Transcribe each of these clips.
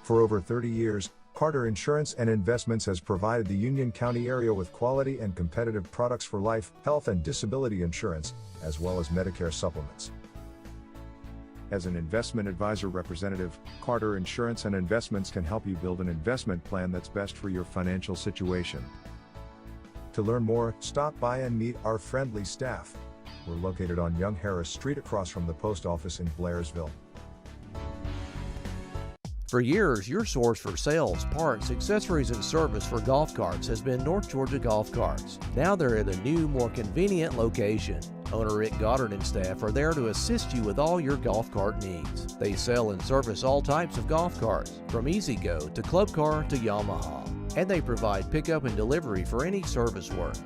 For over 30 years, Carter Insurance and Investments has provided the Union County area with quality and competitive products for life, health, and disability insurance, as well as Medicare supplements. As an investment advisor representative, Carter Insurance and Investments can help you build an investment plan that's best for your financial situation. To learn more, stop by and meet our friendly staff. We're located on Young Harris Street across from the post office in Blairsville. For years, your source for sales, parts, accessories, and service for golf carts has been North Georgia Golf Carts. Now they're at a new, more convenient location. Owner Rick Goddard and staff are there to assist you with all your golf cart needs. They sell and service all types of golf carts, from E-Z-Go to Club Car to Yamaha. And they provide pickup and delivery for any service work.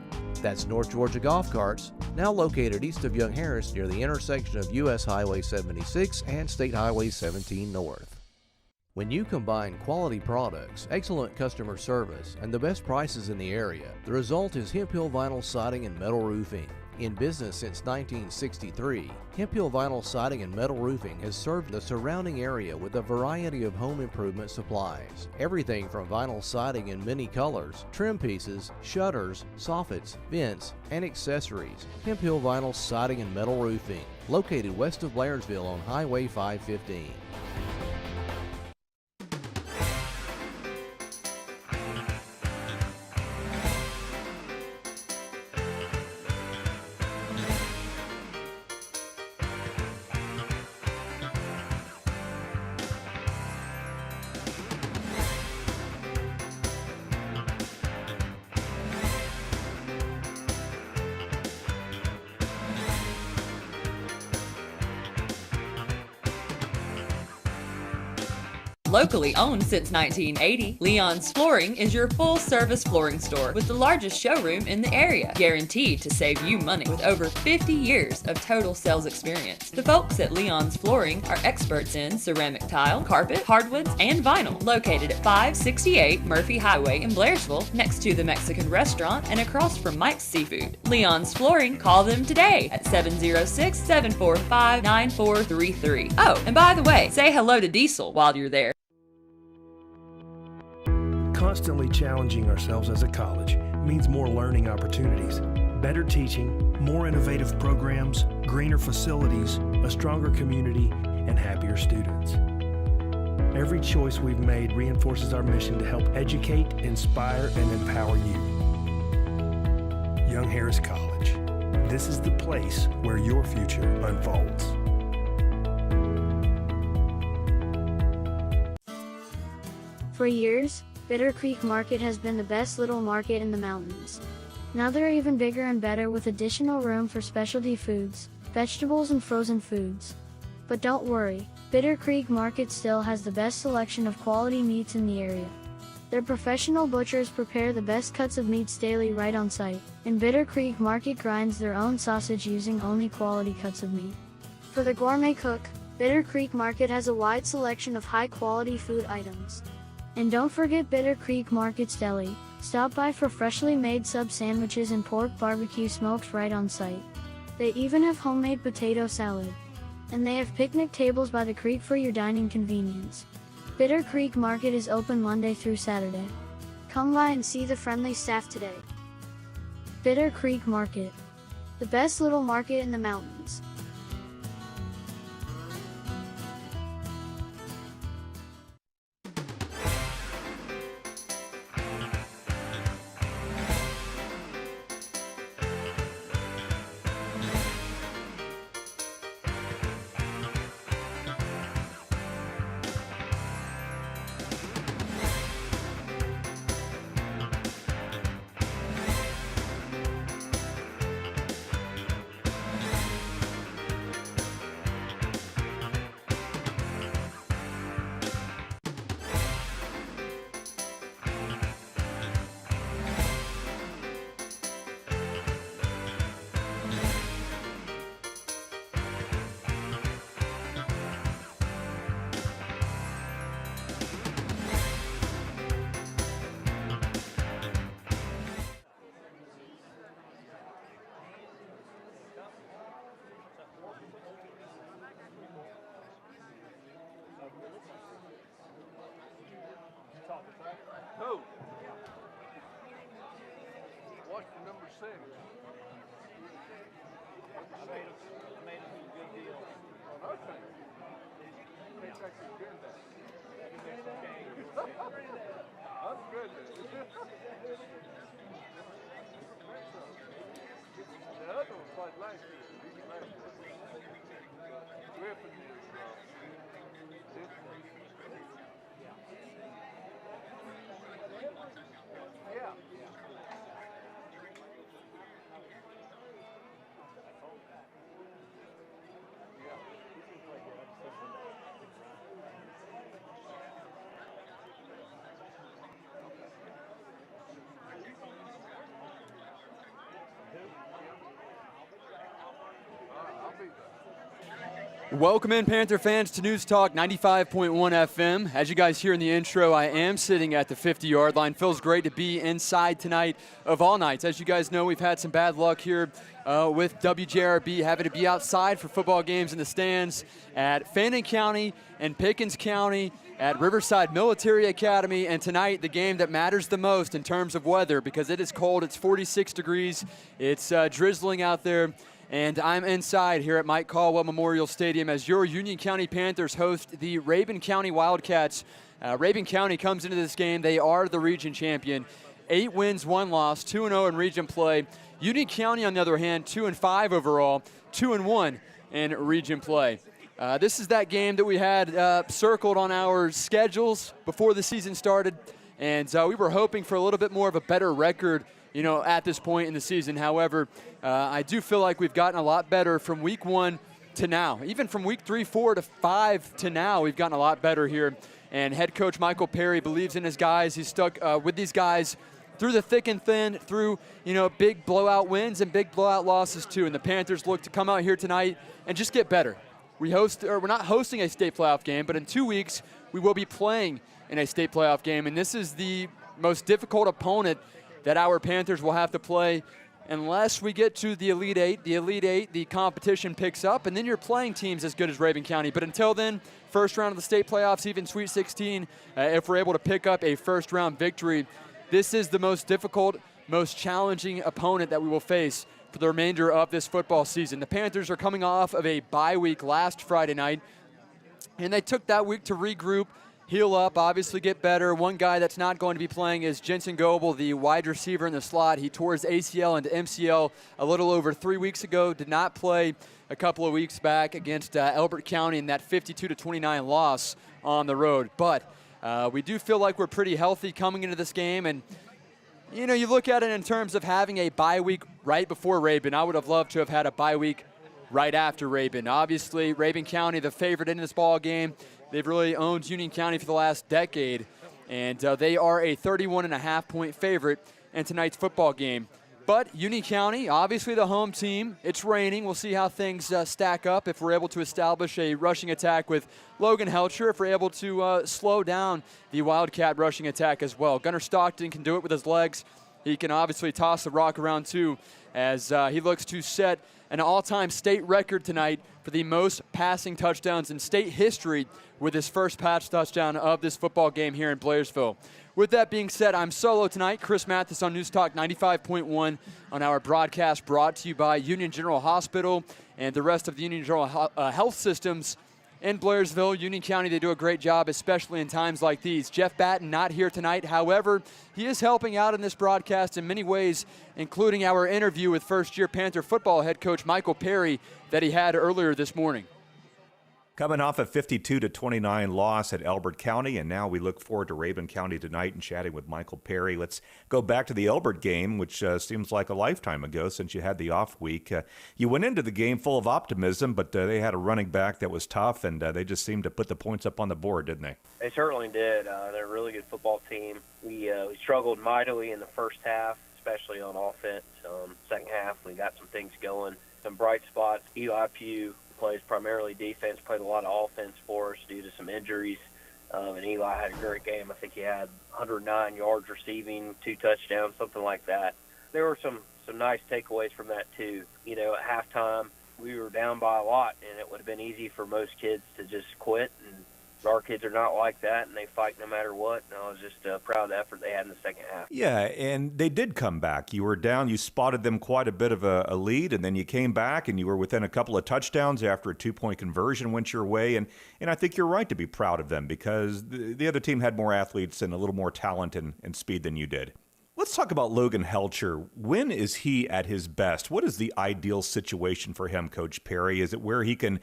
That's North Georgia Golf Carts, now located east of Young Harris near the intersection of US Highway 76 and State Highway 17 North. When you combine quality products, excellent customer service, and the best prices in the area, the result is Hemp Hill Vinyl Siding and Metal Roofing. In business since 1963, Hemp Hill Vinyl Siding and Metal Roofing has served the surrounding area with a variety of home improvement supplies. Everything from vinyl siding in many colors, trim pieces, shutters, soffits, vents, and accessories. Hemp Hill Vinyl Siding and Metal Roofing, located west of Blairsville on Highway 515. Locally owned since 1980, Leon's Flooring is your full-service flooring store with the largest showroom in the area, guaranteed to save you money with over 50 years of total sales experience. The folks at Leon's Flooring are experts in ceramic tile, carpet, hardwoods, and vinyl, located at 568 Murphy Highway in Blairsville, next to the Mexican restaurant and across from Mike's Seafood. Leon's Flooring, call them today at 706-745-9433. Oh, and by the way, say hello to Diesel while you're there. Constantly challenging ourselves as a college means more learning opportunities, better teaching, more innovative programs, greener facilities, a stronger community, and happier students. Every choice we've made reinforces our mission to help educate, inspire, and empower you. Young Harris College. This is the place where your future unfolds. For years, Bitter Creek Market has been the best little market in the mountains. Now they're even bigger and better with additional room for specialty foods, vegetables, and frozen foods. But don't worry, Bitter Creek Market still has the best selection of quality meats in the area. Their professional butchers prepare the best cuts of meats daily right on site, and Bitter Creek Market grinds their own sausage using only quality cuts of meat. For the gourmet cook, Bitter Creek Market has a wide selection of high-quality food items. And don't forget Bitter Creek Market's deli. Stop by for freshly made sub sandwiches and pork barbecue smoked right on site. They even have homemade potato salad. And they have picnic tables by the creek for your dining convenience. Bitter Creek Market is open Monday through Saturday. Come by and see the friendly staff today. Bitter Creek Market, the best little market in the mountains. sick. I made him a good deal. Oh, okay. They actually did that. That's good, man. The other one played last year. Griffin is, yeah. Welcome in, Panther fans, to News Talk 95.1 FM. As you guys hear in the intro, I am sitting at the 50-yard line. Feels great to be inside tonight of all nights. As you guys know, we've had some bad luck here with WJRB having to be outside for football games in the stands at Fannin County and Pickens County, at Riverside Military Academy, and tonight the game that matters the most in terms of weather, because it is cold. It's 46 degrees. It's drizzling out there. And I'm inside here at Mike Caldwell Memorial Stadium as your Union County Panthers host the Rabun County Wildcats. Rabun County comes into this game. They are the region champion. 8 wins, 1 loss, 2-0 in region play. Union County, on the other hand, 2-5 overall, 2-1 in region play. This is that game that we had circled on our schedules before the season started, and we were hoping for a little bit more of a better record, you know, at this point in the season. However, I do feel like we've gotten a lot better from week 1 to now. Even from week 3, 4 to 5 to now, we've gotten a lot better here. And head coach Michael Perry believes in his guys. He's stuck with these guys through the thick and thin, through, you know, big blowout wins and big blowout losses too. And the Panthers look to come out here tonight and just get better. We're not hosting a state playoff game, but in 2 weeks we will be playing in a state playoff game. And this is the most difficult opponent that our Panthers will have to play unless we get to the Elite Eight. The Elite Eight, the competition picks up, and then you're playing teams as good as Rabun County. But until then, first round of the state playoffs, even Sweet 16, if we're able to pick up a first-round victory, this is the most difficult, most challenging opponent that we will face for the remainder of this football season. The Panthers are coming off of a bye week last Friday night, and they took that week to regroup, heal up, obviously get better. One guy that's not going to be playing is Jensen Goebel, the wide receiver in the slot. He tore his ACL and MCL a little over 3 weeks ago, did not play a couple of weeks back against Elbert County in that 52-29 loss on the road. But we do feel like we're pretty healthy coming into this game. And, you know, you look at it in terms of having a bye week right before Rabun. I would have loved to have had a bye week right after Rabun. Obviously, Rabun County, the favorite in this ball game. They've really owned Union County for the last decade, and they are a 31.5-point favorite in tonight's football game. But Union County, obviously the home team. It's raining. We'll see how things stack up if we're able to establish a rushing attack with Logan Helcher, if we're able to slow down the Wildcat rushing attack as well. Gunnar Stockton can do it with his legs. He can obviously toss the rock around too, as he looks to set an all-time state record tonight for the most passing touchdowns in state history with his first pass touchdown of this football game here in Blairsville. With that being said, I'm solo tonight. Chris Mathis on News Talk 95.1 on our broadcast, brought to you by Union General Hospital and the rest of the Union General Health Systems in Blairsville. Union County, they do a great job, especially in times like these. Jeff Batten not here tonight. However, he is helping out in this broadcast in many ways, including our interview with first-year Panther football head coach Michael Perry that he had earlier this morning. Coming off a 52-29 loss at Elbert County, and now we look forward to Rabun County tonight and chatting with Michael Perry. Let's go back to the Elbert game, which seems like a lifetime ago since you had the off week. You went into the game full of optimism, but they had a running back that was tough, and they just seemed to put the points up on the board, didn't they? They certainly did. They're a really good football team. We struggled mightily in the first half, especially on offense. Second half, we got some things going, some bright spots. Eli Pugh plays primarily defense, played a lot of offense for us due to some injuries. And Eli had a great game. I think he had 109 yards receiving, 2 touchdowns, something like that. There were some nice takeaways from that too. You know, at halftime, we were down by a lot, and it would have been easy for most kids to just quit and Our kids are not like that, and they fight no matter what. And I was just proud of the effort they had in the second half. Yeah, and they did come back. You were down. You spotted them quite a bit of a lead, and then you came back, and you were within a couple of touchdowns after a two-point conversion went your way. And I think you're right to be proud of them because the other team had more athletes and a little more talent and speed than you did. Let's talk about Logan Helcher. When is he at his best? What is the ideal situation for him, Coach Perry? Is it where he can,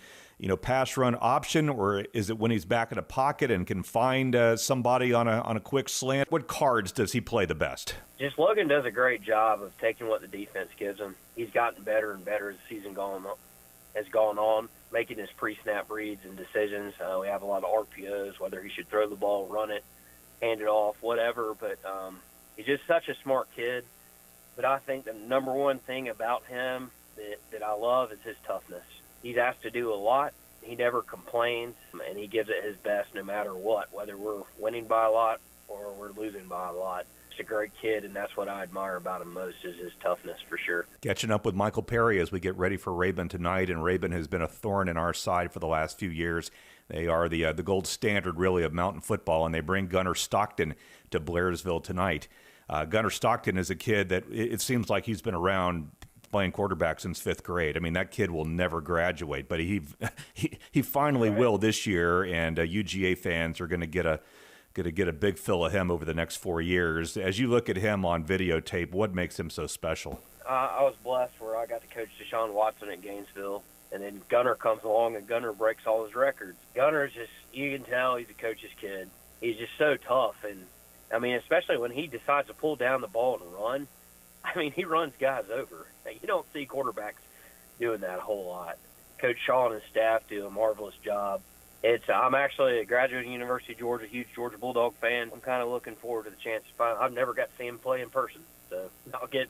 pass run option, or is it when he's back in a pocket and can find somebody on a quick slant? What cards does he play the best? Just Logan does a great job of taking what the defense gives him. He's gotten better and better as the season has gone on, making his pre-snap reads and decisions. We have a lot of RPOs, whether he should throw the ball, run it, hand it off, whatever, but he's just such a smart kid, but I think the number one thing about him that I love is his toughness. He's asked to do a lot. He never complains, and he gives it his best no matter what, whether we're winning by a lot or we're losing by a lot. He's a great kid, and that's what I admire about him most is his toughness for sure. Catching up with Michael Perry as we get ready for Rabun tonight, and Rabun has been a thorn in our side for the last few years. They are the gold standard, really, of mountain football, and they bring Gunnar Stockton to Blairsville tonight. Gunnar Stockton is a kid that it seems like he's been around playing quarterback since fifth grade. I mean, that kid will never graduate, but he finally will this year, and UGA fans are going to get a big fill of him over the next 4 years. As you look at him on videotape, what makes him so special? I was blessed where I got to coach Deshaun Watson at Gainesville, and then Gunnar comes along, and Gunnar breaks all his records. Gunnar just, you can tell he's a coach's kid. He's just so tough, and I mean, especially when he decides to pull down the ball and run. I mean, he runs guys over. You don't see quarterbacks doing that a whole lot. Coach Shaw and his staff do a marvelous job. I'm actually a graduate of University of Georgia, huge Georgia Bulldog fan. I'm kind of looking forward to the chance to I've never got to see him play in person, so I'll get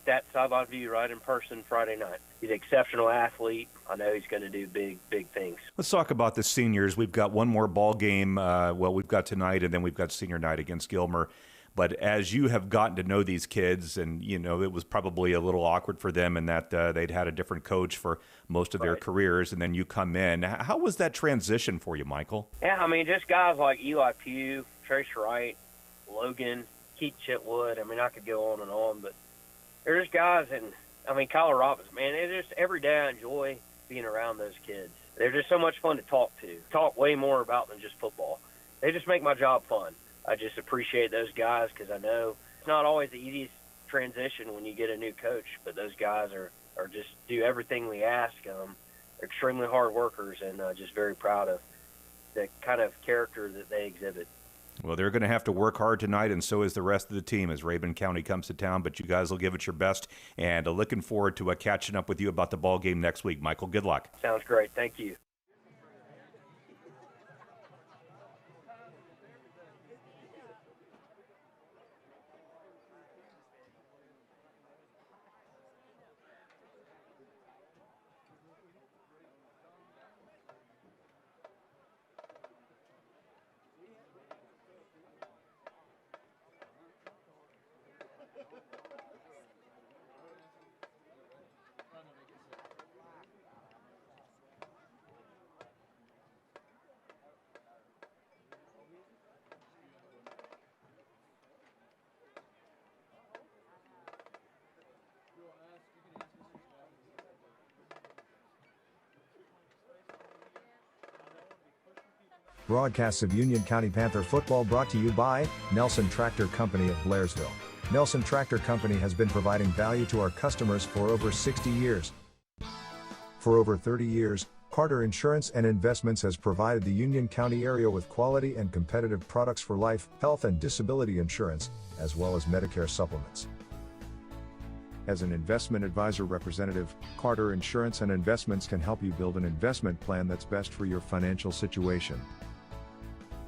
that sideline view right in person Friday night. He's an exceptional athlete. I know he's going to do big things. Let's talk about the seniors. We've got one more ball game. We've got tonight, and then we've got senior night against Gilmer. But as you have gotten to know these kids, and, it was probably a little awkward for them in that they'd had a different coach for most of their careers, and then you come in. How was that transition for you, Michael? Yeah, I mean, just guys like Eli Pugh, Trace Wright, Logan, Keith Chitwood. I mean, I could go on, but there's guys, and I mean, Kyler Robbins, man, it's just every day I enjoy being around those kids. They're just so much fun to talk to. Talk way more about than just football. They just make my job fun. I just appreciate those guys because I know it's not always the easiest transition when you get a new coach, but those guys are just do everything we ask. They're extremely hard workers, and just very proud of the kind of character that they exhibit. Well, they're going to have to work hard tonight, and so is the rest of the team as Rabun County comes to town, but you guys will give it your best, and looking forward to catching up with you about the ball game next week. Michael, good luck. Sounds great. Thank you. Broadcasts of Union County Panther football brought to you by Nelson Tractor Company of Blairsville. Nelson Tractor Company has been providing value to our customers for over 60 years. For over 30 years, Carter Insurance and Investments has provided the Union County area with quality and competitive products for life, health, and disability insurance, as well as Medicare supplements. As an investment advisor representative, Carter Insurance and Investments can help you build an investment plan that's best for your financial situation.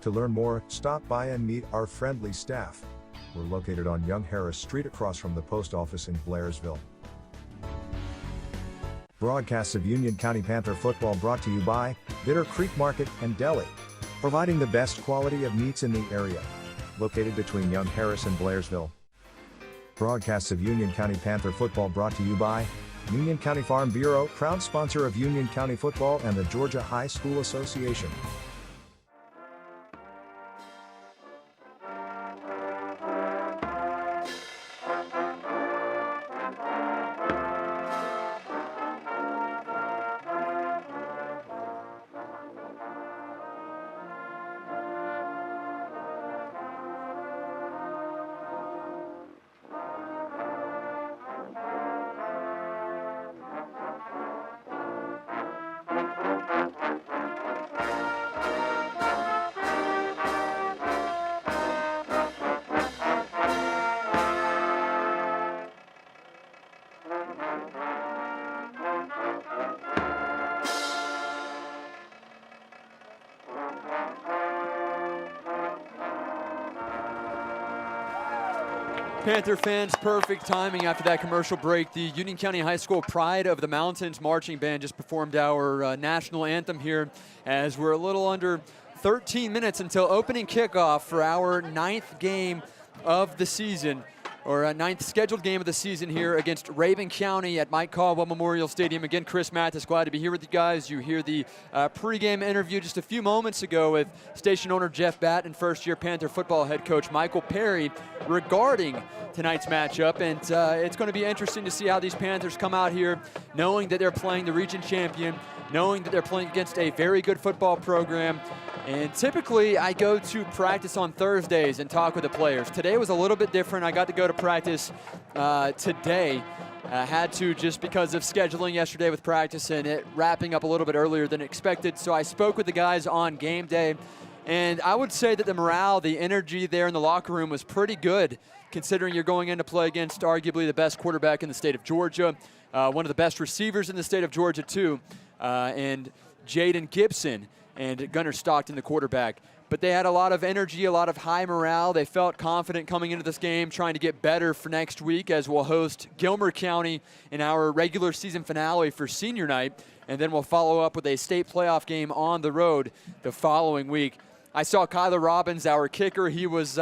To learn more, stop by and meet our friendly staff. We're located on Young Harris Street across from the post office in Blairsville. Broadcasts of Union County Panther football brought to you by Bitter Creek Market and Deli, providing the best quality of meats in the area. Located between Young Harris and Blairsville. Broadcasts of Union County Panther football brought to you by Union County Farm Bureau, proud sponsor of Union County football and the Georgia High School Association. Panther fans, perfect timing after that commercial break. The Union County High School Pride of the Mountains marching band just performed our national anthem here as we're a little under 13 minutes until opening kickoff for our 9th game of the season, or a 9th scheduled game of the season here against Rabun County at Mike Caldwell Memorial Stadium. Again, Chris Mathis, glad to be here with you guys. You hear the pregame interview just a few moments ago with station owner Jeff Batt and first-year Panther football head coach Michael Perry regarding tonight's matchup. And it's going to be interesting to see how these Panthers come out here knowing that they're playing the region champion, knowing that they're playing against a very good football program. And typically, I go to practice on Thursdays and talk with the players. Today was a little bit different. I got to go to practice today. Had to just because of scheduling yesterday with practice and it wrapping up a little bit earlier than expected. So I spoke with the guys on game day. And I would say that the morale, the energy there in the locker room was pretty good, considering you're going in to play against arguably the best quarterback in the state of Georgia, one of the best receivers in the state of Georgia, too, and Jaden Gibson and Gunnar Stockton, the quarterback. But they had a lot of energy, a lot of high morale. They felt confident coming into this game, trying to get better for next week as we'll host Gilmer County in our regular season finale for senior night. And then we'll follow up with a state playoff game on the road the following week. I saw Kyler Robbins, our kicker. He was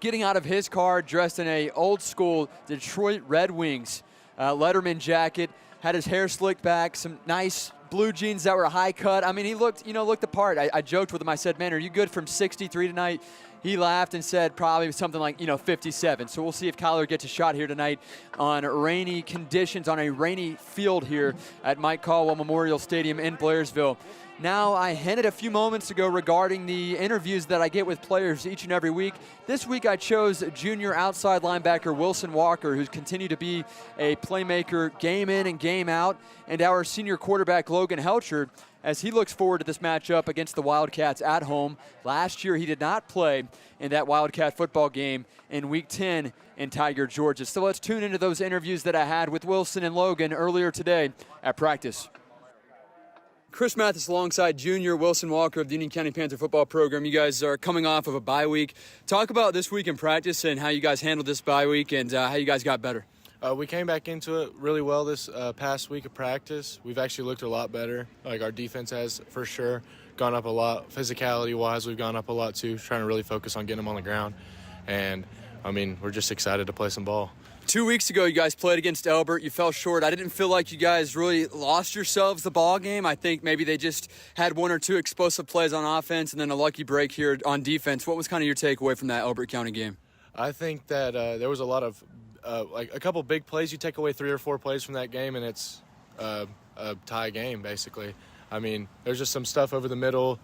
getting out of his car dressed in a old school Detroit Red Wings Letterman jacket, had his hair slicked back, some nice blue jeans that were high cut. I mean, he looked the part. I joked with him. I said, man, are you good from 63 tonight? He laughed and said probably something like, 57. So we'll see if Kyler gets a shot here tonight on rainy conditions, on a rainy field here at Mike Caldwell Memorial Stadium in Blairsville. Now, I hinted a few moments ago regarding the interviews that I get with players each and every week. This week I chose junior outside linebacker Wilson Walker, who's continued to be a playmaker game in and game out, and our senior quarterback Logan Helcher, as he looks forward to this matchup against the Wildcats at home. Last year he did not play in that Wildcat football game in Week 10 in Tiger, Georgia. So let's tune into those interviews that I had with Wilson and Logan earlier today at practice. Chris Mathis alongside junior Wilson Walker of the Union County Panther football program. You guys are coming off of a bye week. Talk about this week in practice and how you guys handled this bye week and how you guys got better. We came back into it really well this past week of practice. We've actually looked a lot better. Like our defense has for sure gone up a lot. Physicality-wise, we've gone up a lot too, trying to really focus on getting them on the ground. And, I mean, we're just excited to play some ball. 2 weeks ago, you guys played against Elbert. You fell short. I didn't feel like you guys really lost yourselves the ball game. I think maybe they just had one or two explosive plays on offense and then a lucky break here on defense. What was kind of your takeaway from that Elbert County game? I think that there was a lot of like a couple big plays. You take away 3 or 4 plays from that game, and it's a tie game, basically. I mean, there's just some stuff over the middle,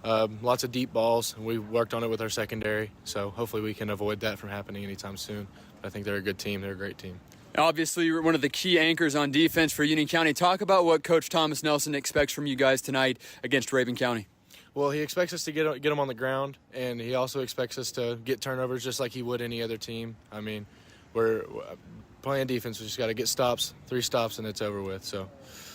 lots of deep balls, and we worked on it with our secondary. So hopefully we can avoid that from happening anytime soon. I think they're a good team. They're a great team. Obviously, you're one of the key anchors on defense for Union County. Talk about what Coach Thomas Nelson expects from you guys tonight against Rabun County. Well, he expects us to get them on the ground, and he also expects us to get turnovers just like he would any other team. I mean, we're playing defense. We just got to get stops, 3 stops, and it's over with. So,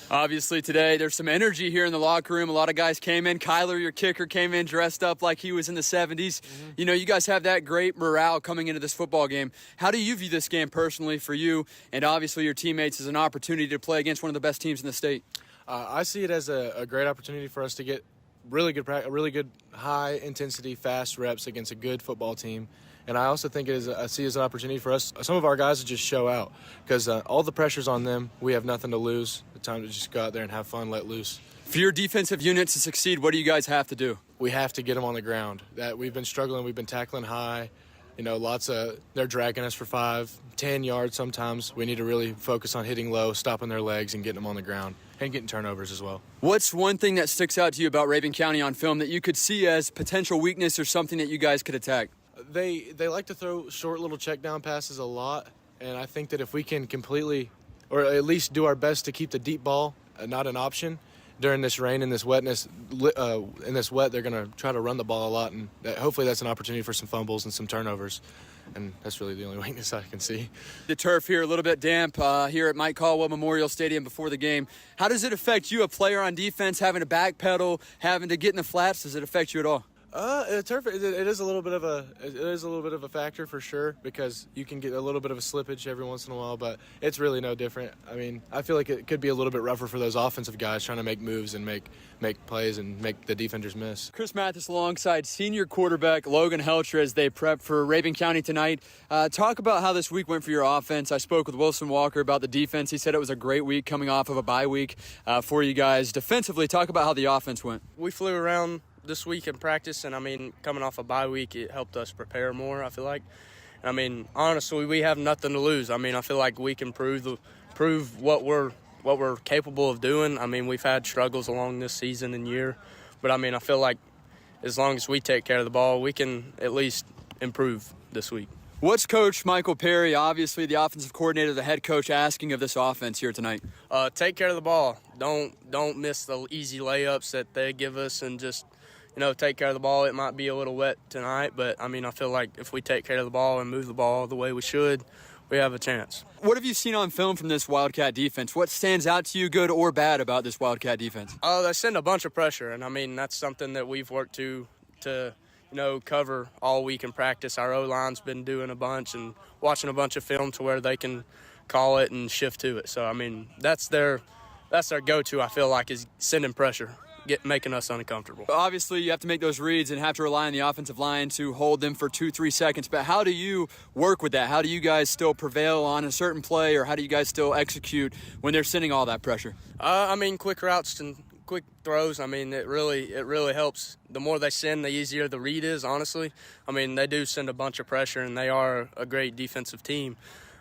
obviously today there's some energy here in the locker room. A lot of guys came in. Kyler, your kicker, came in dressed up like he was in the 70s. You know, you guys have that great morale coming into this football game. How do you view this game personally for you and obviously your teammates as an opportunity to play against one of the best teams in the state? I see it as a great opportunity for us to get really good high-intensity, fast reps against a good football team. And I also think I see it as an opportunity for us, some of our guys, to just show out because all the pressure's on them. We have nothing to lose. The time to just go out there and have fun, let loose. For your defensive unit to succeed, what do you guys have to do? We have to get them on the ground. That we've been struggling. We've been tackling high. You know, they're dragging us for 5, 10 yards sometimes. We need to really focus on hitting low, stopping their legs, and getting them on the ground, and getting turnovers as well. What's one thing that sticks out to you about Rabun County on film that you could see as potential weakness or something that you guys could attack? They like to throw short little check down passes a lot, and I think that if we can completely, or at least do our best to keep the deep ball not an option during this rain and this wetness, in this wet, they're going to try to run the ball a lot, and hopefully that's an opportunity for some fumbles and some turnovers, and that's really the only weakness I can see. The turf here a little bit damp here at Mike Caldwell Memorial Stadium before the game. How does it affect you, a player on defense, having to backpedal, having to get in the flats? Does it affect you at all? Turf it is a little bit of a factor for sure, because you can get a little bit of a slippage every once in a while, but it's really no different. I mean, I feel like it could be a little bit rougher for those offensive guys trying to make moves and make plays and make the defenders miss. Chris Mathis alongside senior quarterback Logan Helcher as they prep for Rabun County tonight. Talk about how this week went for your offense. I spoke with Wilson Walker about the defense. He said it was a great week coming off of a bye week for you guys. Defensively, talk about how the offense went. We flew around this week in practice, and I mean, coming off a bye week, it helped us prepare more, I feel like. I mean, honestly, we have nothing to lose. I mean, I feel like we can prove what we're capable of doing. I mean, we've had struggles along this season and year, but I mean, I feel like as long as we take care of the ball, we can at least improve this week. What's Coach Michael Perry, obviously the offensive coordinator, the head coach, asking of this offense here tonight? Take care of the ball. Don't miss the easy layups that they give us, and just take care of the ball. It might be a little wet tonight, but, I mean, I feel like if we take care of the ball and move the ball the way we should, we have a chance. What have you seen on film from this Wildcat defense? What stands out to you, good or bad, about this Wildcat defense? They send a bunch of pressure, and, I mean, that's something that we've worked to cover all week in practice. Our O-line's been doing a bunch and watching a bunch of film to where they can call it and shift to it. So, I mean, that's their go-to, I feel like, is sending pressure. Making us uncomfortable. Obviously, you have to make those reads and have to rely on the offensive line to hold them for 2-3 seconds. But how do you work with that? How do you guys still prevail on a certain play, or how do you guys still execute when they're sending all that pressure? I mean, quick routes and quick throws. I mean, it really helps. The more they send, the easier the read is, honestly. I mean, they do send a bunch of pressure, and they are a great defensive team.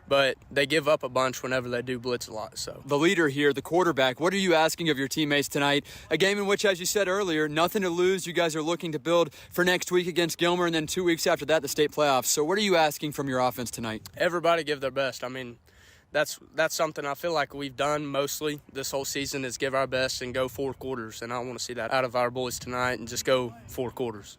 But they give up a bunch whenever they do blitz a lot. So the leader here, the quarterback, what are you asking of your teammates tonight? A game in which, as you said earlier, nothing to lose. You guys are looking to build for next week against Gilmer, and then 2 weeks after that, the state playoffs. So what are you asking from your offense tonight? Everybody give their best. I mean, that's something I feel like we've done mostly this whole season, is give our best and go 4 quarters. And I want to see that out of our boys tonight, and just go 4 quarters.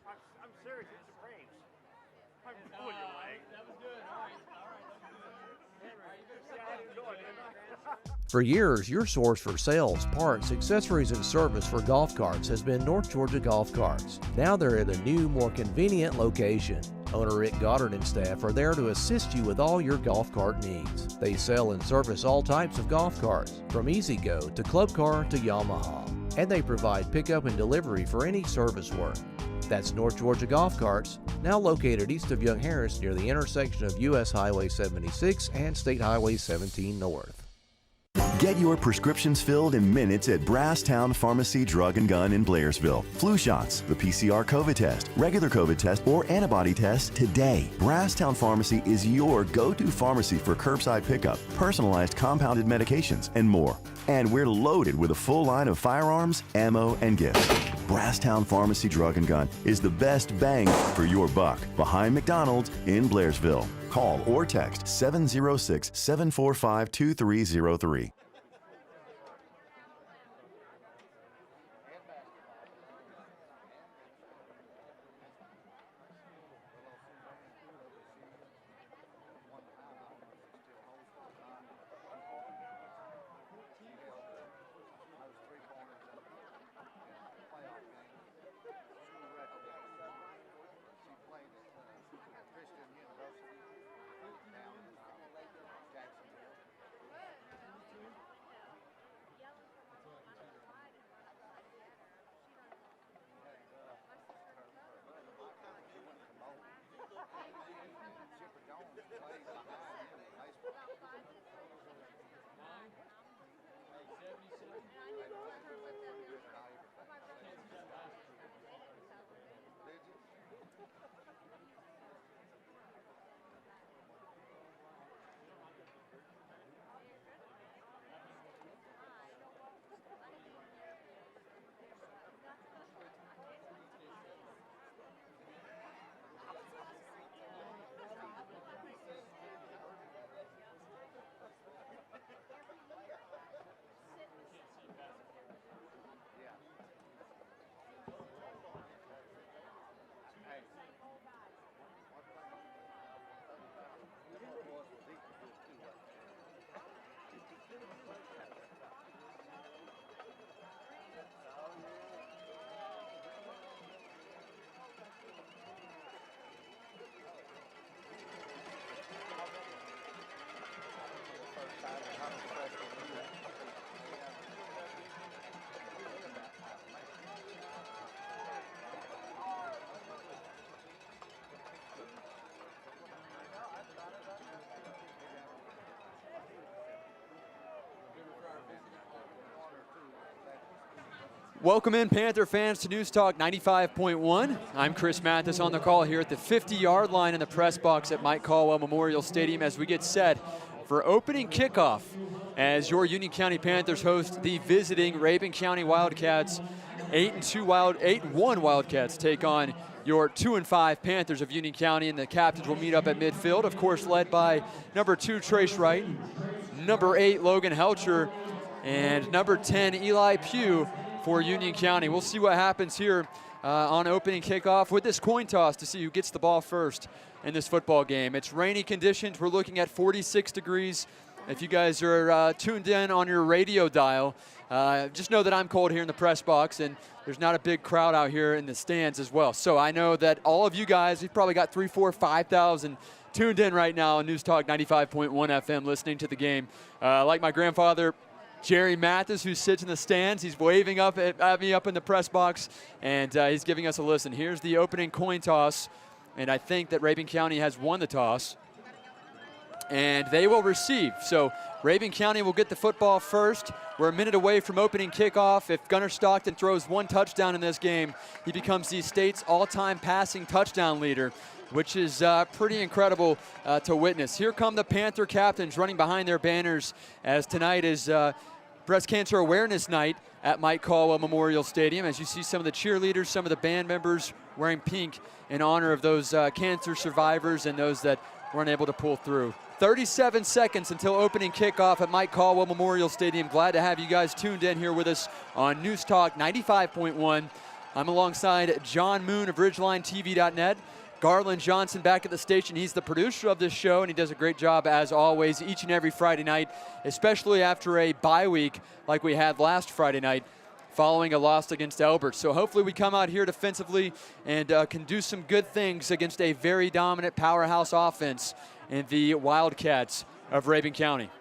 For years, your source for sales, parts, accessories, and service for golf carts has been North Georgia Golf Carts. Now they're at a new, more convenient location. Owner Rick Goddard and staff are there to assist you with all your golf cart needs. They sell and service all types of golf carts, from E-Z-Go to Club Car to Yamaha. And they provide pickup and delivery for any service work. That's North Georgia Golf Carts, now located east of Young Harris near the intersection of U.S. Highway 76 and State Highway 17 North. Get your prescriptions filled in minutes at Brasstown Pharmacy Drug and Gun in Blairsville. Flu shots, the PCR COVID test, regular COVID test, or antibody test today. Brasstown Pharmacy is your go-to pharmacy for curbside pickup, personalized compounded medications, and more. And we're loaded with a full line of firearms, ammo, and gifts. Brasstown Pharmacy Drug and Gun is the best bang for your buck, behind McDonald's in Blairsville. Call or text 706-745-2303. Welcome in, Panther fans, to News Talk 95.1. I'm Chris Mathis on the call here at the 50-yard line in the press box at Mike Caldwell Memorial Stadium as we get set for opening kickoff as your Union County Panthers host the visiting Rabun County Wildcats. 8-1 Wildcats take on your 2-5 Panthers of Union County, and the captains will meet up at midfield, of course led by number 2 Trace Wright, number 8 Logan Helcher, and number 10 Eli Pugh for Union County. We'll see what happens here on opening kickoff with this coin toss to see who gets the ball first in this football game. It's rainy conditions. We're looking at 46 degrees. If you guys are tuned in on your radio dial, just know that I'm cold here in the press box, and there's not a big crowd out here in the stands as well. So I know that all of you guys, you've probably got 3,000, 4,000, 5,000 tuned in right now on News Talk 95.1 FM listening to the game. Like my grandfather, Jerry Mathis, who sits in the stands. He's waving up at me up in the press box, and he's giving us a listen. Here's the opening coin toss, and I think that Rabun County has won the toss, and they will receive. So Rabun County will get the football first. We're a minute away from opening kickoff. If Gunnar Stockton throws one touchdown in this game, he becomes the state's all-time passing touchdown leader, which is pretty incredible to witness. Here come the Panther captains running behind their banners, as tonight is Breast Cancer Awareness Night at Mike Caldwell Memorial Stadium. As you see some of the cheerleaders, some of the band members wearing pink in honor of those cancer survivors and those that weren't able to pull through. 37 seconds until opening kickoff at Mike Caldwell Memorial Stadium. Glad to have you guys tuned in here with us on News Talk 95.1. I'm alongside John Moon of RidgelineTV.net. Garland Johnson back at the station. He's the producer of this show, and he does a great job, as always, each and every Friday night, especially after a bye week like we had last Friday night following a loss against Elbert. So hopefully we come out here defensively and can do some good things against a very dominant powerhouse offense in the Wildcats of Rabun County.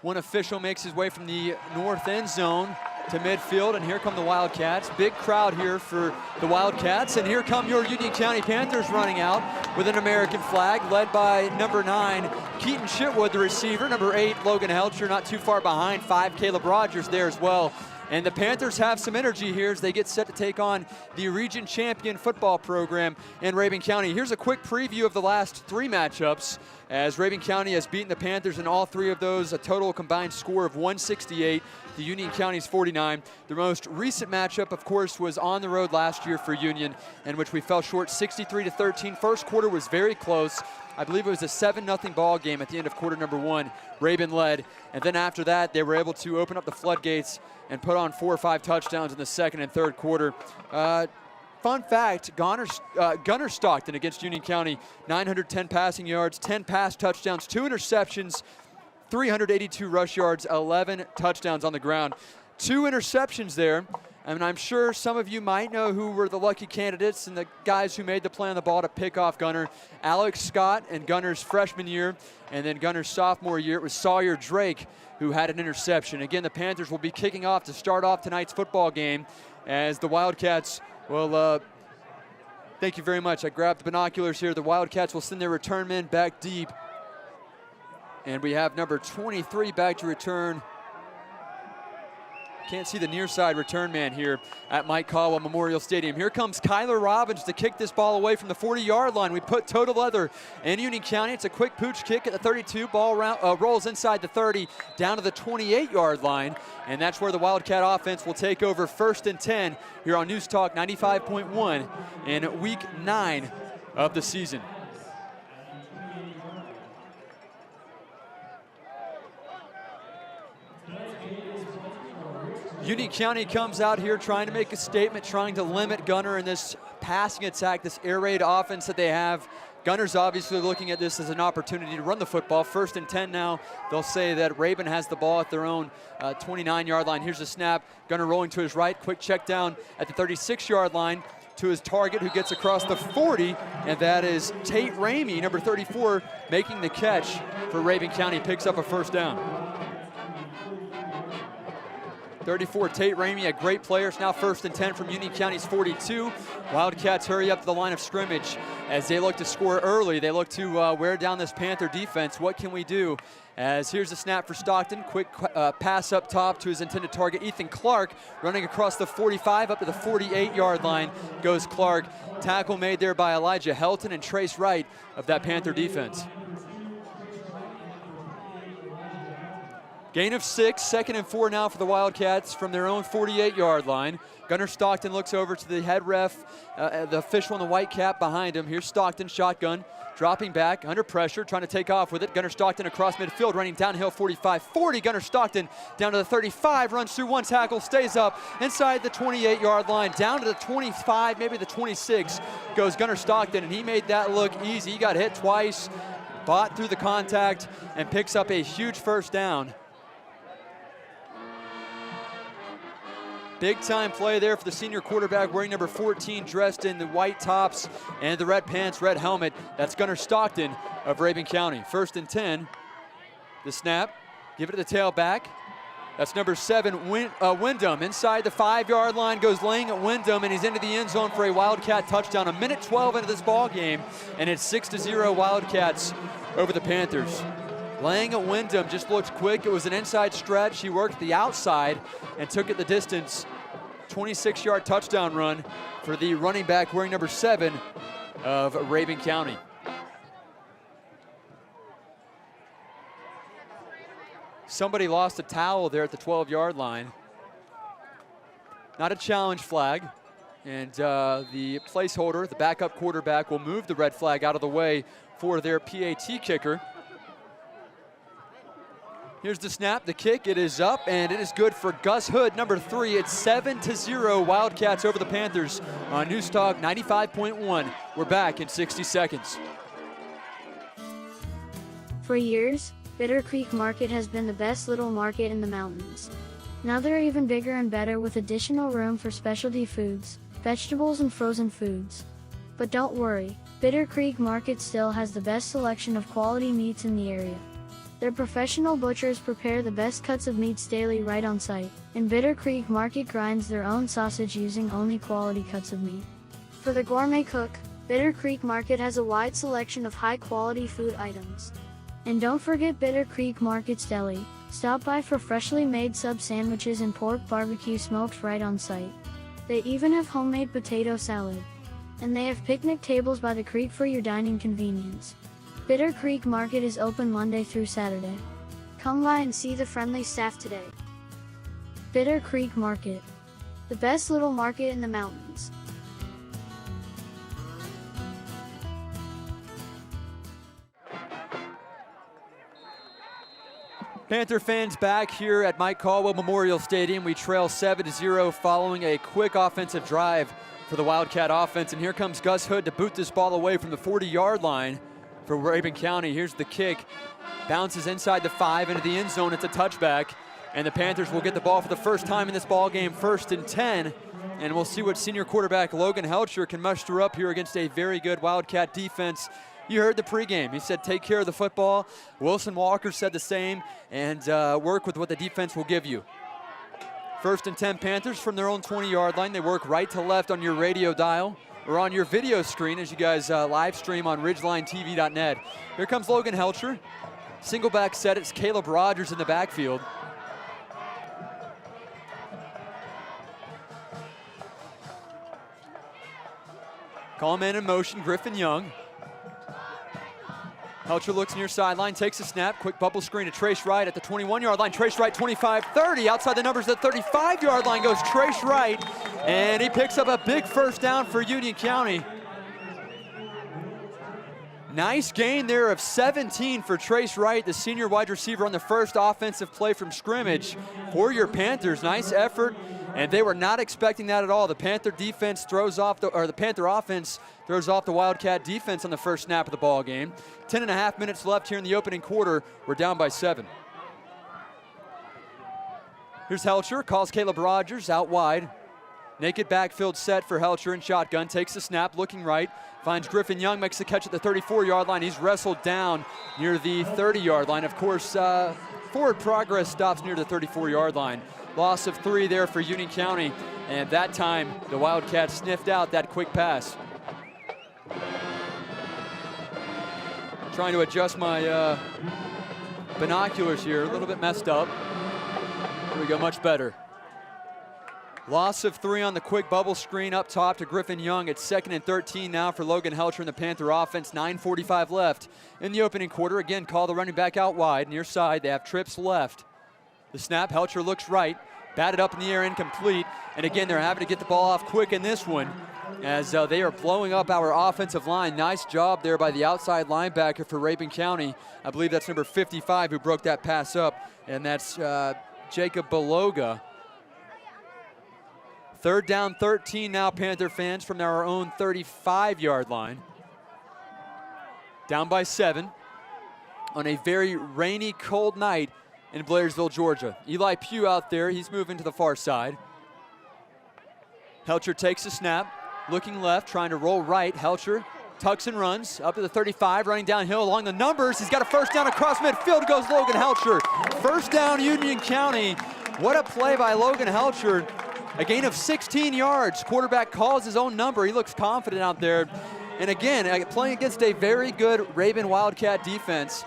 One official makes his way from the north end zone to midfield, and here come the Wildcats. Big crowd here for the Wildcats, and here come your Union County Panthers running out with an American flag, led by number 9, Keaton Shitwood, the receiver, number 8, Logan Helcher, not too far behind, 5, Caleb Rogers there as well. And the Panthers have some energy here as they get set to take on the region champion football program in Rabun County. Here's a quick preview of the last 3 matchups, as Rabun County has beaten the Panthers in all 3 of those, a total combined score of 168. The Union County's 49. The most recent matchup, of course, was on the road last year for Union, in which we fell short 63-13. First quarter was very close. I believe it was a 7-0 ball game at the end of quarter number 1. Rabun led, and then after that, they were able to open up the floodgates and put on 4 or 5 touchdowns in the second and third quarter. Fun fact, Gunnar Stockton against Union County, 910 passing yards, 10 pass touchdowns, 2 interceptions, 382 rush yards, 11 touchdowns on the ground. 2 interceptions there. I mean, I'm sure some of you might know who were the lucky candidates and the guys who made the play on the ball to pick off Gunnar. Alex Scott in Gunnar's freshman year, and then Gunnar's sophomore year, it was Sawyer Drake who had an interception. Again, the Panthers will be kicking off to start off tonight's football game, as the Wildcats will, thank you very much. I grabbed the binoculars here. The Wildcats will send their return men back deep. And we have number 23 back to return. Can't see the near side return man here at Mike Caldwell Memorial Stadium. Here comes Kyler Robbins to kick this ball away from the 40-yard line. We put total leather in Union County. It's a quick pooch kick at the 32. Ball rolls inside the 30 down to the 28-yard line. And that's where the Wildcat offense will take over 1st and 10 here on News Talk 95.1 in week 9 of the season. Union County comes out here trying to make a statement, trying to limit Gunnar in this passing attack, this air raid offense that they have. Gunnar's obviously looking at this as an opportunity to run the football. 1st and 10 now. They'll say that Rabun has the ball at their own 29-yard line. Here's a snap. Gunnar rolling to his right. Quick check down at the 36-yard line. to his target, who gets across the 40, and that is Tate Ramey, number 34, making the catch for Rabun County, picks up a first down. 34, Tate Ramey, a great player. It's now 1st and 10 from Union County's 42. Wildcats hurry up to the line of scrimmage as they look to score early. They look to wear down this Panther defense. What can we do? As here's the snap for Stockton. Quick pass up top to his intended target, Ethan Clark, running across the 45 up to the 48-yard line goes Clark. Tackle made there by Elijah Helton and Trace Wright of that Panther defense. Gain of 6, 2nd and 4 now for the Wildcats from their own 48-yard line. Gunnar Stockton looks over to the head ref, the official in the white cap behind him. Here's Stockton, shotgun, dropping back, under pressure, trying to take off with it. Gunnar Stockton across midfield, running downhill 45-40. Gunnar Stockton down to the 35, runs through one tackle, stays up inside the 28-yard line, down to the 25, maybe the 26, goes Gunnar Stockton, and he made that look easy. He got hit twice, bought through the contact, and picks up a huge first down. Big time play there for the senior quarterback wearing number 14, dressed in the white tops and the red pants, red helmet. That's Gunnar Stockton of Rabun County. 1st and 10. The snap, give it to the tailback. That's number 7, Wyndham. Inside the 5-yard line goes Lang at Wyndham, and he's into the end zone for a Wildcat touchdown. 1:12 into this ball game, and it's 6-0 Wildcats over the Panthers. Lang at Wyndham just looked quick. It was an inside stretch. He worked the outside and took it the distance. 26-yard touchdown run for the running back wearing number 7 of Rabun County. Somebody lost a towel there at the 12-yard line. Not a challenge flag. And the placeholder, the backup quarterback, will move the red flag out of the way for their PAT kicker. Here's the snap, the kick, it is up, and it is good for Gus Hood, number 3. It's 7-0 Wildcats over the Panthers on News Talk 95.1. We're back in 60 seconds. For years, Bitter Creek Market has been the best little market in the mountains. Now they're even bigger and better with additional room for specialty foods, vegetables and frozen foods. But don't worry, Bitter Creek Market still has the best selection of quality meats in the area. Their professional butchers prepare the best cuts of meats daily right on site, and Bitter Creek Market grinds their own sausage using only quality cuts of meat. For the gourmet cook, Bitter Creek Market has a wide selection of high-quality food items. And don't forget Bitter Creek Market's deli. Stop by for freshly made sub sandwiches and pork barbecue smoked right on site. They even have homemade potato salad. And they have picnic tables by the creek for your dining convenience. Bitter Creek Market is open Monday through Saturday. Come by and see the friendly staff today. Bitter Creek Market, the best little market in the mountains. Panther fans back here at Mike Caldwell Memorial Stadium. We trail 7-0 following a quick offensive drive for the Wildcat offense. And here comes Gus Hood to boot this ball away from the 40-yard line for Rabun County. Here's the kick. Bounces inside the 5 into the end zone. It's a touchback. And the Panthers will get the ball for the first time in this ball game, 1st and 10. And we'll see what senior quarterback Logan Helcher can muster up here against a very good Wildcat defense. You heard the pregame. He said take care of the football. Wilson Walker said the same, and work with what the defense will give you. 1st and 10 Panthers from their own 20-yard line. They work right to left on your radio dial or on your video screen as you guys live stream on ridgelinetv.net. Here comes Logan Helcher. Single back set. It's Caleb Rogers in the backfield. Call man in motion, Griffin Young. Helcher looks near sideline, takes a snap, quick bubble screen to Trace Wright at the 21-yard line. Trace Wright 25-30, outside the numbers at the 35-yard line goes Trace Wright, and he picks up a big first down for Union County. Nice gain there of 17 for Trace Wright, the senior wide receiver on the first offensive play from scrimmage for your Panthers. Nice effort, and they were not expecting that at all. The Panther defense throws off the Panther offense throws off the Wildcat defense on the first snap of the ball game. 10.5 minutes left here in the opening quarter. We're down by 7. Here's Helcher, calls Caleb Rogers out wide. Naked backfield set for Helcher in shotgun. Takes the snap, looking right. Finds Griffin Young, makes the catch at the 34-yard line. He's wrestled down near the 30-yard line. Of course, forward progress stops near the 34-yard line. Loss of 3 there for Union County. And that time, the Wildcats sniffed out that quick pass. Trying to adjust my binoculars here. A little bit messed up. Here we go, much better. Loss of 3 on the quick bubble screen up top to Griffin Young. It's 2nd and 13 now for Logan Helcher and the Panther offense. 9:45 left in the opening quarter. Again, call the running back out wide, near side. They have trips left. The snap, Helcher looks right. Batted up in the air, incomplete. And again, they're having to get the ball off quick in this one as they are blowing up our offensive line. Nice job there by the outside linebacker for Rabun County. I believe that's number 55 who broke that pass up, and that's Jacob Beloga. 3rd down 13 now, Panther fans, from our own 35-yard line. Down by 7 on a very rainy, cold night in Blairsville, Georgia. Eli Pugh out there. He's moving to the far side. Helcher takes the snap, looking left, trying to roll right. Helcher tucks and runs up to the 35, running downhill along the numbers. He's got a first down across midfield. Goes Logan Helcher. First down, Union County. What a play by Logan Helcher. A gain of 16 yards. Quarterback calls his own number. He looks confident out there. And again, playing against a very good Rabun Wildcat defense.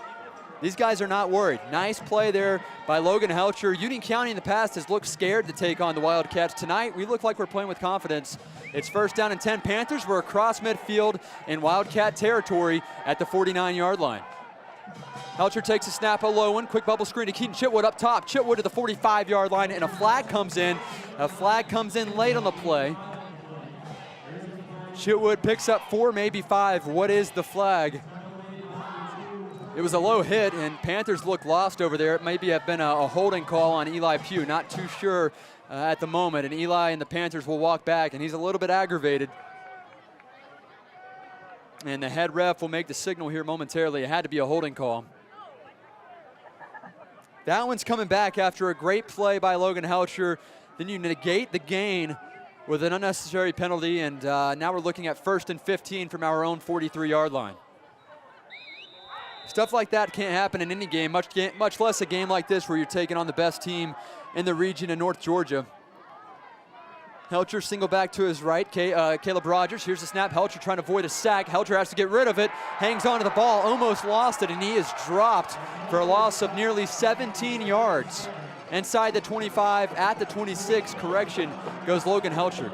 These guys are not worried. Nice play there by Logan Helcher. Union County in the past has looked scared to take on the Wildcats. Tonight, we look like we're playing with confidence. It's 1st down and 10 Panthers. We're across midfield in Wildcat territory at the 49-yard line. Helcher takes a snap, a low one. Quick bubble screen to Keaton Chitwood up top. Chitwood to the 45-yard line, and a flag comes in. A flag comes in late on the play. Chitwood picks up 4, maybe 5. What is the flag? It was a low hit, and Panthers look lost over there. It maybe have been a holding call on Eli Pugh. Not too sure at the moment, and Eli and the Panthers will walk back, and he's a little bit aggravated. And the head ref will make the signal here momentarily. It had to be a holding call. That one's coming back after a great play by Logan Helcher. Then you negate the gain with an unnecessary penalty, and now we're looking at 1st and 15 from our own 43-yard line. Stuff like that can't happen in any game, much less a game like this where you're taking on the best team in the region in North Georgia. Helcher single back to his right. Caleb Rogers, here's the snap. Helcher trying to avoid a sack. Helcher has to get rid of it. Hangs on to the ball, almost lost it, and he is dropped for a loss of nearly 17 yards. Inside the 25, at the 26, correction, goes Logan Helcher.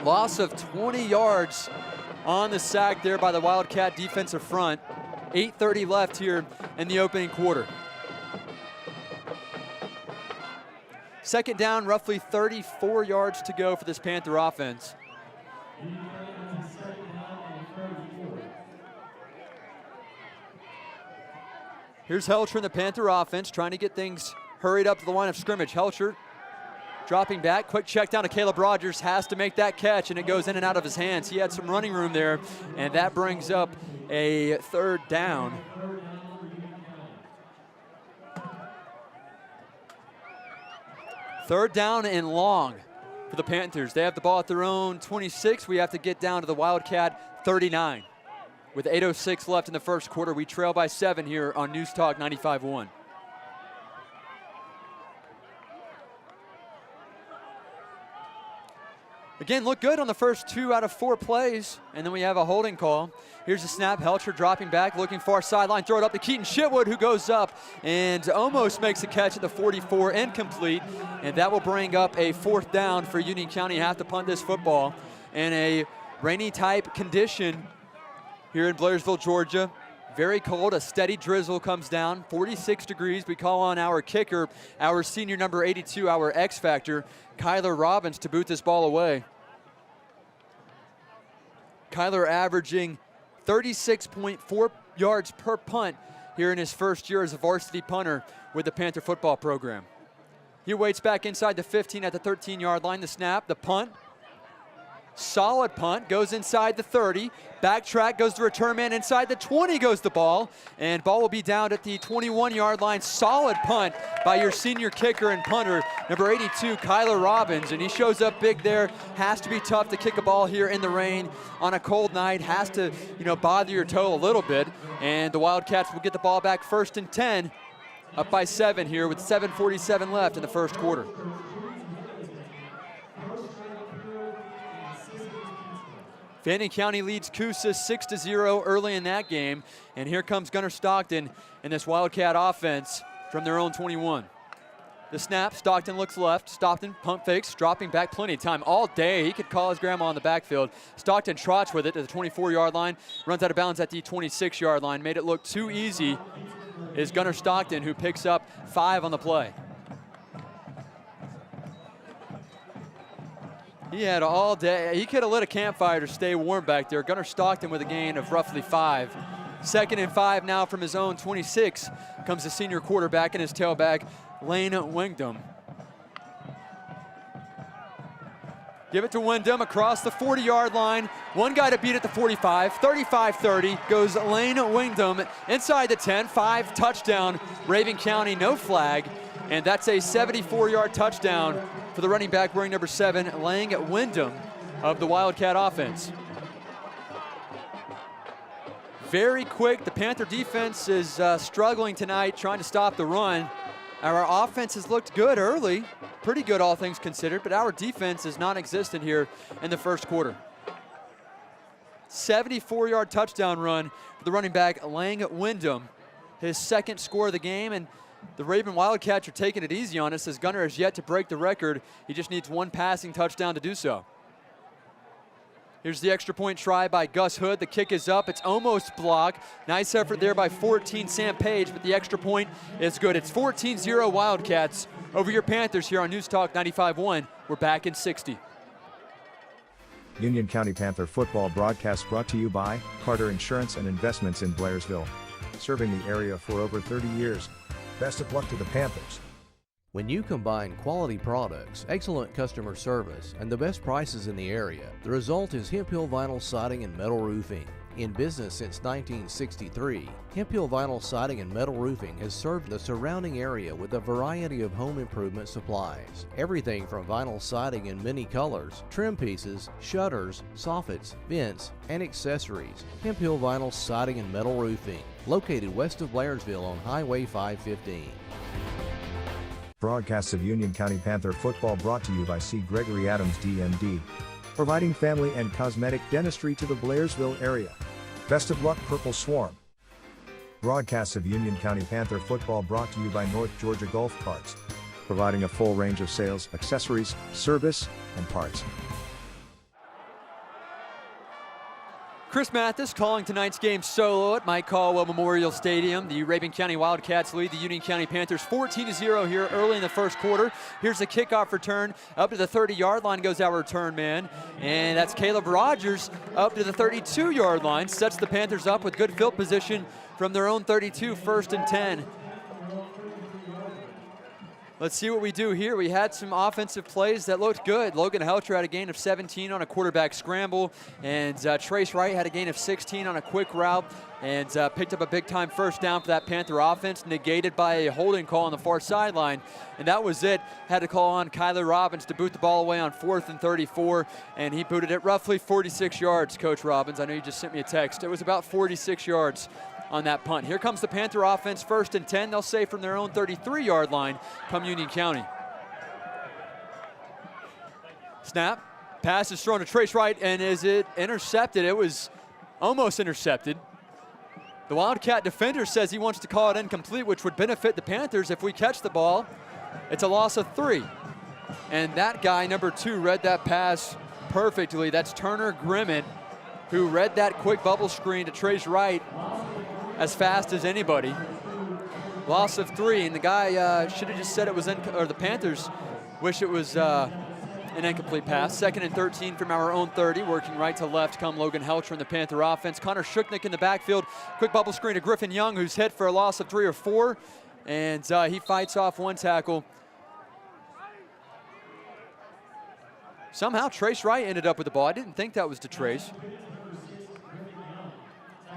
Loss of 20 yards on the sack there by the Wildcat defensive front. 8:30 left here in the opening quarter. 2nd down, roughly 34 yards to go for this Panther offense. Here's Helcher in the Panther offense trying to get things hurried up to the line of scrimmage. Helcher dropping back, quick check down to Caleb Rogers, has to make that catch, and it goes in and out of his hands. He had some running room there, and that brings up a 3rd down. Third down and long for the Panthers. They have the ball at their own 26. We have to get down to the Wildcat 39. With 8:06 left in the first quarter, we trail by 7 here on News Talk 95.1. Again, look good on the first 2 out of 4 plays, and then we have a holding call. Here's the snap. Helcher dropping back, looking far sideline, throw it up to Keaton Chitwood, who goes up and almost makes a catch at the 44, incomplete, and that will bring up a 4th down for Union County. Have to punt this football in a rainy type condition here in Blairsville, Georgia. Very cold, a steady drizzle comes down, 46 degrees. We call on our kicker, our senior number 82, our X Factor, Kyler Robbins, to boot this ball away. Kyler averaging 36.4 yards per punt here in his first year as a varsity punter with the Panther football program. He waits back inside the 15 at the 13-yard line. The snap, the punt. Solid punt, goes inside the 30. Backtrack, goes to return man. Inside the 20 goes the ball. And ball will be down at the 21-yard line. Solid punt by your senior kicker and punter, number 82, Kyler Robbins. And he shows up big there. Has to be tough to kick a ball here in the rain on a cold night. Has to, bother your toe a little bit. And the Wildcats will get the ball back 1st and 10. Up by 7 here with 7:47 left in the first quarter. Fannin County leads Coosa 6-0 early in that game. And here comes Gunnar Stockton in this Wildcat offense from their own 21. The snap, Stockton looks left. Stockton pump fakes, dropping back, plenty of time all day. He could call his grandma on the backfield. Stockton trots with it to the 24-yard line, runs out of bounds at the 26-yard line. Made it look too easy is Gunnar Stockton, who picks up 5 on the play. He had all day. He could have lit a campfire to stay warm back there. Gunnar Stockton with a gain of roughly 5. 2nd and 5 now from his own 26 comes the senior quarterback and his tailback, Lane Wyndham. Give it to Wyndham across the 40-yard line. One guy to beat at the 45, 35-30 goes Lane Wyndham inside the 10, 5 touchdown, Rabun County, no flag. And that's a 74-yard touchdown for the running back wearing number 7, Lang Wyndham of the Wildcat offense. Very quick. The Panther defense is struggling tonight, trying to stop the run. Our offense has looked good early, pretty good all things considered, but our defense is non-existent here in the first quarter. 74-yard touchdown run for the running back, Lang Wyndham. His 2nd score of the game, and the Rabun Wildcats are taking it easy on us as Gunnar has yet to break the record. He just needs 1 passing touchdown to do so. Here's the extra point try by Gus Hood. The kick is up. It's almost blocked. Nice effort there by 14 Sam Page, but the extra point is good. It's 14-0 Wildcats over your Panthers here on News Talk 95.1. We're back in 60. Union County Panther football broadcast brought to you by Carter Insurance and Investments in Blairsville. Serving the area for over 30 years. Best of luck to the Panthers. When you combine quality products, excellent customer service, and the best prices in the area, the result is Hemp Hill Vinyl Siding and Metal Roofing. In business since 1963, Hemp Hill Vinyl Siding and Metal Roofing has served the surrounding area with a variety of home improvement supplies. Everything from vinyl siding in many colors, trim pieces, shutters, soffits, vents, and accessories. Hemp Hill Vinyl Siding and Metal Roofing, located west of Blairsville on Highway 515. Broadcasts of Union County Panther football brought to you by C. Gregory Adams DMD. Providing family and cosmetic dentistry to the Blairsville area. Best of luck, Purple Swarm. Broadcasts of Union County Panther football brought to you by North Georgia Golf Carts. Providing a full range of sales, accessories, service, and parts. Chris Mathis calling tonight's game solo at Mike Caldwell Memorial Stadium. The Rabun County Wildcats lead the Union County Panthers 14-0 here early in the first quarter. Here's the kickoff return. Up to the 30-yard line goes our return man. And that's Caleb Rogers up to the 32-yard line. Sets the Panthers up with good field position from their own 32, 1st and 10. Let's see what we do here. We had some offensive plays that looked good. Logan Helcher had a gain of 17 on a quarterback scramble, and Trace Wright had a gain of 16 on a quick route, and picked up a big-time first down for that Panther offense, negated by a holding call on the far sideline, and that was it. Had to call on Kyler Robbins to boot the ball away on 4th and 34, and he booted it roughly 46 yards, Coach Robbins. I know you just sent me a text. It was about 46 yards on that punt. Here comes the Panther offense, 1st and 10. They'll say from their own 33-yard line come Union County. Snap, pass is thrown to Trace Wright, and is it intercepted? It was almost intercepted. The Wildcat defender says he wants to call it incomplete, which would benefit the Panthers if we catch the ball. It's a loss of 3. And that guy, number 2, read that pass perfectly. That's Turner Grimmett, who read that quick bubble screen to Trace Wright as fast as anybody. Loss of 3, and the guy should have just said it was, or the Panthers wish it was an incomplete pass. 2nd and 13 from our own 30, working right to left come Logan Helcher in the Panther offense. Connor Shuknick in the backfield. Quick bubble screen to Griffin Young, who's hit for a loss of 3 or 4, and he fights off one tackle. Somehow Trace Wright ended up with the ball. I didn't think that was to Trace.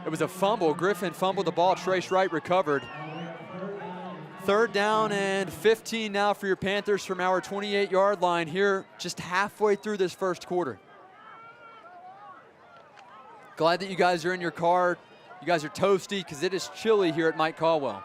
It was a fumble. Griffin fumbled the ball. Trace Wright recovered. 3rd down and 15 now for your Panthers from our 28-yard line here just halfway through this first quarter. Glad that you guys are in your car. You guys are toasty because it is chilly here at Mike Caldwell.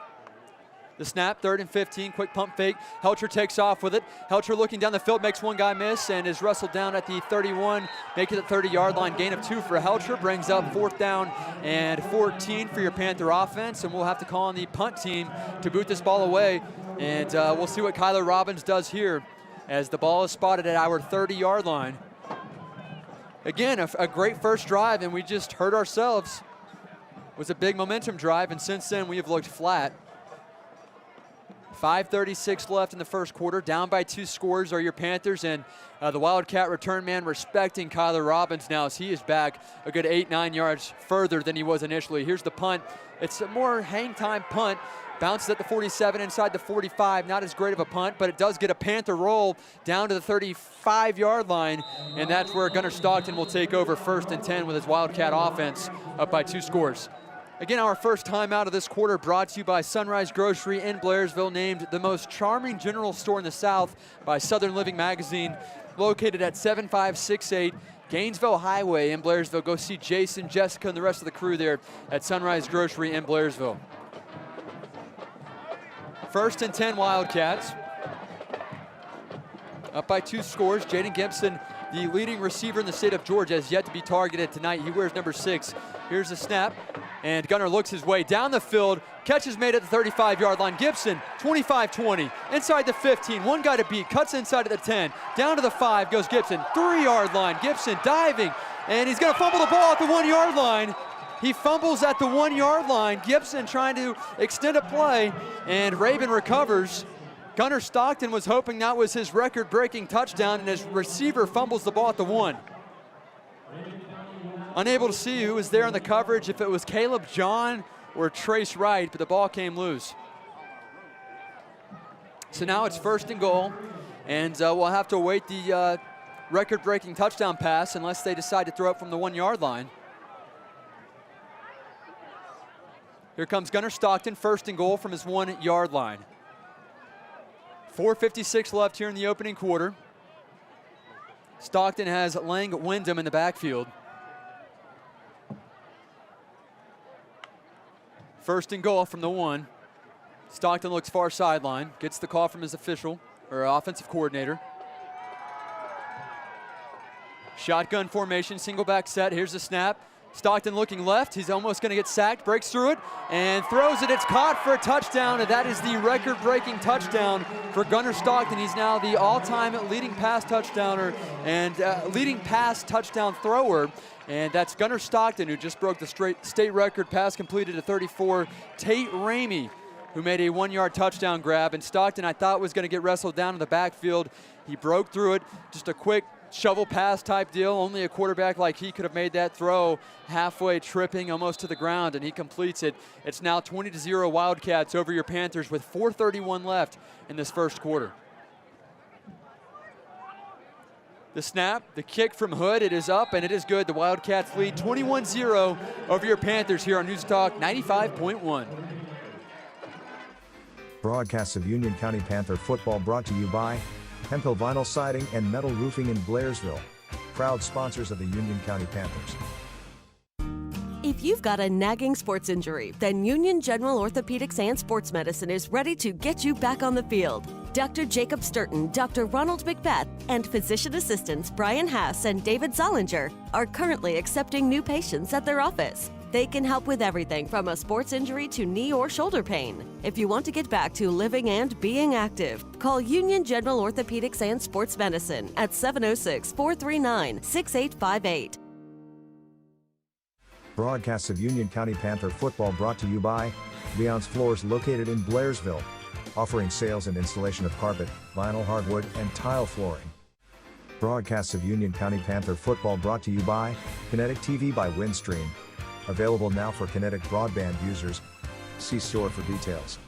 The snap, 3rd and 15, quick pump fake. Helcher takes off with it. Helcher looking down the field, makes one guy miss and is wrestled down at the 31, making it the 30-yard line. Gain of 2 for Helcher, brings up 4th down and 14 for your Panther offense, and we'll have to call on the punt team to boot this ball away. And we'll see what Kyler Robbins does here as the ball is spotted at our 30-yard line. Again, a great first drive, and we just hurt ourselves. It was a big momentum drive, and since then we have looked flat. 5:36 left in the first quarter. Down by 2 scores are your Panthers, and the Wildcat return man respecting Kyler Robbins now as he is back a good 8-9 yards further than he was initially. Here's the punt. It's a more hang time punt. Bounces at the 47 inside the 45. Not as great of a punt, but it does get a Panther roll down to the 35-yard line, and that's where Gunnar Stockton will take over 1st and 10 with his Wildcat offense up by 2 scores. Again, our first time out of this quarter brought to you by Sunrise Grocery in Blairsville, named the most charming general store in the South by Southern Living Magazine, located at 7568 Gainesville Highway in Blairsville. Go see Jason, Jessica, and the rest of the crew there at Sunrise Grocery in Blairsville. 1st and 10 Wildcats. Up by 2 scores. Jaden Gibson, the leading receiver in the state of Georgia, has yet to be targeted tonight. He wears number 6. Here's the snap, and Gunnar looks his way down the field. Catch is made at the 35-yard line. Gibson, 25-20, inside the 15. One guy to beat, cuts inside at the 10. Down to the 5 goes Gibson, 3-yard line. Gibson diving, and he's going to fumble the ball at the 1-yard line. He fumbles at the 1-yard line. Gibson trying to extend a play, and Rabun recovers. Gunnar Stockton was hoping that was his record-breaking touchdown, and his receiver fumbles the ball at the 1. Unable to see who was there in the coverage, if it was Caleb John or Trace Wright, but the ball came loose. So now it's 1st and goal, and we'll have to await the record-breaking touchdown pass unless they decide to throw it from the 1-yard line. Here comes Gunnar Stockton, 1st and goal from his 1-yard line. 4:56 left here in the opening quarter. Stockton has Lang Wyndham in the backfield. 1st and goal from the 1. Stockton looks far sideline, gets the call from his official, or offensive coordinator. Shotgun formation, single back set. Here's the snap. Stockton looking left. He's almost going to get sacked, breaks through it, and throws it. It's caught for a touchdown, and that is the record-breaking touchdown for Gunnar Stockton. He's now the all-time leading pass touchdowner and leading pass touchdown thrower. And that's Gunnar Stockton, who just broke the state record pass completed at 34. Tate Ramey, who made a 1-yard touchdown grab. And Stockton, I thought, was going to get wrestled down in the backfield. He broke through it. Just a quick shovel pass type deal. Only a quarterback like he could have made that throw, halfway tripping almost to the ground, and he completes it. It's now 20-0 Wildcats over your Panthers with 4:31 left in this first quarter. The snap, the kick from Hood, it is up and it is good. The Wildcats lead 21-0 over your Panthers here on News Talk 95.1. Broadcasts of Union County Panther football brought to you by Hemphill Vinyl Siding and Metal Roofing in Blairsville, proud sponsors of the Union County Panthers. If you've got a nagging sports injury, then Union General Orthopedics and Sports Medicine is ready to get you back on the field. Dr. Jacob Sturton, Dr. Ronald McBeth, and physician assistants Brian Haas and David Zollinger are currently accepting new patients at their office. They can help with everything from a sports injury to knee or shoulder pain. If you want to get back to living and being active, call Union General Orthopedics and Sports Medicine at 706-439-6858. Broadcasts of Union County Panther football brought to you by Leon's Floors, located in Blairsville, offering sales and installation of carpet, vinyl, hardwood, and tile flooring. Broadcasts of Union County Panther football brought to you by Kinetic TV by Windstream, available now for Kinetic broadband users. See store for details.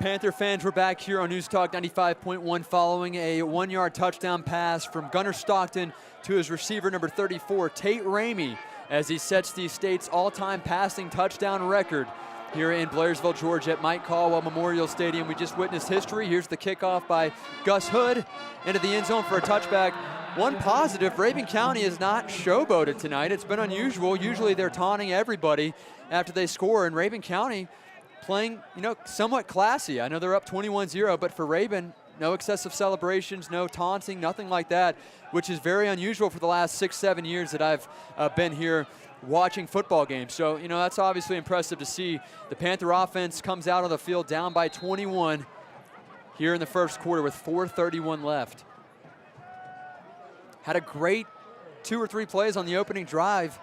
Panther fans, we're back here on News Talk 95.1 following a 1-yard touchdown pass from Gunnar Stockton to his receiver number 34, Tate Ramey, as he sets the state's all-time passing touchdown record here in Blairsville, Georgia at Mike Caldwell Memorial Stadium. We just witnessed history. Here's the kickoff by Gus Hood into the end zone for a touchback. One positive, Rabun County is not showboated tonight. It's been unusual. Usually they're taunting everybody after they score, and Rabun County playing, somewhat classy. I know they're up 21-0, but for Rabun, no excessive celebrations, no taunting, nothing like that, which is very unusual for the last 6-7 years that I've been here watching football games. So, that's obviously impressive to see. The Panther offense comes out on the field down by 21 here in the first quarter with 4:31 left. Had a great 2 or 3 plays on the opening drive,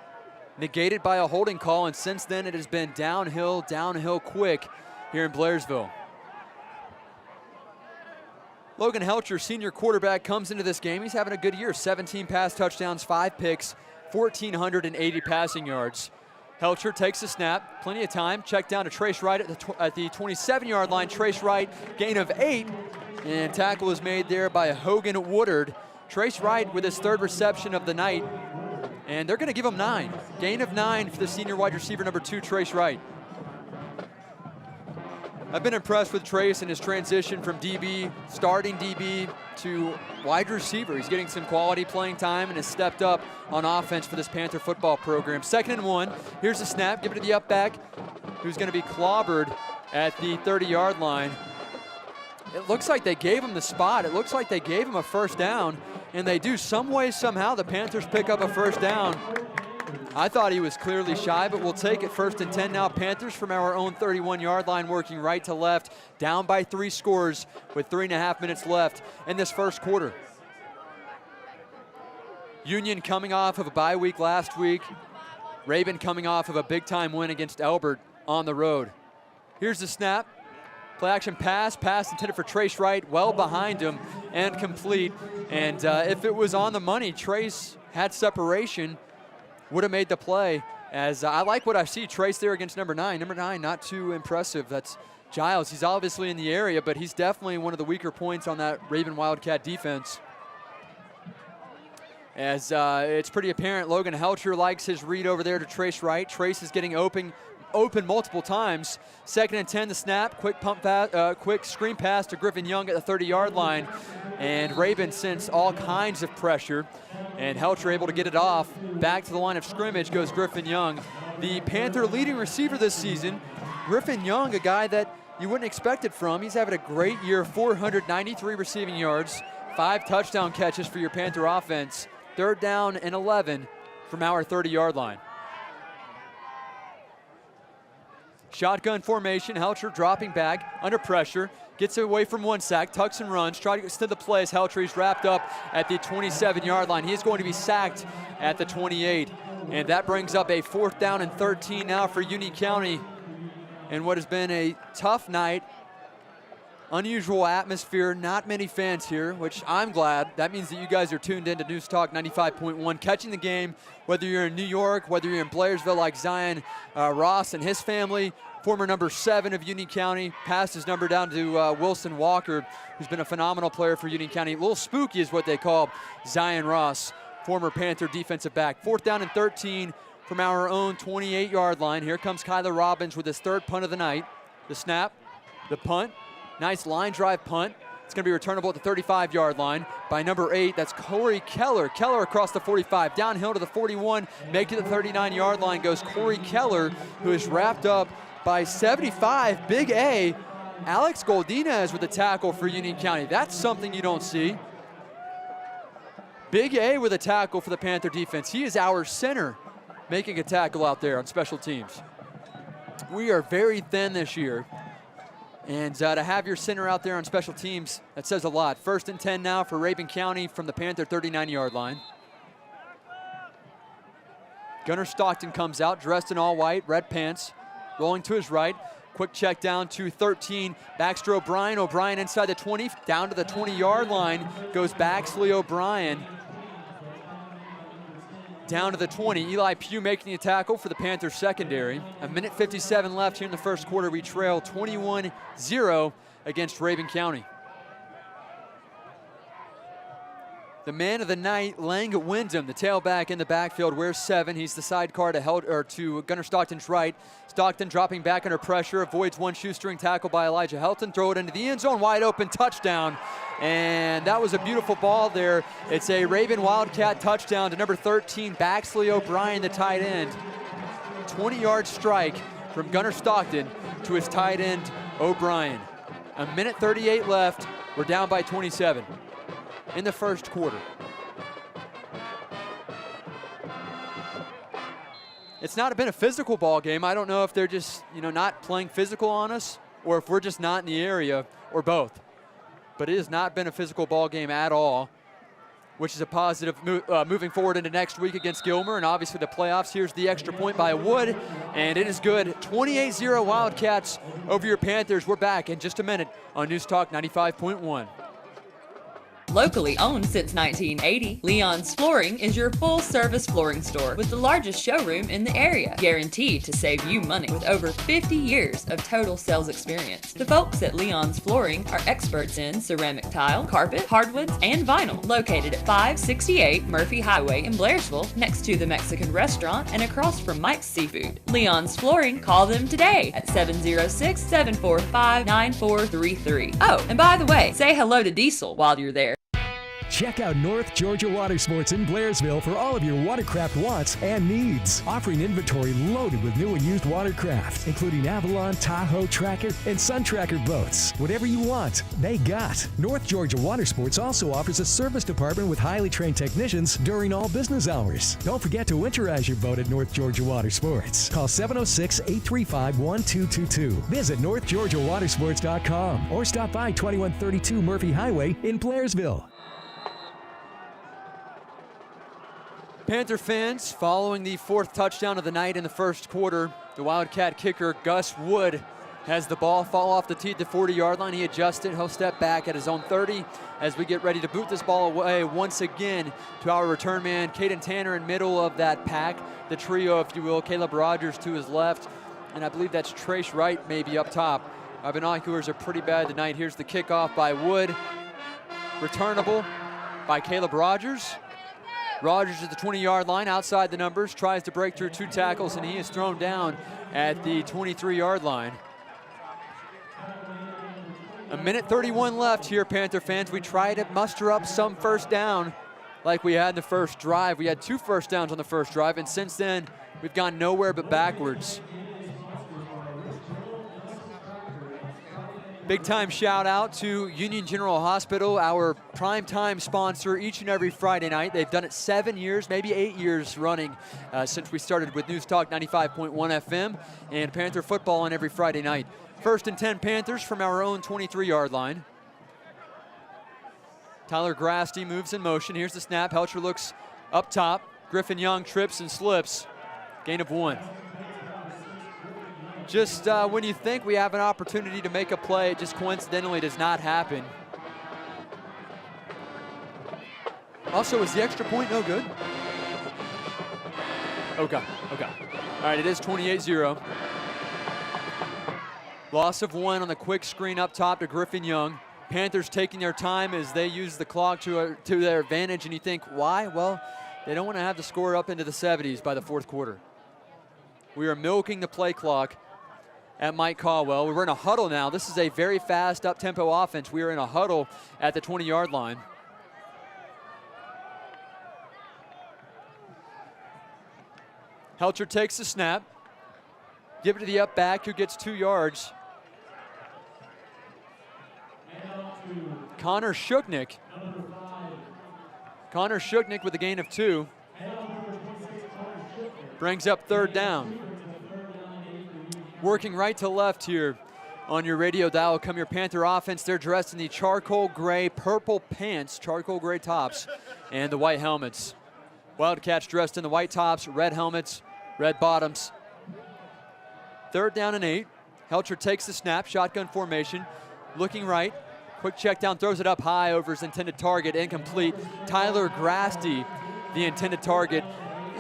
negated by a holding call, and since then it has been downhill quick here in Blairsville. Logan Helcher, senior quarterback, comes into this game. He's having a good year. 17 pass touchdowns, 5 picks, 1,480 passing yards. Helcher takes the snap, plenty of time. Check down to Trace Wright at the 27-yard line. Trace Wright, gain of 8, and tackle is made there by Hogan Woodard. Trace Wright with his 3rd reception of the night, and they're going to give him 9. Gain of 9 for the senior wide receiver number 2, Trace Wright. I've been impressed with Trace and his transition from DB, starting DB, to wide receiver. He's getting some quality playing time and has stepped up on offense for this Panther football program. 2nd and 1. Here's the snap. Give it to the up back, who's going to be clobbered at the 30-yard line. It looks like they gave him the spot. It looks like they gave him a first down, and they do. Some way, somehow, the Panthers pick up a first down. I thought he was clearly shy, but we'll take it. 1st and 10 now. Panthers from our own 31-yard line, working right to left, down by 3 scores with 3.5 minutes left in this first quarter. Union coming off of a bye week last week. Rabun coming off of a big-time win against Elbert on the road. Here's the snap. Play action pass intended for Trace Wright, well behind him and complete. And if it was on the money, Trace had separation, would have made the play. As I like what I see, Trace there against number 9. Number 9, not too impressive. That's Giles. He's obviously in the area, but he's definitely one of the weaker points on that Rabun Wildcat defense. As it's pretty apparent, Logan Helcher likes his read over there to Trace Wright. Trace is getting open multiple times. 2nd and 10, the snap, quick screen pass to Griffin Young at the 30-yard line, and Rabun sends all kinds of pressure, and Helcher able to get it off. Back to the line of scrimmage goes Griffin Young, the Panther leading receiver this season. Griffin Young, a guy that you wouldn't expect it from. He's having a great year, 493 receiving yards, 5 touchdown catches for your Panther offense. 3rd down and 11 from our 30-yard line. Shotgun formation, Helcher dropping back, under pressure, gets away from 1 sack, tucks and runs, try to extend the play as Helcher's wrapped up at the 27-yard line. He is going to be sacked at the 28, and that brings up a 4th down and 13 now for Union County, and what has been a tough night. Unusual atmosphere, not many fans here, which I'm glad. That means that you guys are tuned in to News Talk 95.1, catching the game, whether you're in New York, whether you're in Blairsville like Zion Ross and his family, former number 7 of Union County, passed his number down to Wilson Walker, who's been a phenomenal player for Union County. A little spooky is what they call Zion Ross, former Panther defensive back. 4th down and 13 from our own 28-yard line. Here comes Kyler Robbins with his 3rd punt of the night. The snap, the punt. Nice line drive punt. It's going to be returnable at the 35-yard line by number 8. That's Corey Keller. Keller across the 45, downhill to the 41, make it to the 39-yard line goes Corey Keller, who is wrapped up by 75, Big A. Alex Goldinez with the tackle for Union County. That's something you don't see. Big A with a tackle for the Panther defense. He is our center, making a tackle out there on special teams. We are very thin this year. And to have your center out there on special teams, that says a lot. 1st and 10 now for Rabun County from the Panther 39-yard line. Gunnar Stockton comes out, dressed in all white, red pants, rolling to his right. Quick check down to 13. Baxter O'Brien. O'Brien inside the 20, down to the 20-yard line goes Baxley O'Brien. down to the 20. Eli Pugh making the tackle for the Panthers secondary. A minute 57 left here in the first quarter. We trail 21-0 against Rabun County. The man of the night, Lang Wyndham, the tailback in the backfield, wears 7. He's the sidecar to Gunnar Stockton's right. Stockton dropping back under pressure, avoids one shoestring tackle by Elijah Helton, throw it into the end zone, wide open, touchdown. And that was a beautiful ball there. It's a Rabun Wildcat touchdown to number 13, Baxley O'Brien, the tight end. 20-yard strike from Gunnar Stockton to his tight end, O'Brien. A minute 38 left. We're down by 27 in the first quarter. It's not been a physical ball game. I don't know if they're just, not playing physical on us or if we're just not in the area or both. But it has not been a physical ball game at all, which is a positive moving forward into next week against Gilmer and obviously the playoffs. Here's the extra point by Wood, and it is good. 28-0 Wildcats over your Panthers. We're back in just a minute on News Talk 95.1. Locally owned since 1980, Leon's Flooring is your full-service flooring store with the largest showroom in the area, guaranteed to save you money with over 50 years of total sales experience. The folks at Leon's Flooring are experts in ceramic tile, carpet, hardwoods, and vinyl, located at 568 Murphy Highway in Blairsville, next to the Mexican restaurant and across from Mike's Seafood. Leon's Flooring, call them today at 706-745-9433. Oh, and by the way, say hello to Diesel while you're there. Check out North Georgia Water Sports in Blairsville for all of your watercraft wants and needs. Offering inventory loaded with new and used watercraft, including Avalon, Tahoe, Tracker, and Sun Tracker boats. Whatever you want, they got. North Georgia Water Sports also offers a service department with highly trained technicians during all business hours. Don't forget to winterize your boat at North Georgia Water Sports. Call 706-835-1222. Visit NorthGeorgiaWatersports.com or stop by 2132 Murphy Highway in Blairsville. Panther fans, following the 4th touchdown of the night in the first quarter, the Wildcat kicker, Gus Wood, has the ball fall off the tee at the 40-yard line. He adjusts it. He'll step back at his own 30 as we get ready to boot this ball away once again to our return man, Caden Tanner, in middle of that pack. The trio, if you will, Caleb Rogers to his left, and I believe that's Trace Wright maybe up top. Our binoculars are pretty bad tonight. Here's the kickoff by Wood. Returnable by Caleb Rogers. Rogers at the 20-yard line, outside the numbers, tries to break through 2 tackles, and he is thrown down at the 23-yard line. A minute 31 left here, Panther fans. We try to muster up some first down like we had in the first drive. We had 2 first downs on the first drive, and since then, we've gone nowhere but backwards. Big time shout out to Union General Hospital, our primetime sponsor each and every Friday night. They've done it 7 years, maybe 8 years running since we started with News Talk 95.1 FM and Panther football on every Friday night. 1st and 10 Panthers from our own 23-yard line. Tyler Grasty moves in motion. Here's the snap. Helcher looks up top. Griffin Young trips and slips. Gain of 1. Just when you think we have an opportunity to make a play, it just coincidentally does not happen. Also, is the extra point no good? Okay. All right, it is 28-0. Loss of 1 on the quick screen up top to Griffin Young. Panthers taking their time as they use the clock to their advantage, and you think, why? Well, they don't want to have the score up into the 70s by the 4th quarter. We are milking the play clock at Mike Caldwell. We're in a huddle now. This is a very fast, up-tempo offense. We are in a huddle at the 20-yard line. Helcher takes the snap. Give it to the up back who gets 2 yards. Connor Shuknick. Connor Shuknick with a gain of 2. Brings up 3rd down. Working right to left here on your radio dial come your Panther offense. They're dressed in the charcoal gray, purple pants, charcoal gray tops, and the white helmets. Wildcats dressed in the white tops, red helmets, red bottoms. 3rd down and 8. Helcher takes the snap, shotgun formation, looking right. Quick check down, throws it up high over his intended target, incomplete. Tyler Grasty, the intended target.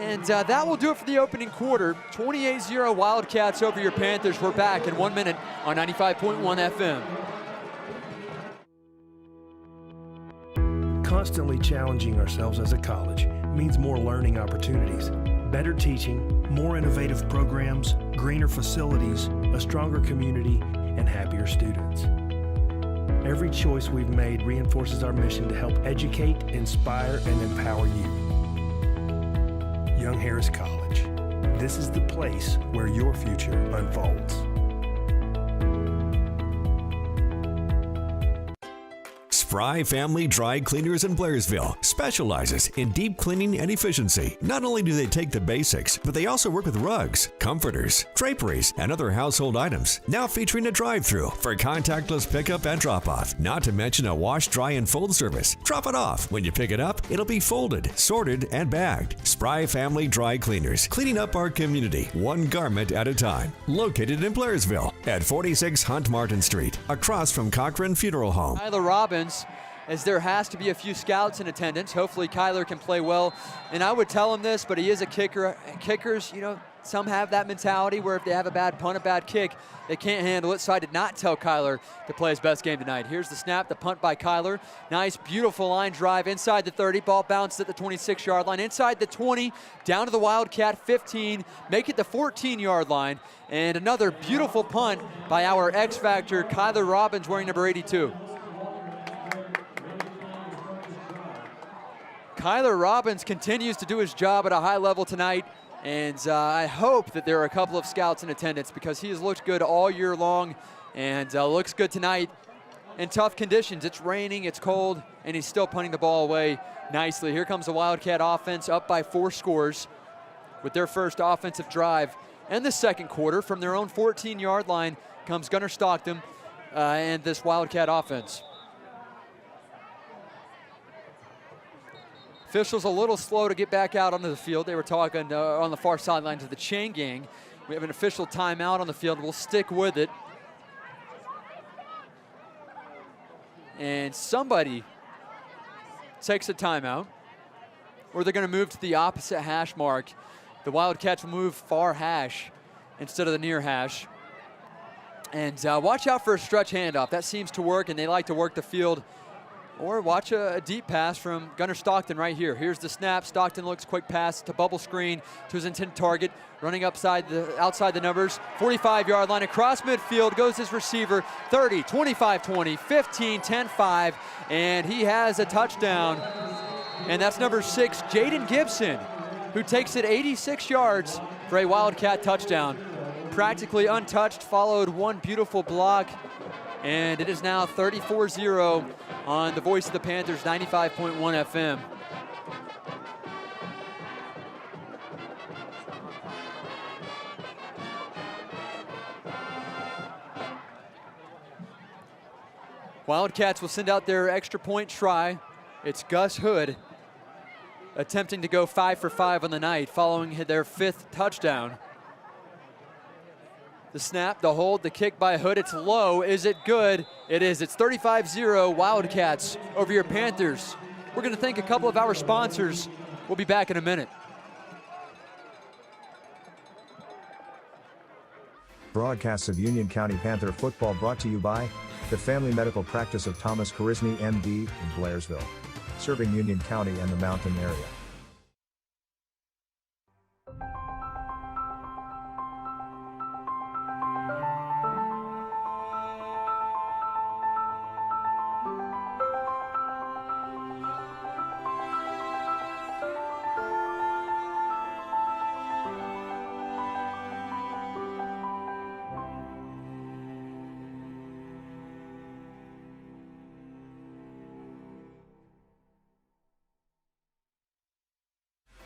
And that will do it for the opening quarter. 28-0 Wildcats over your Panthers. We're back in 1 minute on 95.1 FM. Constantly challenging ourselves as a college means more learning opportunities, better teaching, more innovative programs, greener facilities, a stronger community, and happier students. Every choice we've made reinforces our mission to help educate, inspire, and empower you. Young Harris College. This is the place where your future unfolds. Spry Family Dry Cleaners in Blairsville specializes in deep cleaning and efficiency. Not only do they take the basics, but they also work with rugs, comforters, draperies, and other household items. Now featuring a drive-through for contactless pickup and drop-off. Not to mention a wash, dry, and fold service. Drop it off. When you pick it up, it'll be folded, sorted, and bagged. Spry Family Dry Cleaners, cleaning up our community, one garment at a time. Located in Blairsville at 46 Hunt Martin Street, across from Cochran Funeral Home. Kyler Robbins, as there has to be a few scouts in attendance. Hopefully Kyler can play well. And I would tell him this, but he is a kicker. Kickers, you know, some have that mentality where if they have a bad punt, a bad kick, they can't handle it. So I did not tell Kyler to play his best game tonight. Here's the snap, the punt by Kyler. Nice, beautiful line drive inside the 30. Ball bounced at the 26-yard line. Inside the 20, down to the Wildcat 15. Make it the 14-yard line. And another beautiful punt by our X-Factor, Kyler Robbins, wearing number 82. Kyler Robbins continues to do his job at a high level tonight, and I hope that there are a couple of scouts in attendance because he has looked good all year long and looks good tonight in tough conditions. It's raining, it's cold, and he's still punting the ball away nicely. Here comes the Wildcat offense up by 4 scores with their first offensive drive. And the second quarter, from their own 14-yard line, comes Gunnar Stockton and this Wildcat offense. Officials a little slow to get back out onto the field. They were talking on the far sideline to the chain gang. We have an official timeout on the field. We'll stick with it. And somebody takes a timeout, or they're going to move to the opposite hash mark. The Wildcats will move far hash instead of the near hash. And watch out for a stretch handoff. That seems to work, and they like to work the field. Or watch a deep pass from Gunnar Stockton right here. Here's the snap. Stockton looks quick pass to bubble screen to his intended target. Running outside the numbers. 45-yard line across midfield goes his receiver. 30, 25, 20, 15, 10, 5. And he has a touchdown. And that's number 6, Jaden Gibson, who takes it 86 yards for a Wildcat touchdown. Practically untouched, followed one beautiful block. And it is now 34-0 on the voice of the Panthers, 95.1 FM. Wildcats will send out their extra point try. It's Gus Hood attempting to go 5 for 5 on the night following their 5th touchdown. The snap, the hold, the kick by Hood. It's low. Is it good? It is. It's 35-0 Wildcats over your Panthers. We're going to thank a couple of our sponsors. We'll be back in a minute. Broadcasts of Union County Panther football brought to you by the Family Medical Practice of Thomas Karisny, MD, in Blairsville, serving Union County and the mountain area.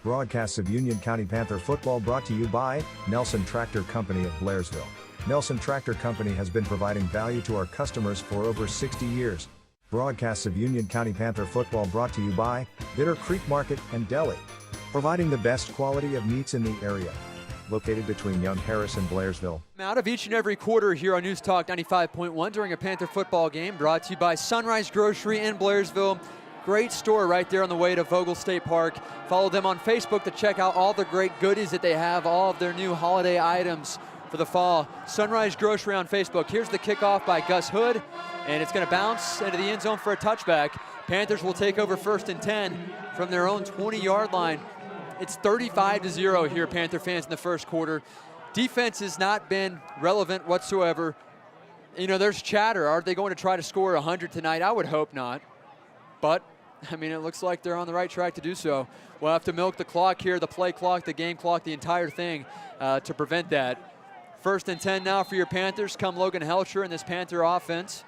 Broadcasts of Union County Panther football brought to you by Nelson Tractor Company of Blairsville. Nelson Tractor Company has been providing value to our customers for over 60 years. Broadcasts of Union County Panther football brought to you by Bitter Creek Market and Deli, providing the best quality of meats in the area. Located between Young Harris and Blairsville. Out of each and every quarter here on News Talk 95.1 during a Panther football game, brought to you by Sunrise Grocery in Blairsville. Great store right there on the way to Vogel State Park. Follow them on Facebook to check out all the great goodies that they have, all of their new holiday items for the fall. Sunrise Grocery on Facebook. Here's the kickoff by Gus Hood, and it's going to bounce into the end zone for a touchback. Panthers will take over 1st and 10 from their own 20-yard line. It's 35-0 here, Panther fans, in the first quarter. Defense has not been relevant whatsoever. You know, there's chatter. Are they going to try to score 100 tonight? I would hope not. But, I mean, it looks like they're on the right track to do so. We'll have to milk the clock here, the play clock, the game clock, the entire thing to prevent that. 1st and 10 now for your Panthers. Come Logan Helcher in this Panther offense.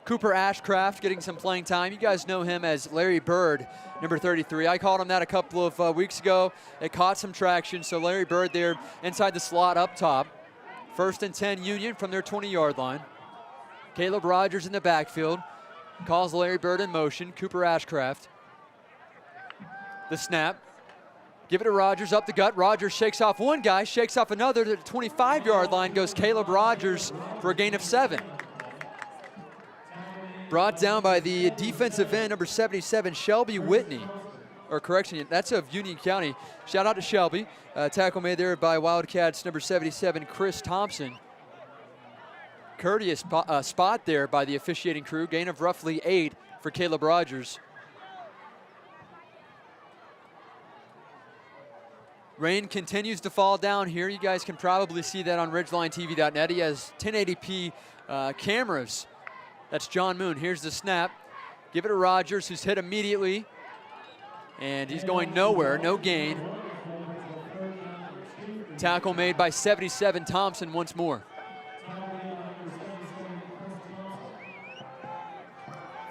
Cooper Ashcraft getting some playing time. You guys know him as Larry Bird, number 33. I called him that a couple of weeks ago. It caught some traction, so Larry Bird there inside the slot up top. 1st and 10 Union from their 20-yard line. Caleb Rogers in the backfield. Calls Larry Bird in motion. Cooper Ashcraft. The snap. Give it to Rogers up the gut. Rogers shakes off one guy, shakes off another. To the 25-yard line goes Caleb Rogers for a gain of 7. Brought down by the defensive end, number 77, Shelby Whitney. Or correction, that's of Union County. Shout out to Shelby. Tackle made there by Wildcats, number 77, Chris Thompson. Courteous spot there by the officiating crew. Gain of roughly 8 for Caleb Rogers. Rain continues to fall down here. You guys can probably see that on RidgelineTV.net. He has 1080p cameras. That's John Moon. Here's the snap. Give it to Rogers, who's hit immediately. And he's going nowhere, no gain. Tackle made by 77 Thompson once more.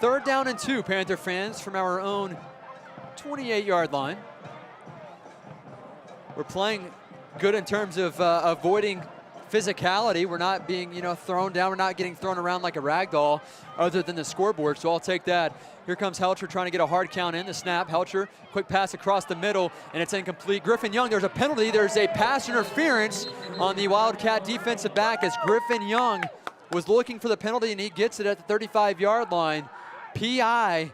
3rd down and 2, Panther fans, from our own 28-yard line. We're playing good in terms of avoiding physicality. We're not being, thrown down. We're not getting thrown around like a rag doll other than the scoreboard, so I'll take that. Here comes Helcher trying to get a hard count in. The snap, Helcher, quick pass across the middle, and it's incomplete. Griffin Young, there's a penalty. There's a pass interference on the Wildcat defensive back as Griffin Young was looking for the penalty, and he gets it at the 35-yard line. PI,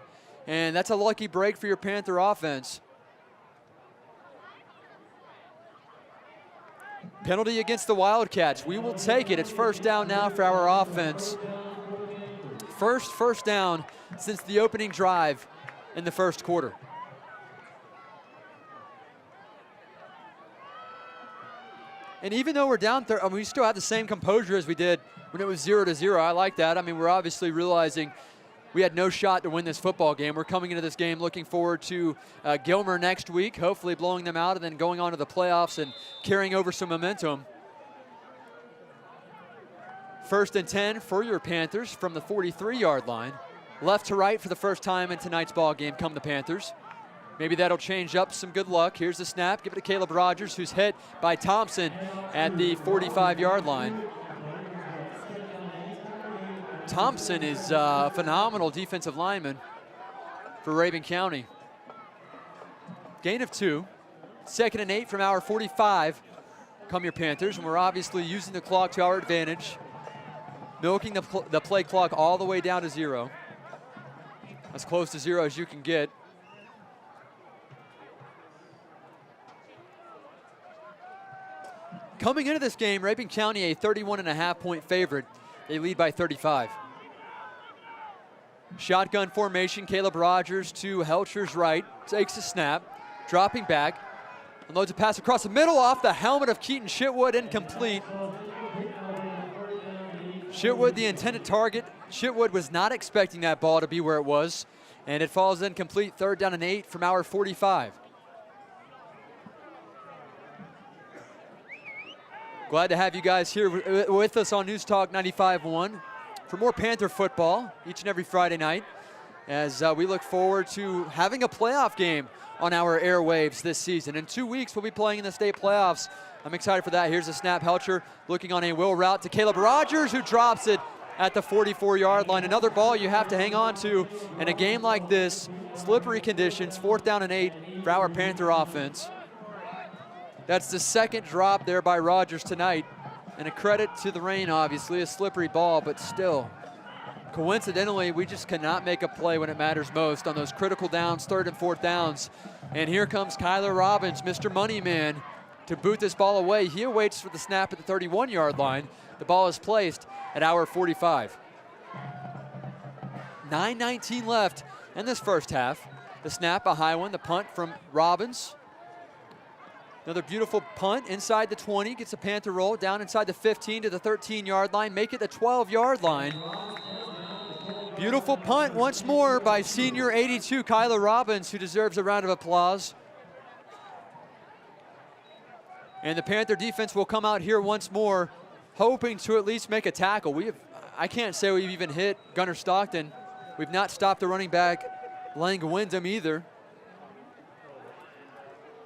and that's a lucky break for your Panther offense. Penalty against the Wildcats. We will take it. It's 1st down now for our offense. First down since the opening drive in the first quarter. And even though we're down, we still have the same composure as we did when it was 0-0. I like that. I mean, we're obviously realizing we had no shot to win this football game. We're coming into this game looking forward to Gilmer next week, hopefully blowing them out and then going on to the playoffs and carrying over some momentum. 1st and 10 for your Panthers from the 43-yard line. Left to right for the first time in tonight's ball game come the Panthers. Maybe that'll change up some good luck. Here's the snap. Give it to Caleb Rogers, who's hit by Thompson at the 45-yard line. Thompson is a phenomenal defensive lineman for Rabun County. Gain of 2. 2nd and 8 from our 45. Come your Panthers, and we're obviously using the clock to our advantage. Milking the play clock all the way down to 0. As close to 0 as you can get. Coming into this game, Rabun County a 31.5-point favorite. They lead by 35. Shotgun formation, Caleb Rogers to Helcher's right. Takes a snap, dropping back. Unloads a pass across the middle off the helmet of Keaton Shitwood, incomplete. Shitwood, the intended target. Shitwood was not expecting that ball to be where it was, and it falls incomplete. 3rd down and 8 from our 45. Glad to have you guys here with us on News Talk 95.1 for more Panther football each and every Friday night as we look forward to having a playoff game on our airwaves this season. In 2 weeks, we'll be playing in the state playoffs. I'm excited for that. Here's a snap. Helcher looking on a wheel route to Caleb Rogers, who drops it at the 44-yard line. Another ball you have to hang on to in a game like this. Slippery conditions, 4th down and 8 for our Panther offense. That's the 2nd drop there by Rogers tonight. And a credit to the rain, obviously. A slippery ball, but still. Coincidentally, we just cannot make a play when it matters most on those critical downs, 3rd and 4th downs. And here comes Kyler Robbins, Mr. Moneyman, to boot this ball away. He awaits for the snap at the 31-yard line. The ball is placed at hour 45. 9:19 left in this first half. The snap, a high one. The punt from Robbins. Another beautiful punt inside the 20. Gets a Panther roll down inside the 15 to the 13-yard line. Make it the 12-yard line. Beautiful punt once more by senior 82 Kyler Robbins, who deserves a round of applause. And the Panther defense will come out here once more, hoping to at least make a tackle. I can't say we've even hit Gunnar Stockton. We've not stopped the running back, Lang Wyndham, either.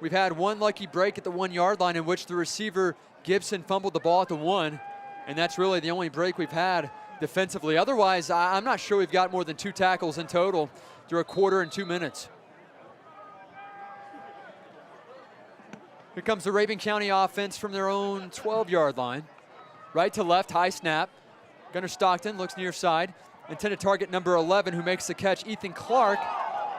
We've had one lucky break at the 1-yard line in which the receiver Gibson fumbled the ball at the 1, and that's really the only break we've had defensively. Otherwise, I'm not sure we've got more than 2 tackles in total through a quarter and 2 minutes. Here comes the Rabun County offense from their own 12-yard line. Right to left, high snap. Gunnar Stockton looks near side. Intended target number 11, who makes the catch, Ethan Clark.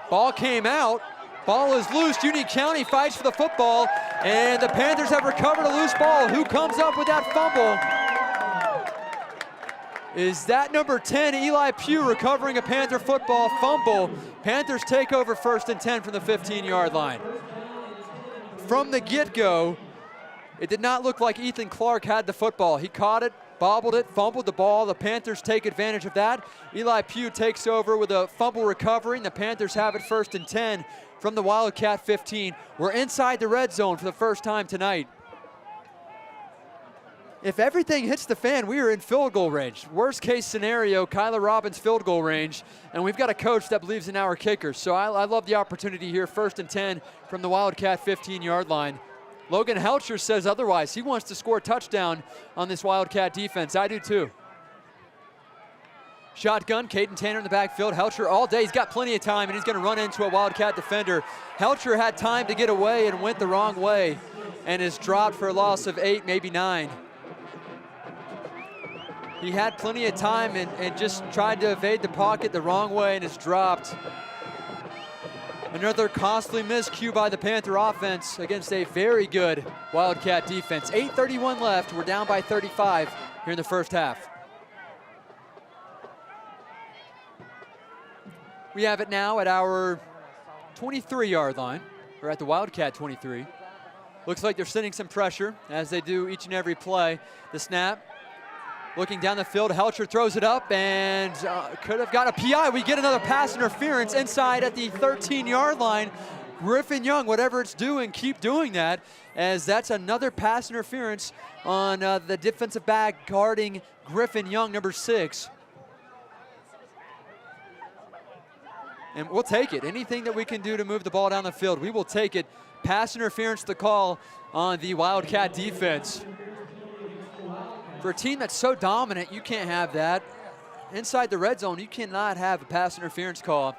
Ball came out. Ball is loose. Union County fights for the football, and the Panthers have recovered a loose ball. Who comes up with that fumble? Is that number 10, Eli Pugh, recovering a Panther football fumble? Panthers take over 1st and 10 from the 15-yard line. From the get-go, it did not look like Ethan Clark had the football. He caught it, bobbled it, fumbled the ball. The Panthers take advantage of that. Eli Pugh takes over with a fumble recovery, and the Panthers have it 1st and 10 from the Wildcat 15. We're inside the red zone for the first time tonight. If everything hits the fan, we are in field goal range. Worst case scenario, Kyler Robbins field goal range, and we've got a coach that believes in our kickers. So I love the opportunity here, 1st and 10 from the Wildcat 15-yard line. Logan Helcher says otherwise. He wants to score a touchdown on this Wildcat defense. I do too. Shotgun, Caden Tanner in the backfield. Helcher all day. He's got plenty of time, and he's going to run into a Wildcat defender. Helcher had time to get away and went the wrong way and is dropped for a loss of 8, maybe 9. He had plenty of time and just tried to evade the pocket the wrong way and is dropped. Another costly miscue by the Panther offense against a very good Wildcat defense. 8:31 left. We're down by 35 here in the first half. We have it now at our 23-yard line, or at the Wildcat 23. Looks like they're sending some pressure, as they do each and every play. The snap. Looking down the field, Helcher throws it up and could have got a PI. We get another pass interference inside at the 13-yard line. Griffin Young, whatever it's doing, keep doing that, as that's another pass interference on the defensive back guarding Griffin Young, number 6. And we'll take it. Anything that we can do to move the ball down the field, we will take it. Pass interference to call on the Wildcat defense. For a team that's so dominant, you can't have that. Inside the red zone, you cannot have a pass interference call.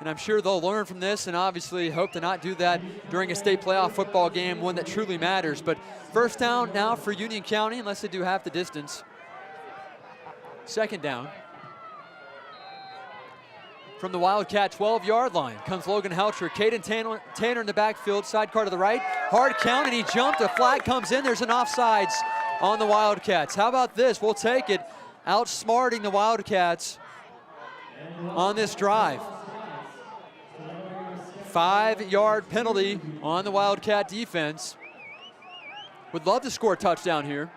And I'm sure they'll learn from this and obviously hope to not do that during a state playoff football game, one that truly matters. But first down now for Union County, unless they do half the distance. Second down. From the Wildcat 12-yard line comes Logan Helcher. Caden Tanner in the backfield, sidecar to the right. Hard count, and he jumped. A flag comes in. There's an offsides on the Wildcats. How about this? We'll take it. Outsmarting the Wildcats on this drive. 5-yard penalty on the Wildcat defense. Would love to score a touchdown here.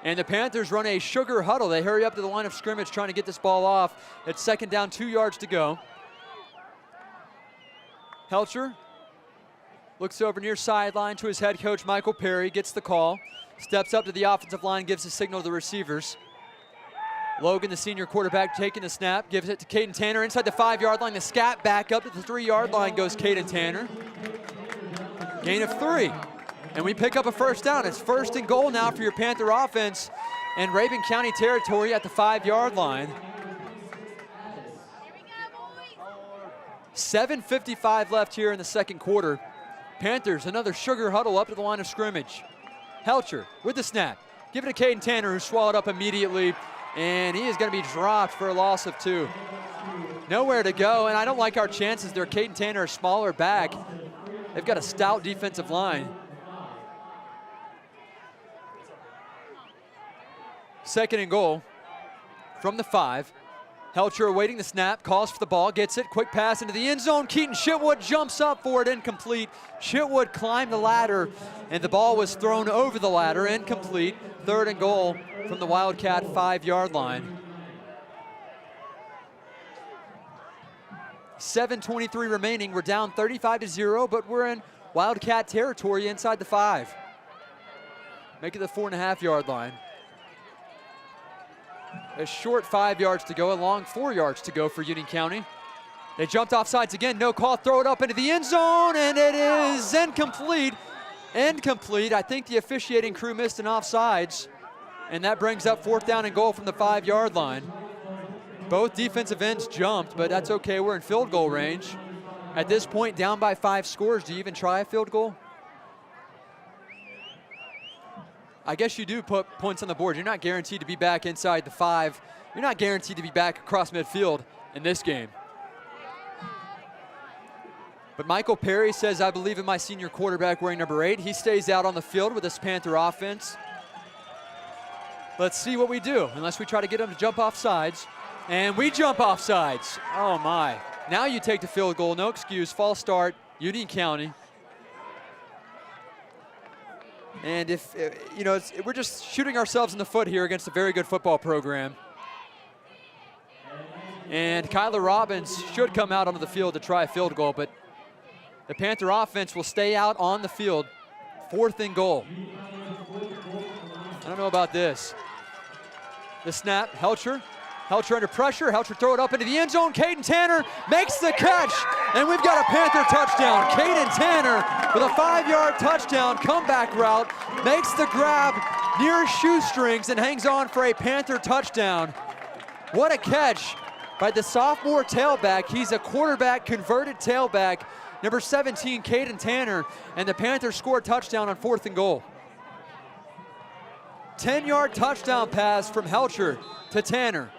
And the Panthers run a sugar huddle. They hurry up to the line of scrimmage trying to get this ball off. It's second down, 2 yards to go. Helcher looks over near sideline to his head coach, Michael Perry, gets the call, steps up to the offensive line, gives a signal to the receivers. Logan, the senior quarterback, taking the snap, gives it to Caden Tanner inside the 5-yard line. The scat back up to the 3-yard line goes Caden Tanner. Gain of 3. And we pick up a first down. It's 1st and goal now for your Panther offense in Rabun County territory at the 5-yard line. 7:55 left here in the second quarter. Panthers, another sugar huddle up to the line of scrimmage. Helcher with the snap. Give it to Caden Tanner, who swallowed up immediately, and he is going to be dropped for a loss of 2. Nowhere to go, and I don't like our chances there. Caden Tanner, a smaller back. They've got a stout defensive line. Second and goal from the 5. Helcher awaiting the snap, calls for the ball, gets it, quick pass into the end zone. Keaton Shitwood jumps up for it, incomplete. Shitwood climbed the ladder, and the ball was thrown over the ladder, incomplete. Third and goal from the Wildcat 5-yard line. 7:23 remaining. We're down 35-0, but we're in Wildcat territory inside the 5. Make it the 4.5-yard line. A short 5 yards to go, a long 4 yards to go for Union County. They jumped off sides again, no call, throw it up into the end zone, and it is incomplete. Incomplete. I think the officiating crew missed an offsides, and that brings up 4th down and goal from the 5-yard line. Both defensive ends jumped, but that's okay. We're in field goal range. At this point, down by 5 scores, do you even try a field goal? I guess you do put points on the board. You're not guaranteed to be back inside the 5. You're not guaranteed to be back across midfield in this game. But Michael Perry says, I believe in my senior quarterback wearing number 8. He stays out on the field with this Panther offense. Let's see what we do, unless we try to get him to jump off sides. And we jump off sides. Oh my. Now you take the field goal, no excuse, false start, Union County. And if, you know, we're just shooting ourselves in the foot here against a very good football program. And Kyler Robbins should come out onto the field to try a field goal, but the Panther offense will stay out on the field. 4th and goal. I don't know about this. The snap, Helcher. Helcher under pressure. Helcher throw it up into the end zone. Caden Tanner makes the catch, and we've got a Panther touchdown. Caden Tanner with a 5-yard touchdown comeback route, makes the grab near shoestrings and hangs on for a Panther touchdown. What a catch by the sophomore tailback. He's a quarterback converted tailback, number 17, Caden Tanner, and the Panthers score a touchdown on 4th and goal. 10-yard touchdown pass from Helcher to Tanner.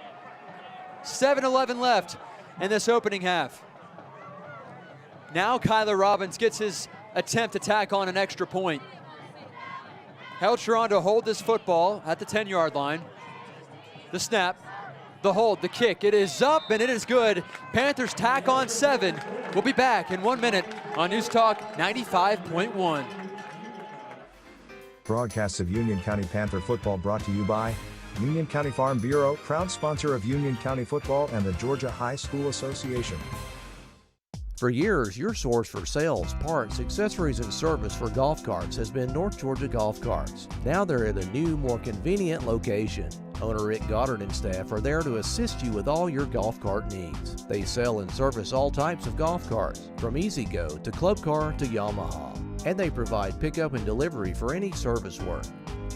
7:11 left in this opening half. Now Kyler Robbins gets his attempt to tack on an extra point. Helcher on to hold this football at the 10-yard line. The snap, the hold, the kick. It is up and it is good. Panthers tack on 7. We'll be back in 1 minute on News Talk 95.1. Broadcasts of Union County Panther football brought to you by Union County Farm Bureau, proud sponsor of Union County football and the Georgia High School Association. For years, your source for sales, parts, accessories, and service for golf carts has been North Georgia Golf Carts. Now they're at a new, more convenient location. Owner Rick Goddard and staff are there to assist you with all your golf cart needs. They sell and service all types of golf carts, from E-Z-Go to Club Car to Yamaha. And they provide pickup and delivery for any service work.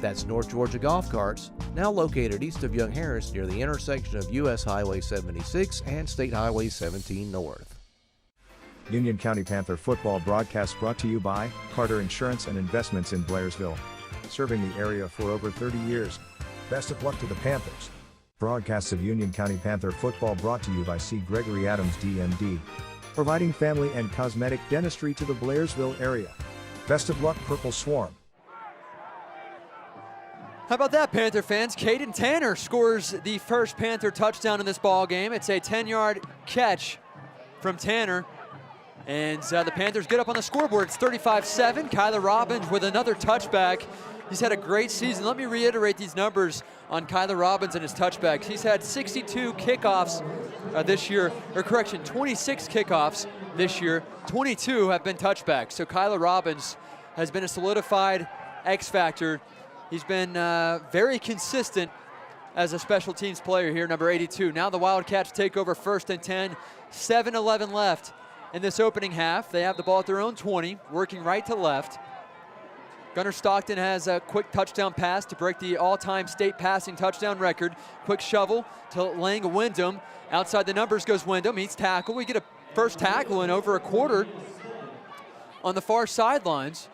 That's North Georgia Golf Carts, now located east of Young Harris near the intersection of U.S. Highway 76 and State Highway 17 North. Union County Panther football broadcast brought to you by Carter Insurance and Investments in Blairsville. Serving the area for over 30 years. Best of luck to the Panthers. Broadcasts of Union County Panther football brought to you by C. Gregory Adams DMD. Providing family and cosmetic dentistry to the Blairsville area. Best of luck, Purple Swarm. How about that, Panther fans? Caden Tanner scores the first Panther touchdown in this ball game. It's a 10-yard catch from Tanner. And the Panthers get up on the scoreboard. It's 35-7. Kyler Robbins with another touchback. He's had a great season. Let me reiterate these numbers on Kyler Robbins and his touchbacks. He's had 62 kickoffs this year, or correction, 26 kickoffs this year. 22 have been touchbacks. So Kyler Robbins has been a solidified X factor. He's been very consistent as a special teams player here, number 82. Now the Wildcats take over 1st and 10. 7:11 left in this opening half. They have the ball at their own 20, working right to left. Gunnar Stockton has a quick touchdown pass to break the all-time state passing touchdown record. Quick shovel to Lang Wyndham. Outside the numbers goes Wyndham. He's tackled. We get a first tackle in over a quarter on the far sidelines.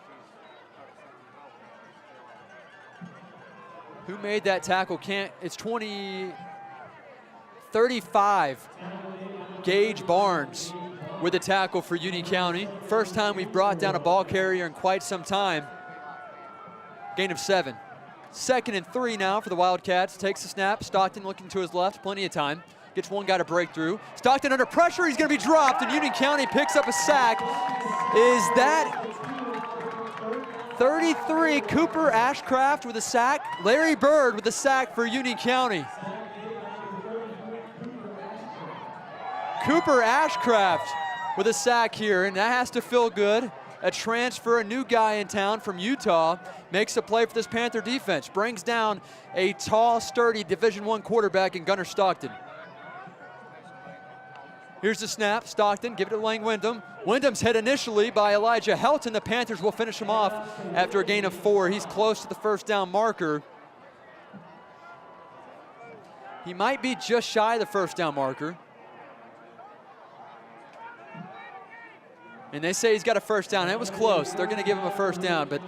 Who made that tackle? It's 35. Gage Barnes with a tackle for Union County. First time we've brought down a ball carrier in quite some time. Gain of 7. 2nd and 3 now for the Wildcats. Takes the snap. Stockton looking to his left. Plenty of time. Gets one guy to break through. Stockton under pressure. He's going to be dropped, and Union County picks up a sack. Is that 33? Cooper Ashcraft with a sack. Larry Bird with a sack for Union County. Cooper Ashcraft with a sack here, and that has to feel good. A transfer, a new guy in town from Utah, makes a play for this Panther defense. Brings down a tall, sturdy Division I quarterback in Gunnar Stockton. Here's the snap. Stockton, give it to Lang Wyndham. Wyndham's hit initially by Elijah Helton. The Panthers will finish him off after a gain of 4. He's close to the first down marker. He might be just shy of the first down marker. And they say he's got a first down. It was close. They're going to give him a first down, but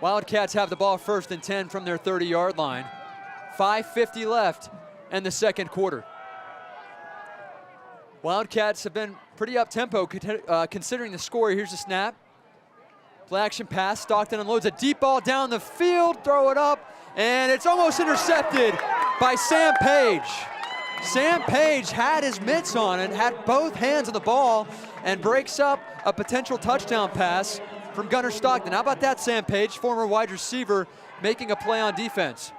Wildcats have the ball 1st and 10 from their 30-yard line. 5:50 left in the second quarter. Wildcats have been pretty up-tempo considering the score. Here's the snap. Play action pass. Stockton unloads a deep ball down the field. Throw it up, and it's almost intercepted by Sam Page. Sam Page had his mitts on it, had both hands on the ball, and breaks up a potential touchdown pass from Gunnar Stockton. How about that, Sam Page, former wide receiver, making a play on defense?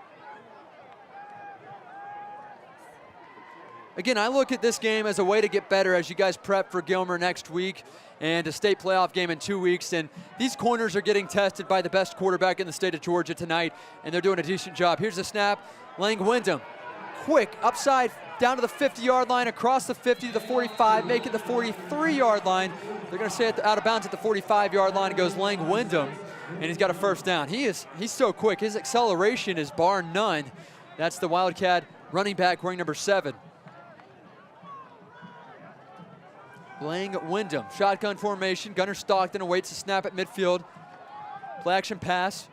Again, I look at this game as a way to get better as you guys prep for Gilmer next week and a state playoff game in 2 weeks. And these corners are getting tested by the best quarterback in the state of Georgia tonight, and they're doing a decent job. Here's the snap. Lang Wyndham, quick, upside, down to the 50-yard line, across the 50 to the 45, make it the 43-yard line. They're going to say out of bounds at the 45-yard line. It goes Lang Wyndham, and he's got a first down. He's so quick. His acceleration is bar none. That's the Wildcat running back wearing number 7. Lang Wyndham, shotgun formation. Gunnar Stockton awaits the snap at midfield. Play action pass.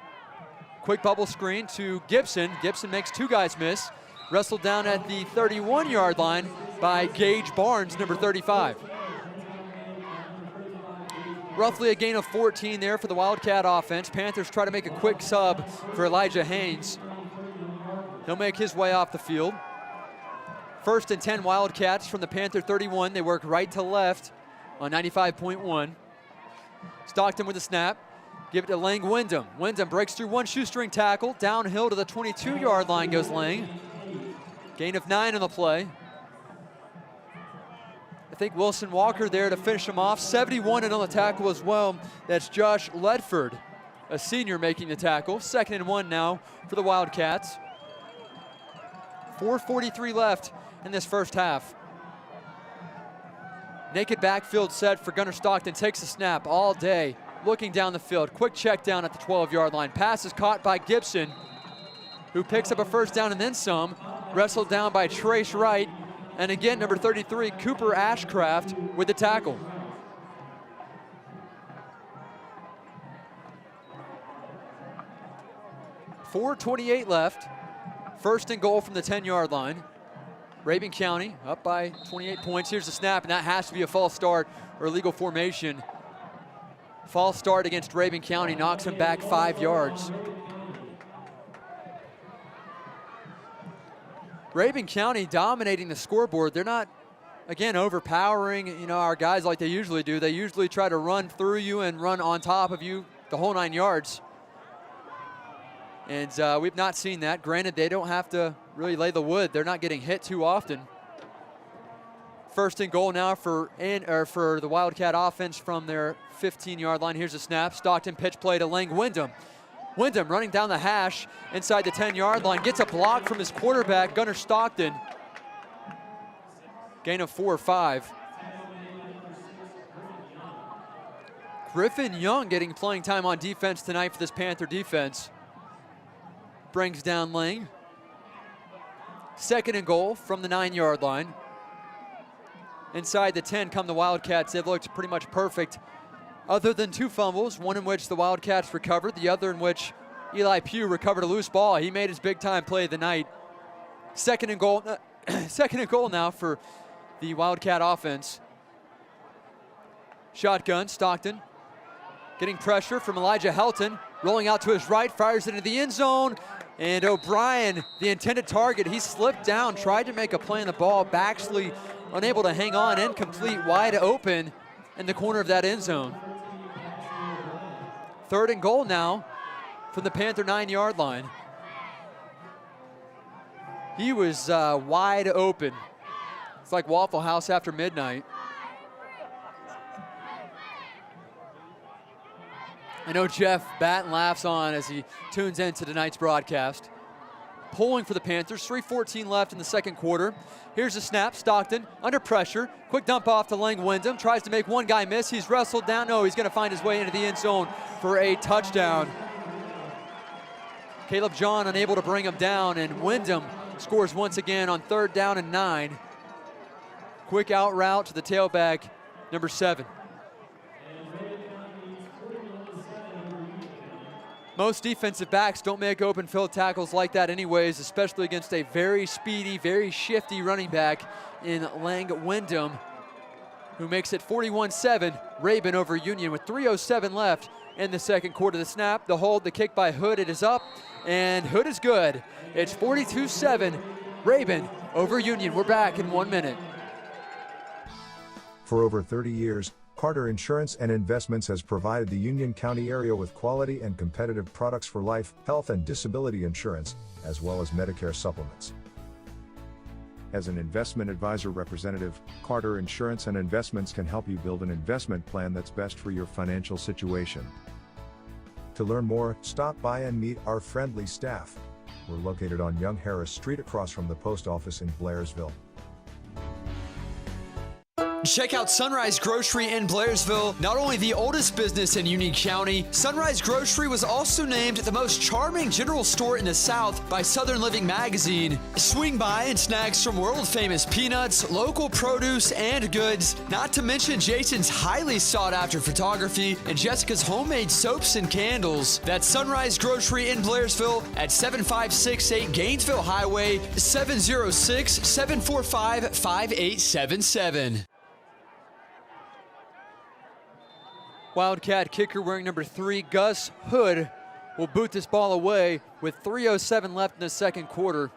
Quick bubble screen to Gibson. Gibson makes 2 guys miss. Wrestled down at the 31-yard line by Gage Barnes, number 35. Roughly a gain of 14 there for the Wildcat offense. Panthers try to make a quick sub for Elijah Haynes. He'll make his way off the field. 1st and 10 Wildcats from the Panther 31. They work right to left on 95.1. Stockton with the snap. Give it to Lang Wyndham. Wyndham breaks through one shoestring tackle. Downhill to the 22-yard line goes Lang. Gain of 9 on the play. I think Wilson Walker there to finish him off. 71 and on the tackle as well. That's Josh Ledford, a senior, making the tackle. 2nd and 1 now for the Wildcats. 4:43 left in this first half. Naked backfield set for Gunnar Stockton. Takes the snap all day, looking down the field. Quick check down at the 12-yard line. Pass is caught by Gibson, who picks up a first down and then some. Wrestled down by Trace Wright. And again, number 33, Cooper Ashcraft with the tackle. .428 left. 1st and goal from the 10-yard line. Rabun County up by 28 points. Here's the snap, and that has to be a false start or illegal formation. False start against Rabun County knocks him back 5 yards. Rabun County dominating the scoreboard. They're not, again, overpowering, our guys like they usually do. They usually try to run through you and run on top of you the whole 9 yards. And we've not seen that. Granted, they don't have to really lay the wood. They're not getting hit too often. 1st and goal now for the Wildcat offense from their 15-yard line. Here's a snap. Stockton pitch play to Lang Wyndham. Wyndham running down the hash inside the 10-yard line. Gets a block from his quarterback, Gunnar Stockton. Gain of 4 or 5. Griffin Young getting playing time on defense tonight for this Panther defense. Brings down Lang. 2nd and goal from the 9-yard line. Inside the 10 come the Wildcats. They've looked pretty much perfect, other than 2 fumbles, one in which the Wildcats recovered, the other in which Eli Pugh recovered a loose ball. He made his big-time play of the night. Second and goal now for the Wildcat offense. Shotgun, Stockton getting pressure from Elijah Helton, rolling out to his right, fires it into the end zone, and O'Brien, the intended target, he slipped down, tried to make a play on the ball, Baxley unable to hang on, incomplete, wide open in the corner of that end zone. Third and goal now from the Panther 9-yard line. He was wide open. It's like Waffle House after midnight. I know Jeff Batten laughs on as he tunes into tonight's broadcast. Pulling for the Panthers, 3:14 left in the second quarter. Here's a snap, Stockton under pressure. Quick dump off to Lang Wyndham, tries to make one guy miss. He's wrestled down. No, he's gonna find his way into the end zone for a touchdown. Caleb John unable to bring him down, and Wyndham scores once again on 3rd down and 9. Quick out route to the tailback, number 7. Most defensive backs don't make open field tackles like that anyways, especially against a very speedy, very shifty running back in Lang Wyndham, who makes it 41-7, Rabun over Union with 3:07 left in the second quarter. The snap, the hold, the kick by Hood, it is up, and Hood is good. It's 42-7, Rabun over Union. We're back in 1 minute. For over 30 years, Carter Insurance and Investments has provided the Union County area with quality and competitive products for life, health, and disability insurance, as well as Medicare supplements. As an investment advisor representative, Carter Insurance and Investments can help you build an investment plan that's best for your financial situation. To learn more, stop by and meet our friendly staff. We're located on Young Harris Street across from the post office in Blairsville. Check out Sunrise Grocery in Blairsville. Not only the oldest business in Union County, Sunrise Grocery was also named the most charming general store in the South by Southern Living magazine. Swing by and snag some world-famous peanuts, local produce, and goods, not to mention Jason's highly sought-after photography and Jessica's homemade soaps and candles. That's Sunrise Grocery in Blairsville at 7568 Gainesville Highway, 706-745-5877. Wildcat kicker wearing number 3, Gus Hood, will boot this ball away with 3:07 left in the second quarter.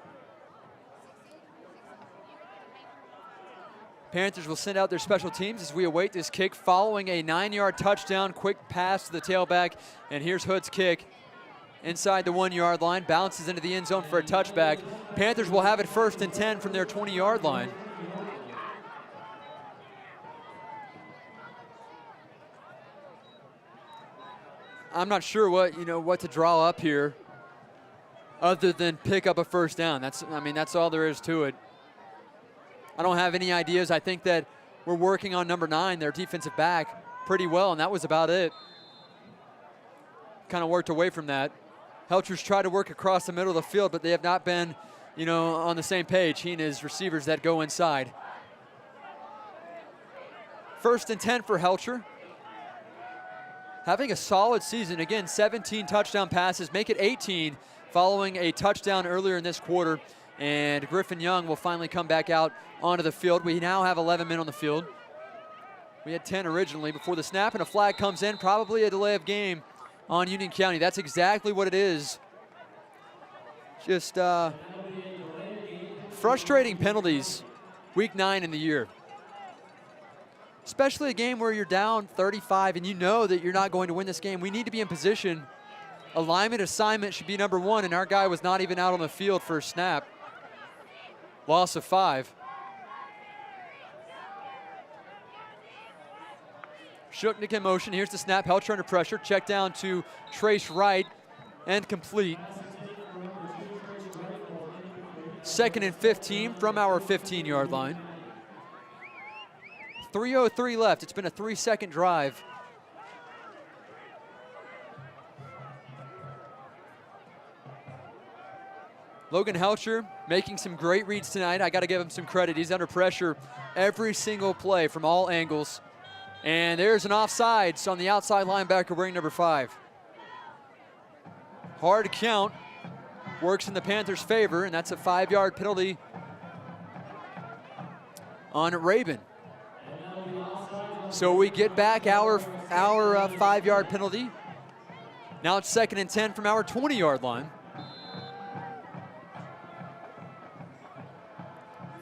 Panthers will send out their special teams as we await this kick following a 9-yard touchdown. Quick pass to the tailback, and here's Hood's kick. Inside the 1-yard line, bounces into the end zone for a touchback. Panthers will have it 1st and 10 from their 20-yard line. I'm not sure what to draw up here other than pick up a 1st down. That's all there is to it. I don't have any ideas. I think that we're working on number 9, their defensive back, pretty well, and that was about it. Kind of worked away from that. Helcher's tried to work across the middle of the field, but they have not been, on the same page, he and his receivers that go inside. 1st and 10 for Helcher. Having a solid season. Again, 17 touchdown passes, make it 18 following a touchdown earlier in this quarter. And Griffin Young will finally come back out onto the field. We now have 11 men on the field. We had 10 originally before the snap, and a flag comes in, probably a delay of game on Union County. That's exactly what it is. Just frustrating penalties week 9 in the year. Especially a game where you're down 35 and you know that you're not going to win this game. We need to be in position. Alignment assignment should be number 1, and our guy was not even out on the field for a snap. Loss of 5. Shuknik in motion. Here's the snap. Helcher under pressure. Check down to Trace Wright and complete. 2nd and 15 from our 15-yard line. 3:03 left. It's been a 3-second drive. Logan Helcher making some great reads tonight. I got to give him some credit. He's under pressure every single play from all angles. And there's an offsides on the outside linebacker wearing number 5. Hard count works in the Panthers' favor, and that's a 5-yard penalty on Rabun. So we get back our 5-yard penalty. Now it's 2nd and 10 from our 20-yard line.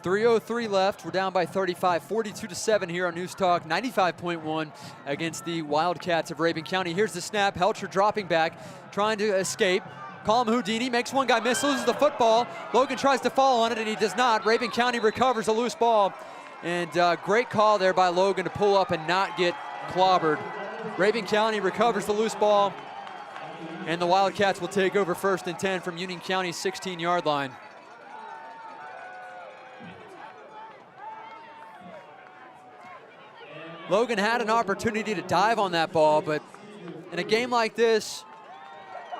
3:03 left. We're down by 35, 42-7 here on News Talk 95.1 against the Wildcats of Rabun County. Here's the snap. Helcher dropping back, trying to escape. Call him Houdini, makes one guy miss, loses the football. Logan tries to fall on it, and he does not. Rabun County recovers a loose ball. And great call there by Logan to pull up and not get clobbered. Rabun County recovers the loose ball, and the Wildcats will take over 1st and 10 from Union County's 16-yard line. Logan had an opportunity to dive on that ball, but in a game like this,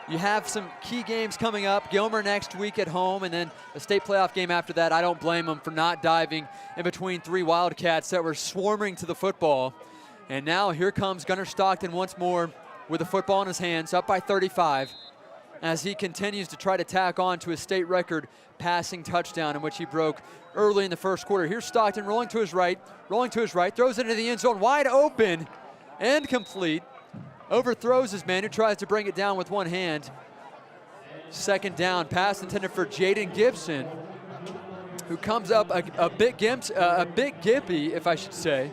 you have some key games coming up. Gilmer next week at home, and then a state playoff game after that. I don't blame him for not diving in between 3 Wildcats that were swarming to the football. And now here comes Gunnar Stockton once more with the football in his hands, up by 35, as he continues to try to tack on to his state record passing touchdown, in which he broke early in the first quarter. Here's Stockton rolling to his right, throws it into the end zone, wide open and complete. Overthrows his man, who tries to bring it down with one hand. 2nd down, pass intended for Jaden Gibson, who comes up a bit gimpy, if I should say.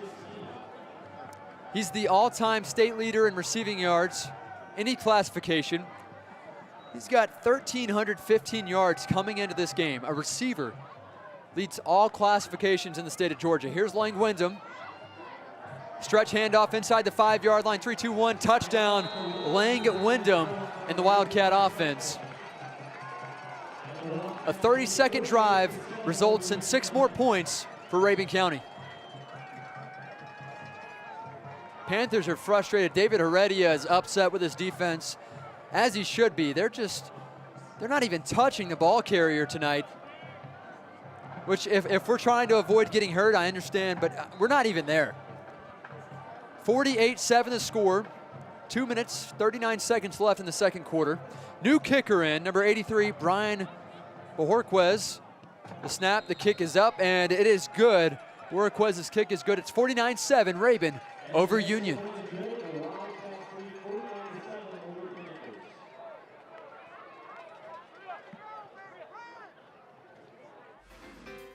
He's the all-time state leader in receiving yards, any classification. He's got 1,315 yards coming into this game. A receiver leads all classifications in the state of Georgia. Here's Lang Wyndham. Stretch handoff inside the 5-yard line. 3-2-1 touchdown. Lang Wyndham and the Wildcat offense. A 30-second drive results in 6 more points for Rabun County. Panthers are frustrated. David Heredia is upset with his defense, as he should be. They're not even touching the ball carrier tonight, which if we're trying to avoid getting hurt, I understand, but we're not even there. 48-7 the score. 2 minutes, 39 seconds left in the second quarter. New kicker in, number 83, Brian Bojorquez. The snap, the kick is up, and it is good. Bojorquez's kick is good. It's 49-7, Rabun over Union.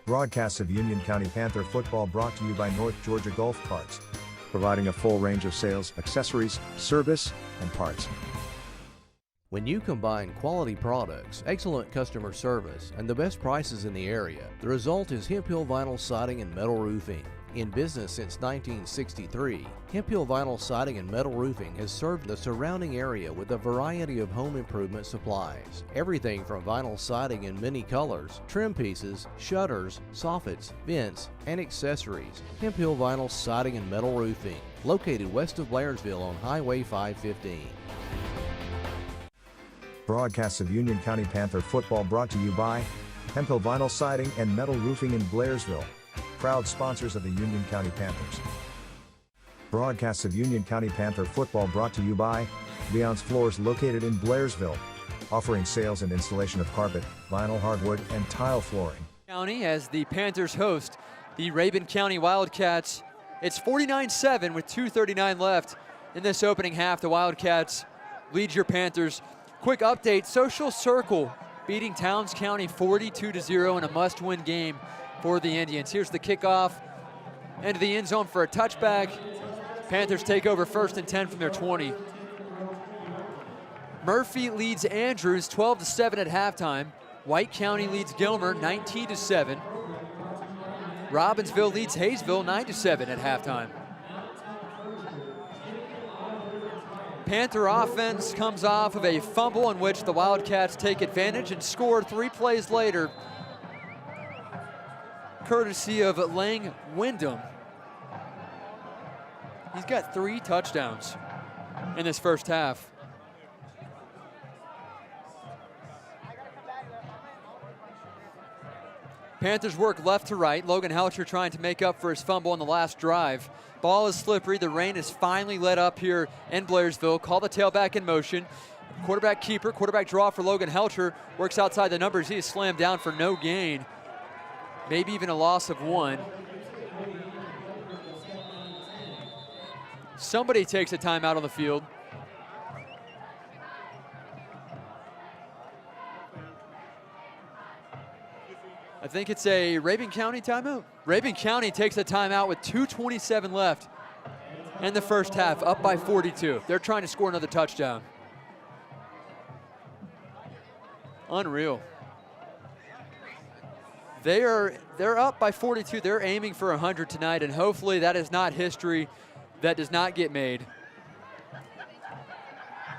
Broadcasts of Union County Panther football brought to you by North Georgia Golf Carts, providing a full range of sales, accessories, service, and parts. When you combine quality products, excellent customer service, and the best prices in the area, the result is Hemp Hill Vinyl Siding and Metal Roofing. In business since 1963, Hemp Hill Vinyl Siding and Metal Roofing has served the surrounding area with a variety of home improvement supplies. Everything from vinyl siding in many colors, trim pieces, shutters, soffits, vents, and accessories. Hemp Hill Vinyl Siding and Metal Roofing, located west of Blairsville on Highway 515. Broadcasts of Union County Panther football brought to you by Hemp Hill Vinyl Siding and Metal Roofing in Blairsville, proud sponsors of the Union County Panthers. Broadcasts of Union County Panther football brought to you by Leon's Floors, located in Blairsville, offering sales and installation of carpet, vinyl, hardwood, and tile flooring. County as the Panthers host the Rabun County Wildcats. It's 49-7 with 2:39 left in this opening half. The Wildcats lead your Panthers. Quick update, Social Circle beating Towns County 42-0 in a must-win game for the Indians. Here's the kickoff into the end zone for a touchback. Panthers take over 1st and 10 from their 20. Murphy leads Andrews 12-7 at halftime. White County leads Gilmer 19-7. Robbinsville leads Hayesville 9-7 at halftime. Panther offense comes off of a fumble in which the Wildcats take advantage and score 3 plays later, courtesy of Lang Wyndham. He's got 3 touchdowns in this first half. Panthers work left to right. Logan Helcher trying to make up for his fumble on the last drive. Ball is slippery. The rain is finally let up here in Blairsville. Call the tailback in motion. Quarterback keeper, quarterback draw for Logan Helcher. Works outside the numbers. He is slammed down for no gain. Maybe even a loss of 1. Somebody takes a timeout on the field. I think it's a Rabun County timeout. Rabun County takes a timeout with 2:27 left in the first half, up by 42. They're trying to score another touchdown. Unreal. They're up by 42. They're aiming for 100 tonight, and hopefully that is not history that does not get made.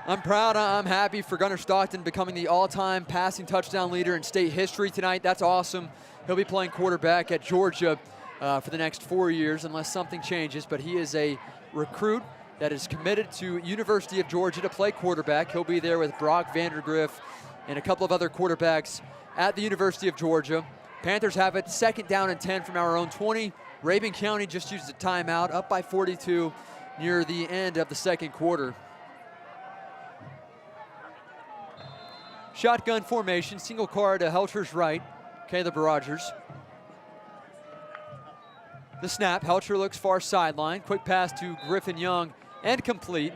I'm proud, I'm happy for Gunnar Stockton becoming the all-time passing touchdown leader in state history tonight. That's awesome. He'll be playing quarterback at Georgia for the next 4 years unless something changes, but he is a recruit that is committed to University of Georgia to play quarterback. He'll be there with Brock Vandergriff and a couple of other quarterbacks at the University of Georgia. Panthers have it 2nd down and 10 from our own 20. Rabun County just used a timeout, up by 42 near the end of the second quarter. Shotgun formation, single car to Helcher's right, Caleb Rogers. The snap, Helcher looks far sideline. Quick pass to Griffin Young and complete.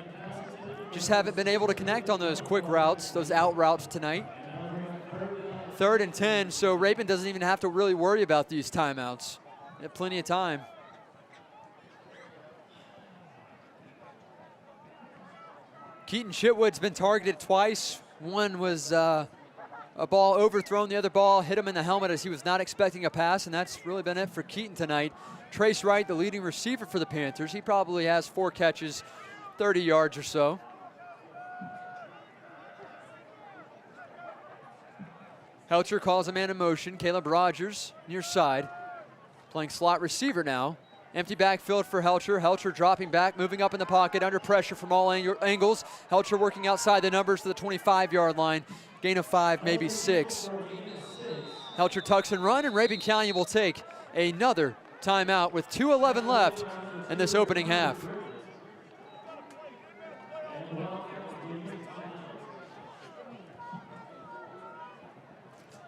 Just haven't been able to connect on those quick routes, those out routes tonight. 3rd and 10, so Rabun doesn't even have to really worry about these timeouts. They have plenty of time. Keaton Chitwood's been targeted twice. One was a ball overthrown. The other ball hit him in the helmet as he was not expecting a pass, and that's really been it for Keaton tonight. Trace Wright, the leading receiver for the Panthers. He probably has 4 catches, 30 yards or so. Helcher calls a man in motion. Caleb Rogers near side, playing slot receiver now. Empty backfield for Helcher. Helcher dropping back, moving up in the pocket, under pressure from all angles. Helcher working outside the numbers to the 25-yard line. Gain of 5, maybe 6. Helcher tucks and run, and Rabun County will take another timeout with 2:11 left in this opening half.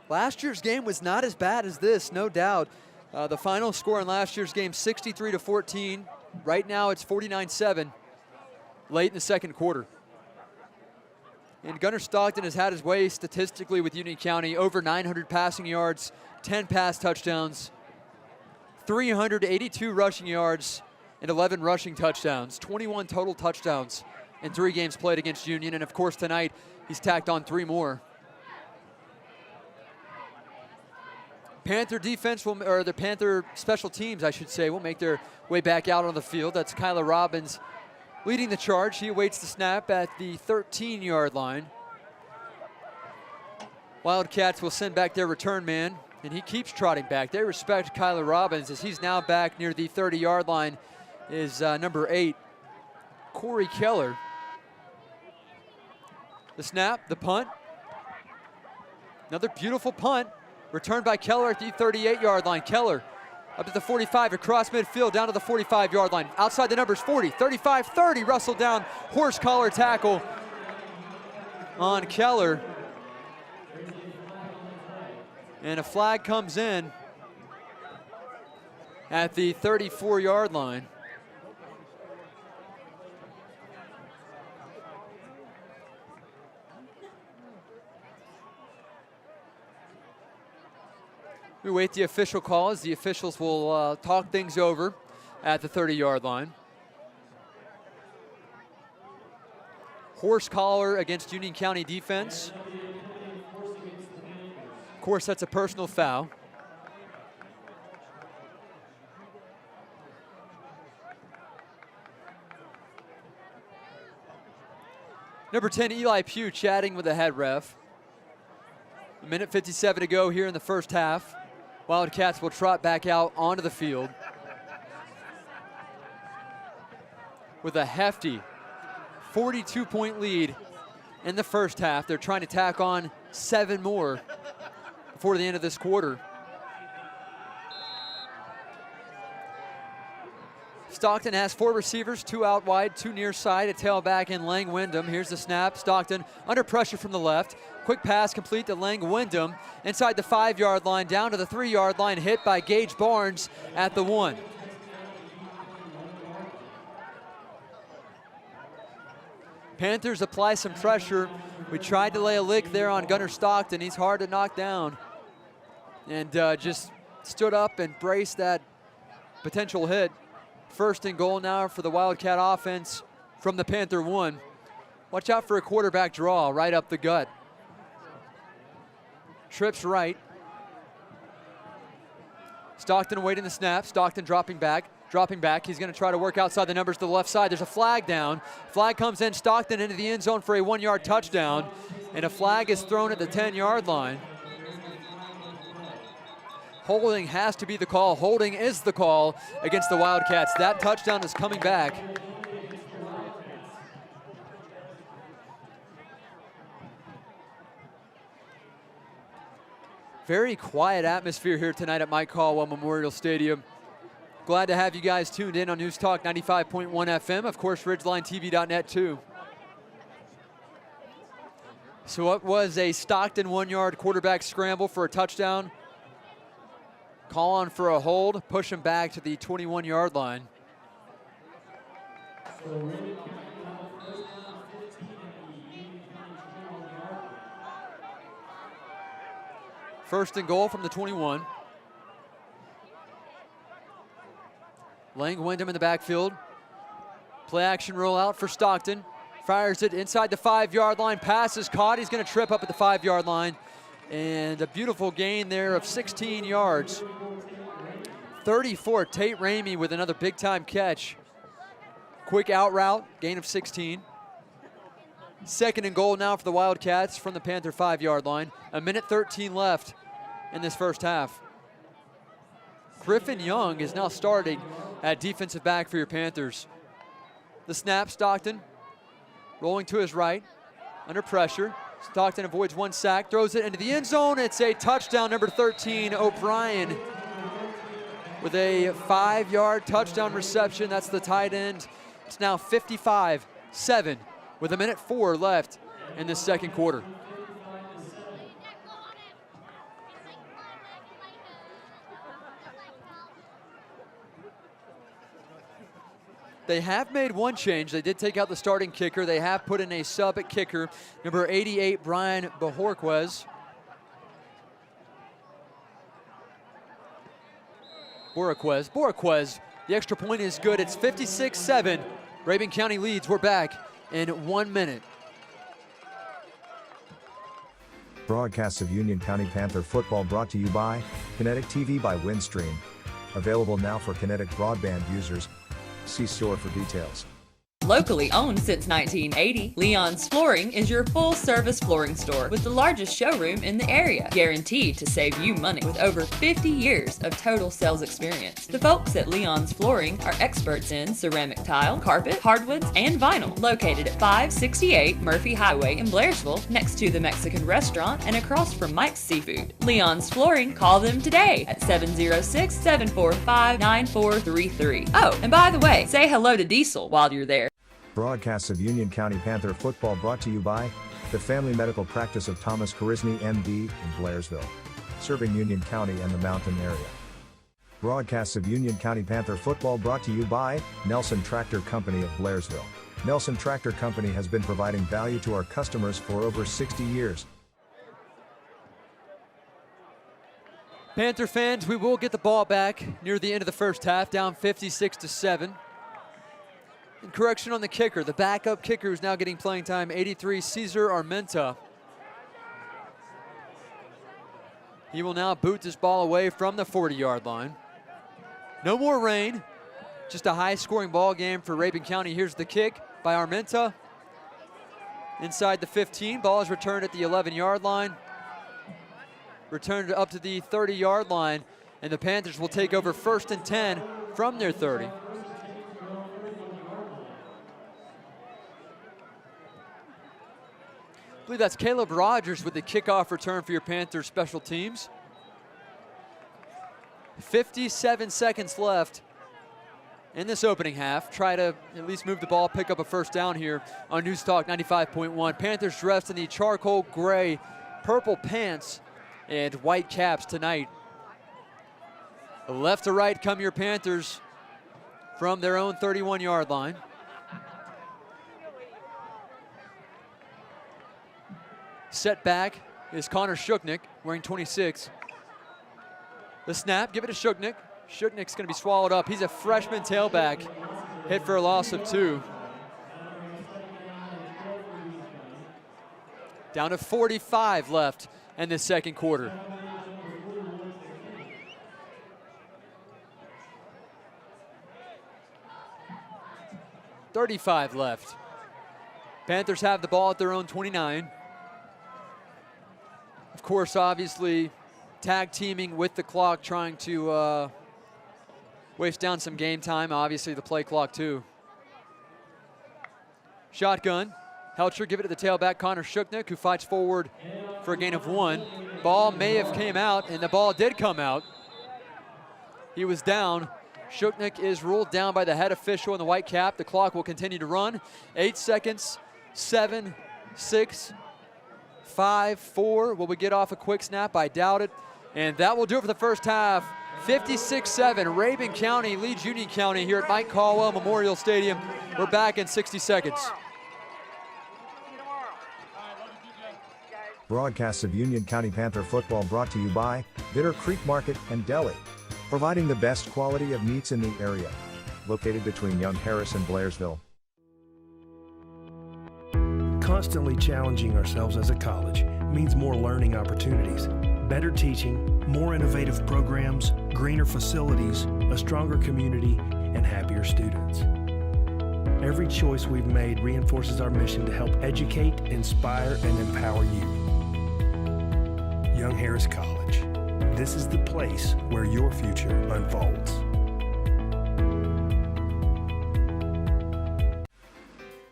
Last year's game was not as bad as this, no doubt. The final score in last year's game, 63-14. Right now it's 49-7 late in the second quarter. And Gunnar Stockton has had his way statistically with Union County, over 900 passing yards, 10 pass touchdowns, 382 rushing yards, and 11 rushing touchdowns, 21 total touchdowns in 3 games played against Union. And of course tonight he's tacked on 3 more. Panther defense or the Panther special teams, I should say, will make their way back out on the field. That's Kyler Robbins leading the charge. He awaits the snap at the 13-yard line. Wildcats will send back their return man, and he keeps trotting back. They respect Kyler Robbins as he's now back near the 30-yard line. Is number 8, Corey Keller. The snap, the punt. Another beautiful punt. Returned by Keller at the 38-yard line. Keller up to the 45, across midfield, down to the 45-yard line. Outside the numbers, 40, 35, 30, wrestled down. Horse collar tackle on Keller. And a flag comes in at the 34-yard line. We wait the official call as the officials will talk things over at the 30-yard line. Horse collar against Union County defense. Of course, that's a personal foul. Number 10, Eli Pugh, chatting with the head ref. 1:57 to go here in the first half. Wildcats will trot back out onto the field with a hefty 42-point lead in the first half. They're trying to tack on 7 more before the end of this quarter. Stockton has 4 receivers, 2 out wide, 2 near side, a tailback in Lang Wyndham. Here's the snap. Stockton under pressure from the left. Quick pass complete to Lang Wyndham inside the 5-yard line, down to the 3-yard line, hit by Gage Barnes at the 1. Panthers apply some pressure. We tried to lay a lick there on Gunnar Stockton. He's hard to knock down. And just stood up and braced that potential hit. 1st and goal now for the Wildcat offense from the Panther 1. Watch out for a quarterback draw right up the gut. Trips right. Stockton awaiting the snap. Stockton dropping back. He's going to try to work outside the numbers to the left side. There's a flag down. Flag comes in. Stockton into the end zone for a 1-yard touchdown. And a flag is thrown at the 10-yard line. Holding has to be the call. Holding is the call against the Wildcats. That touchdown is coming back. Very quiet atmosphere here tonight at Mike Caldwell Memorial Stadium. Glad to have you guys tuned in on News Talk 95.1 FM. Of course, RidgelineTV.net too. So what was a Stockton 1-yard quarterback scramble for a touchdown? Call on for a hold, push him back to the 21-yard line. First and goal from the 21. Lang Wyndham in the backfield. Play action rollout for Stockton. Fires it inside the 5-yard line. Pass is caught. He's going to trip up at the 5-yard line. And a beautiful gain there of 16 yards. 34, Tate Ramey with another big-time catch. Quick out route, gain of 16. 2nd and goal now for the Wildcats from the Panther 5-yard line. 1:13 left in this first half. Griffin Young is now starting at defensive back for your Panthers. The snap, Stockton rolling to his right, under pressure. Stockton avoids 1 sack, throws it into the end zone. It's a touchdown, number 13, O'Brien, with a 5-yard touchdown reception. That's the tight end. It's now 55-7 with 1:04 left in the second quarter. They have made one change. They did take out the starting kicker. They have put in a sub at kicker, number 88, Brian Bojorquez. Bojorquez. The extra point is good. It's 56-7. Rabun County leads. We're back in 1 minute. Broadcasts of Union County Panther football brought to you by Kinetic TV by Windstream. Available now for Kinetic broadband users. See store for details. Locally owned since 1980, Leon's Flooring is your full-service flooring store with the largest showroom in the area, guaranteed to save you money with over 50 years of total sales experience. The folks at Leon's Flooring are experts in ceramic tile, carpet, hardwoods, and vinyl, located at 568 Murphy Highway in Blairsville, next to the Mexican restaurant and across from Mike's Seafood. Leon's Flooring, call them today at 706-745-9433. Oh, and by the way, say hello to Diesel while you're there. Broadcasts of Union County Panther football brought to you by the Family Medical Practice of Thomas Korisny, MD, in Blairsville, serving Union County and the mountain area. Broadcasts of Union County Panther football brought to you by Nelson Tractor Company of Blairsville. Nelson Tractor Company has been providing value to our customers for over 60 years. Panther fans, we will get the ball back near the end of the first half, down 56-7. And correction on the kicker. The backup kicker is now getting playing time, 83, Cesar Armenta. He will now boot this ball away from the 40-yard line. No more rain, just a high-scoring ball game for Rabun County. Here's the kick by Armenta. Inside the 15, ball is returned at the 11-yard line. Returned up to the 30-yard line, and the Panthers will take over 1st and 10 from their 30. I believe that's Caleb Rogers with the kickoff return for your Panthers special teams. 57 seconds left in this opening half, try to at least move the ball, pick up a first down here on News Talk 95.1. Panthers dressed in the charcoal gray, purple pants and white caps tonight. Left to right come your Panthers from their own 31-yard line. Set back is Connor Shuknick, wearing 26. The snap, give it to Shuknick. Shuknick's going to be swallowed up. He's a freshman tailback, hit for a loss of 2. Down to 45 left in the second quarter. .35 left. Panthers have the ball at their own 29. Of course, obviously, tag teaming with the clock, trying to waste down some game time. Obviously, the play clock, too. Shotgun. Helcher, give it to the tailback, Connor Shuknick, who fights forward for a gain of 1. Ball may have came out, and the ball did come out. He was down. Shuknick is ruled down by the head official in the white cap. The clock will continue to run. 8 seconds, 7, 6, 5, 4. Will we get off a quick snap? I doubt it. And that will do it for the first half. 56-7, Rabun County leads Union County here at Mike Caldwell Memorial Stadium. We're back in 60 seconds. Broadcasts of Union County Panther football brought to you by Bitter Creek Market and Deli, providing the best quality of meats in the area. Located between Young Harris and Blairsville. Constantly challenging ourselves as a college means more learning opportunities, better teaching, more innovative programs, greener facilities, a stronger community, and happier students. Every choice we've made reinforces our mission to help educate, inspire, and empower you. Young Harris College. This is the place where your future unfolds.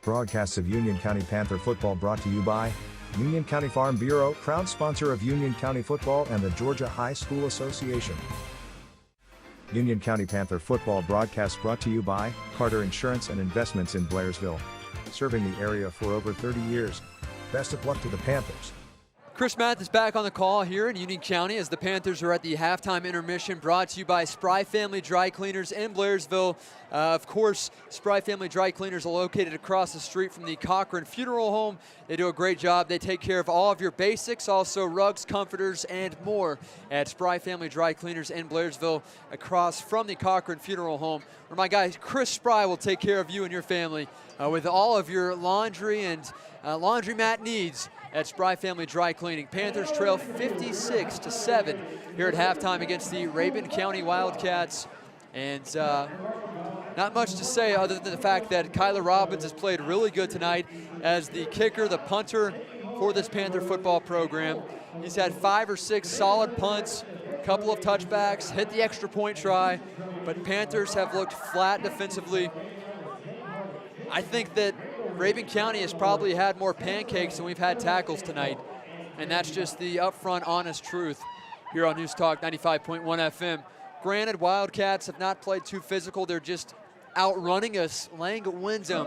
Broadcasts of Union County Panther football brought to you by Union County Farm Bureau, proud sponsor of Union County football and the Georgia High School Association. Union County Panther football broadcast brought to you by Carter Insurance and Investments in Blairsville, serving the area for over 30 years. Best of luck to the Panthers. Chris Math is back on the call here in Union County as the Panthers are at the halftime intermission, brought to you by Spry Family Dry Cleaners in Blairsville. Of course, Spry Family Dry Cleaners are located across the street from the Cochran Funeral Home. They do a great job. They take care of all of your basics, also rugs, comforters, and more at Spry Family Dry Cleaners in Blairsville, across from the Cochran Funeral Home, where my guy Chris Spry will take care of you and your family with all of your laundry and laundromat needs at Spry Family Dry Cleaning. Panthers trail 56-7 here at halftime against the Rabun County Wildcats. And not much to say other than the fact that Kyler Robbins has played really good tonight as the kicker, the punter for this Panther football program. He's had 5 or 6 solid punts, a couple of touchbacks, hit the extra point try, but Panthers have looked flat defensively. I think that Rabun County has probably had more pancakes than we've had tackles tonight, and that's just the upfront, honest truth here on News Talk 95.1 FM. Granted, Wildcats have not played too physical. They're just outrunning us. Lang Wyndham,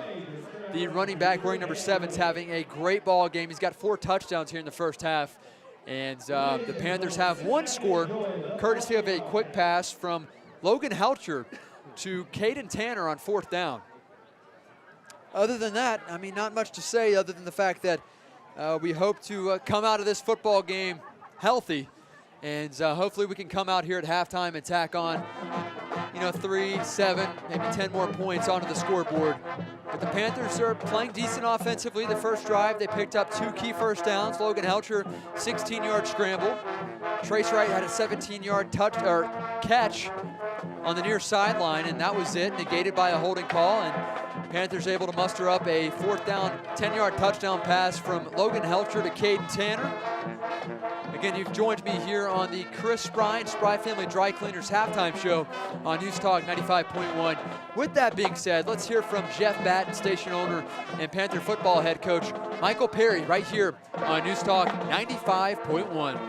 the running back wearing number 7, is having a great ball game. He's got 4 touchdowns here in the first half, and the Panthers have one score, courtesy of a quick pass from Logan Helcher to Caden Tanner on 4th down. Other than that, I mean, not much to say other than the fact that we hope to come out of this football game healthy, and hopefully we can come out here at halftime and tack on, 3, 7, maybe 10 more points onto the scoreboard. But the Panthers are playing decent offensively. The first drive, they picked up 2 key first downs. Logan Helcher, 16-yard scramble. Trace Wright had a 17-yard catch on the near sideline, and that was it, negated by a holding call. And Panthers able to muster up a 4th down, 10-yard touchdown pass from Logan Helcher to Caden Tanner. Again, you've joined me here on the Chris Spry and Spry Family Dry Cleaners halftime show on News Talk 95.1. With that being said, let's hear from Jeff Batten, station owner and Panther football head coach Michael Perry, right here on News Talk 95.1.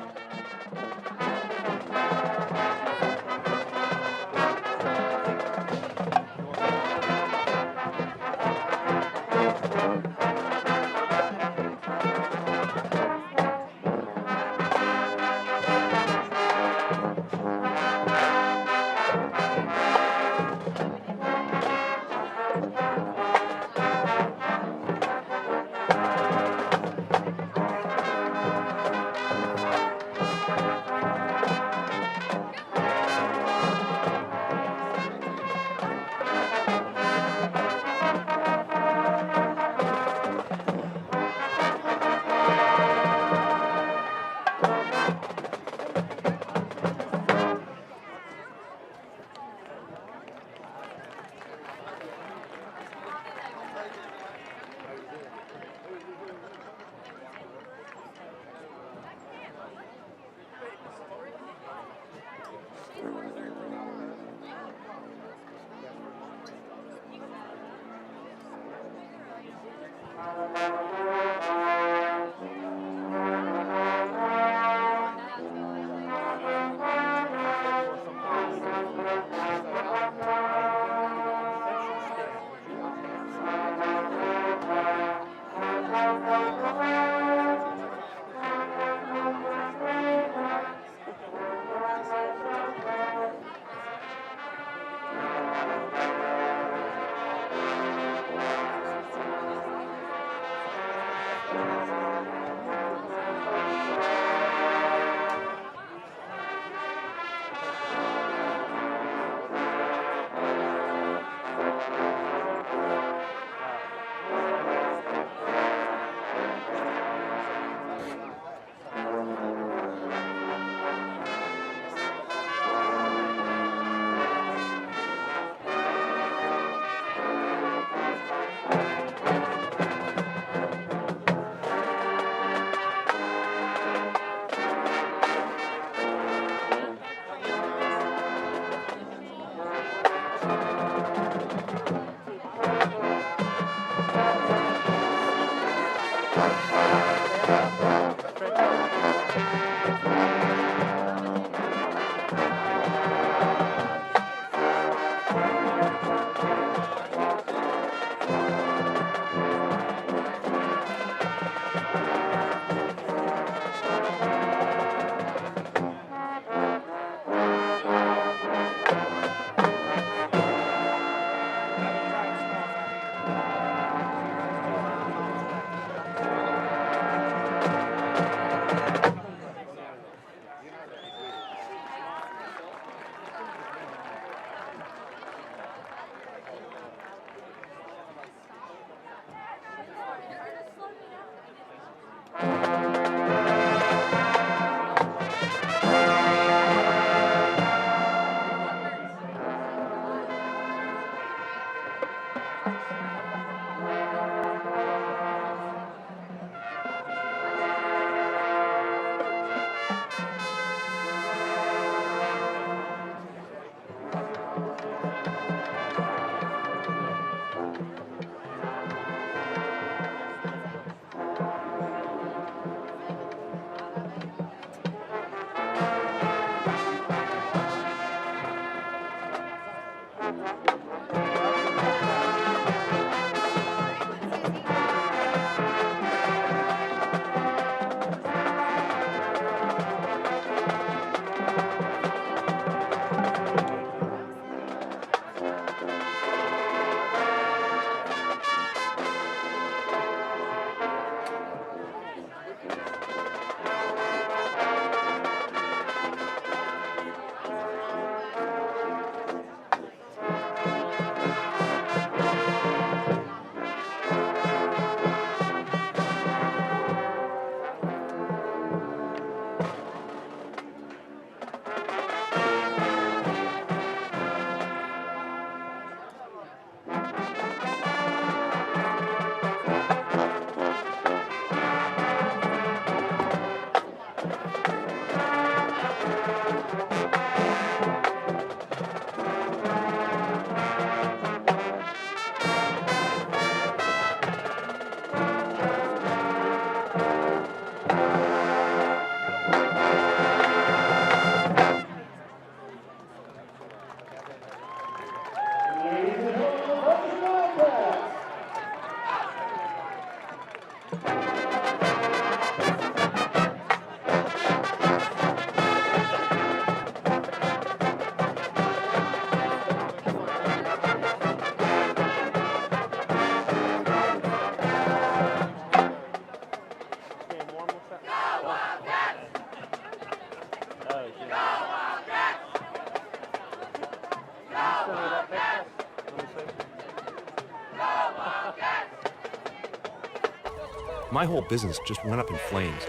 My whole business just went up in flames,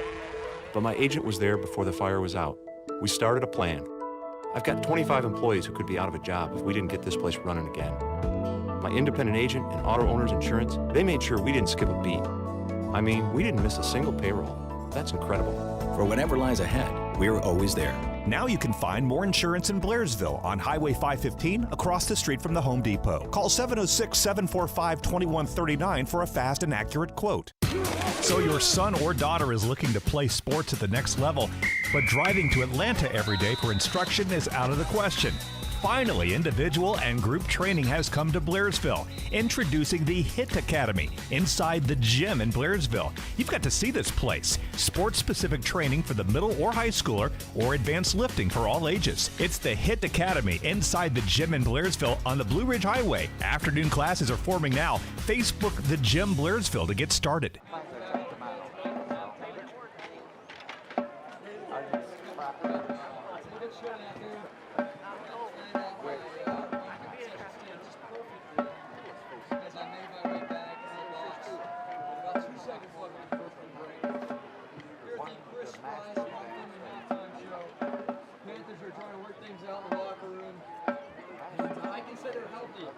but my agent was there before the fire was out. We started a plan. I've got 25 employees who could be out of a job if we didn't get this place running again. My independent agent and auto owners insurance, they made sure we didn't skip a beat. I mean, we didn't miss a single payroll. That's incredible. For whatever lies ahead, we're always there. Now you can find more insurance in Blairsville on Highway 515 across the street from the Home Depot. Call 706-745-2139 for a fast and accurate quote. So your son or daughter is looking to play sports at the next level, but driving to Atlanta every day for instruction is out of the question. Finally, individual and group training has come to Blairsville. Introducing the HIT Academy inside the gym in Blairsville. You've got to see this place. Sports-specific training for the middle or high schooler or advanced lifting for all ages. It's the HIT Academy inside the gym in Blairsville on the Blue Ridge Highway. Afternoon classes are forming now. Facebook the Gym Blairsville to get started. Panthers are trying to work things out in the locker room, and I can say they're healthy at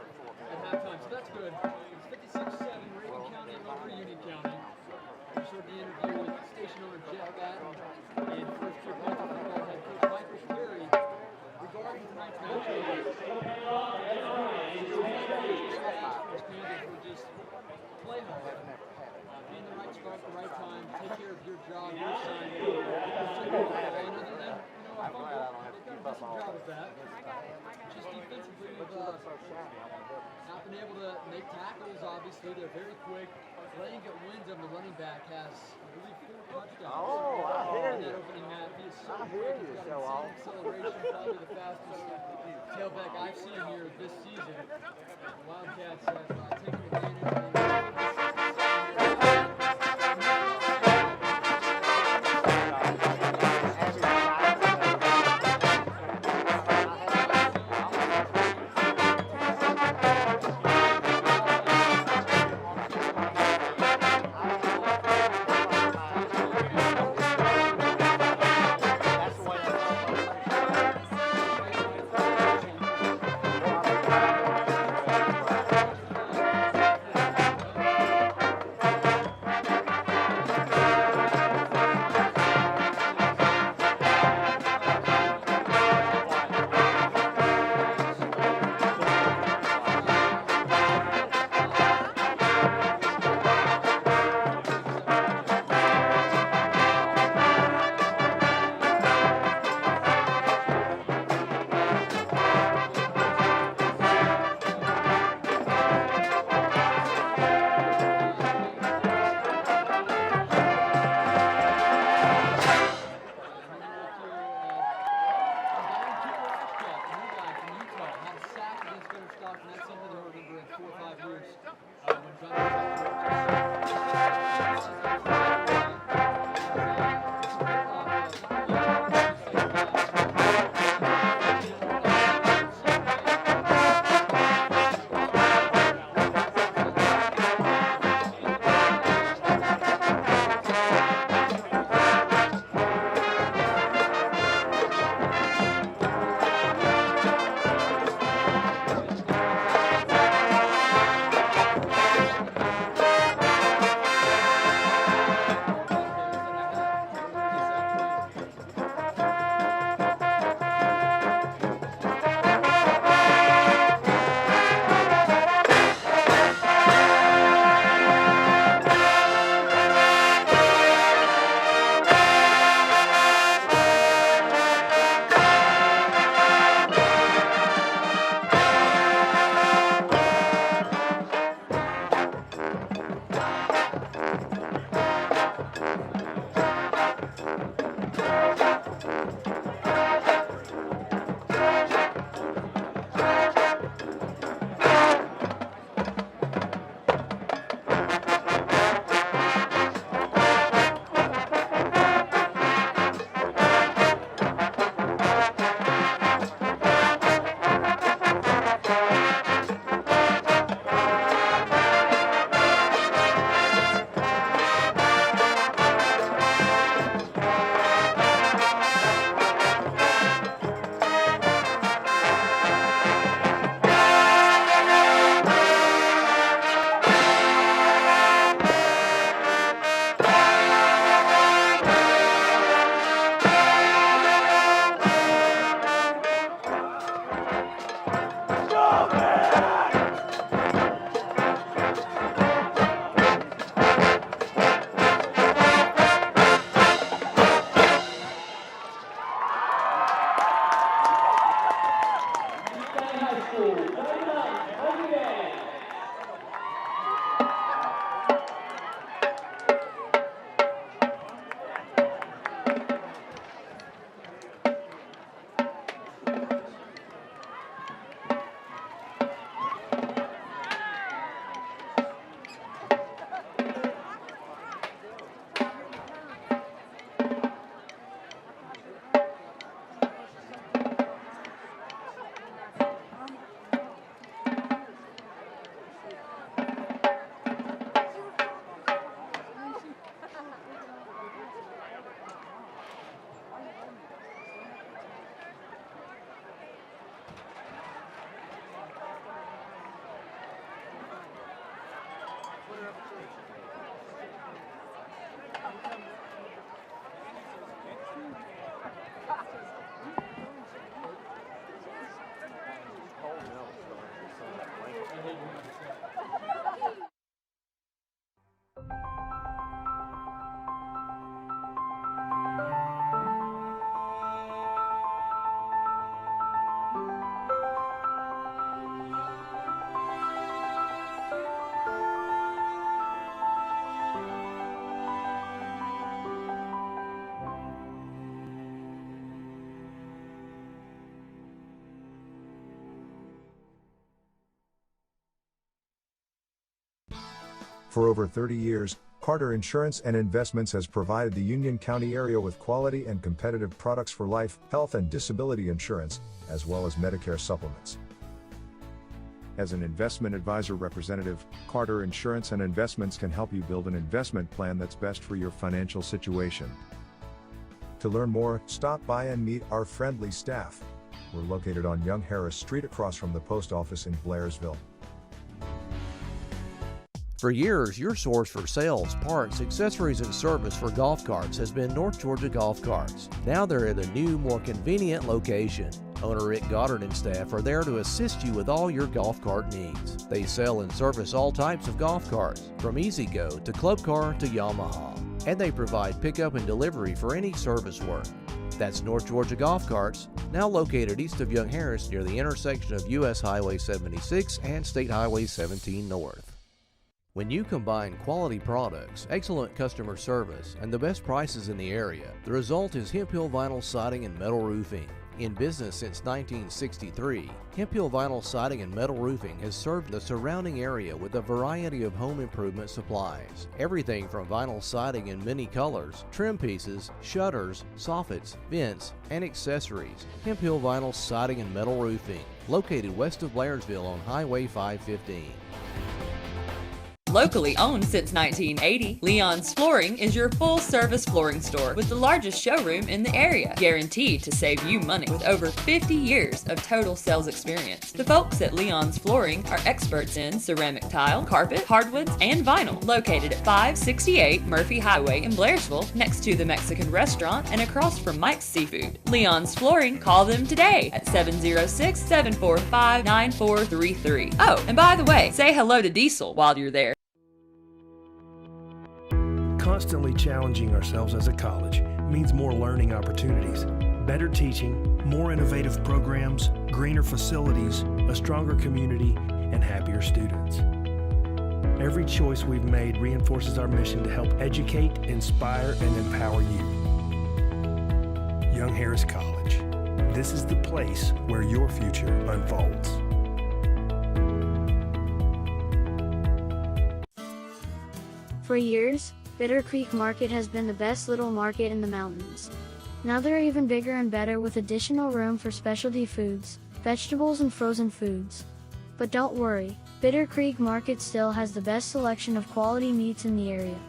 halftime, so that's good. It's 56-7, Rabun County over Union County. We heard the interview with station owner Jeff Batten and first-year Panther football head coach Michael Perry regarding tonight's matchup. Panthers would just play hard, be in the right spot at the right time, take care of your job, your assignment, and other than a fumble, they've done a decent job with that. Just defensively, we've not been able to make tackles, obviously. They're very quick. Letting get wins of the running back has, I believe, 4 touchdowns. Oh, I hear in that you. opening half. He is so I quick. hear He's you, got show insane off. acceleration, probably the fastest tailback I've seen here this season. The Wildcats have taken advantage of the For over 30 years, Carter Insurance and Investments has provided the Union County area with quality and competitive products for life, health, and disability insurance, as well as Medicare supplements. As an investment advisor representative, Carter Insurance and Investments can help you build an investment plan that's best for your financial situation. To learn more, stop by and meet our friendly staff. We're located on Young Harris Street across from the post office in Blairsville. For years, your source for sales, parts, accessories, and service for golf carts has been North Georgia Golf Carts. Now they're at a new, more convenient location. Owner Rick Goddard and staff are there to assist you with all your golf cart needs. They sell and service all types of golf carts, from E-Z-Go to Club Car to Yamaha. And they provide pickup and delivery for any service work. That's North Georgia Golf Carts, now located east of Young Harris near the intersection of US Highway 76 and State Highway 17 North. When you combine quality products, excellent customer service, and the best prices in the area, the result is Hemp Hill Vinyl Siding and Metal Roofing. In business since 1963, Hemp Hill Vinyl Siding and Metal Roofing has served the surrounding area with a variety of home improvement supplies. Everything from vinyl siding in many colors, trim pieces, shutters, soffits, vents, and accessories. Hemp Hill Vinyl Siding and Metal Roofing, located west of Blairsville on Highway 515. Locally owned since 1980, Leon's Flooring is your full-service flooring store with the largest showroom in the area, guaranteed to save you money with over 50 years of total sales experience. The folks at Leon's Flooring are experts in ceramic tile, carpet, hardwoods, and vinyl, located at 568 Murphy Highway in Blairsville, next to the Mexican restaurant and across from Mike's Seafood. Leon's Flooring, call them today at 706-745-9433. Oh, and by the way, say hello to Diesel while you're there. Constantly challenging ourselves as a college means more learning opportunities, better teaching, more innovative programs, greener facilities, a stronger community, and happier students. Every choice we've made reinforces our mission to help educate, inspire, and empower you. Young Harris College. This is the place where your future unfolds. For years, Bitter Creek Market has been the best little market in the mountains. Now they're even bigger and better with additional room for specialty foods, vegetables, and frozen foods. But don't worry, Bitter Creek Market still has the best selection of quality meats in the area.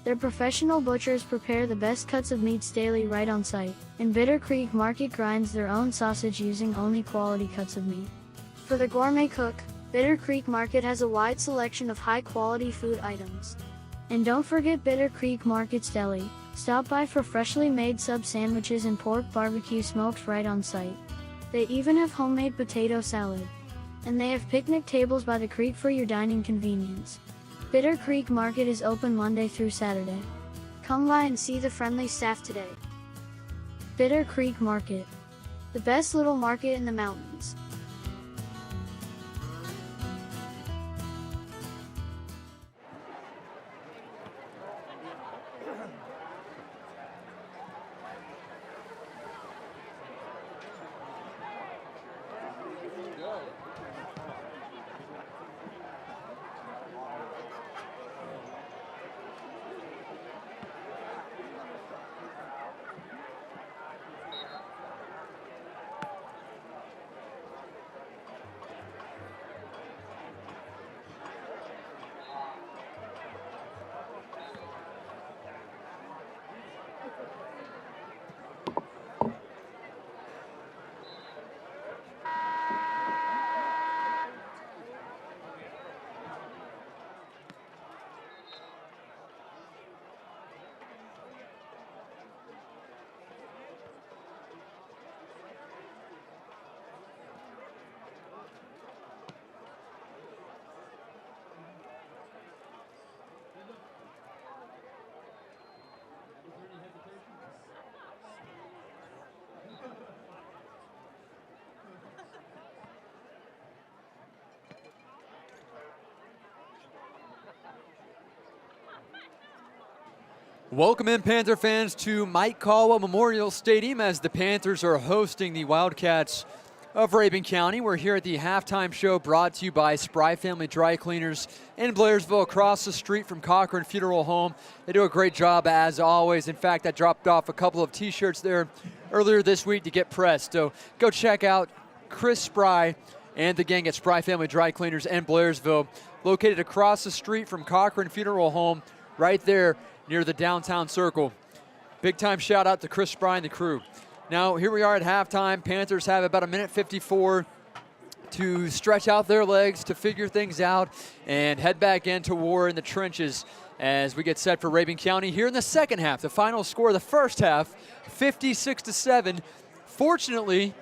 Their professional butchers prepare the best cuts of meats daily right on site, and Bitter Creek Market grinds their own sausage using only quality cuts of meat. For the gourmet cook, Bitter Creek Market has a wide selection of high-quality food items. And don't forget Bitter Creek Market's deli. Stop by for freshly made sub sandwiches and pork barbecue smoked right on site. They even have homemade potato salad. And they have picnic tables by the creek for your dining convenience. Bitter Creek Market is open Monday through Saturday. Come by and see the friendly staff today. Bitter Creek Market, the best little market in the mountains. Welcome in, Panther fans, to Mike Caldwell Memorial Stadium as the Panthers are hosting the Wildcats of Rabun County. We're here at the halftime show brought to you by Spry Family Dry Cleaners in Blairsville, across the street from Cochran Funeral Home. They do a great job as always. In fact, I dropped off a couple of t-shirts there earlier this week to get pressed. So go check out Chris Spry and the gang at Spry Family Dry Cleaners in Blairsville, located across the street from Cochran Funeral Home, right there near the downtown circle. Big time shout out to Chris Spry and the crew. Now, here we are at halftime. Panthers have about 1:54 to stretch out their legs, to figure things out, and head back into war in the trenches as we get set for Rabun County here in the second half. The final score of the first half, 56-7. Fortunately,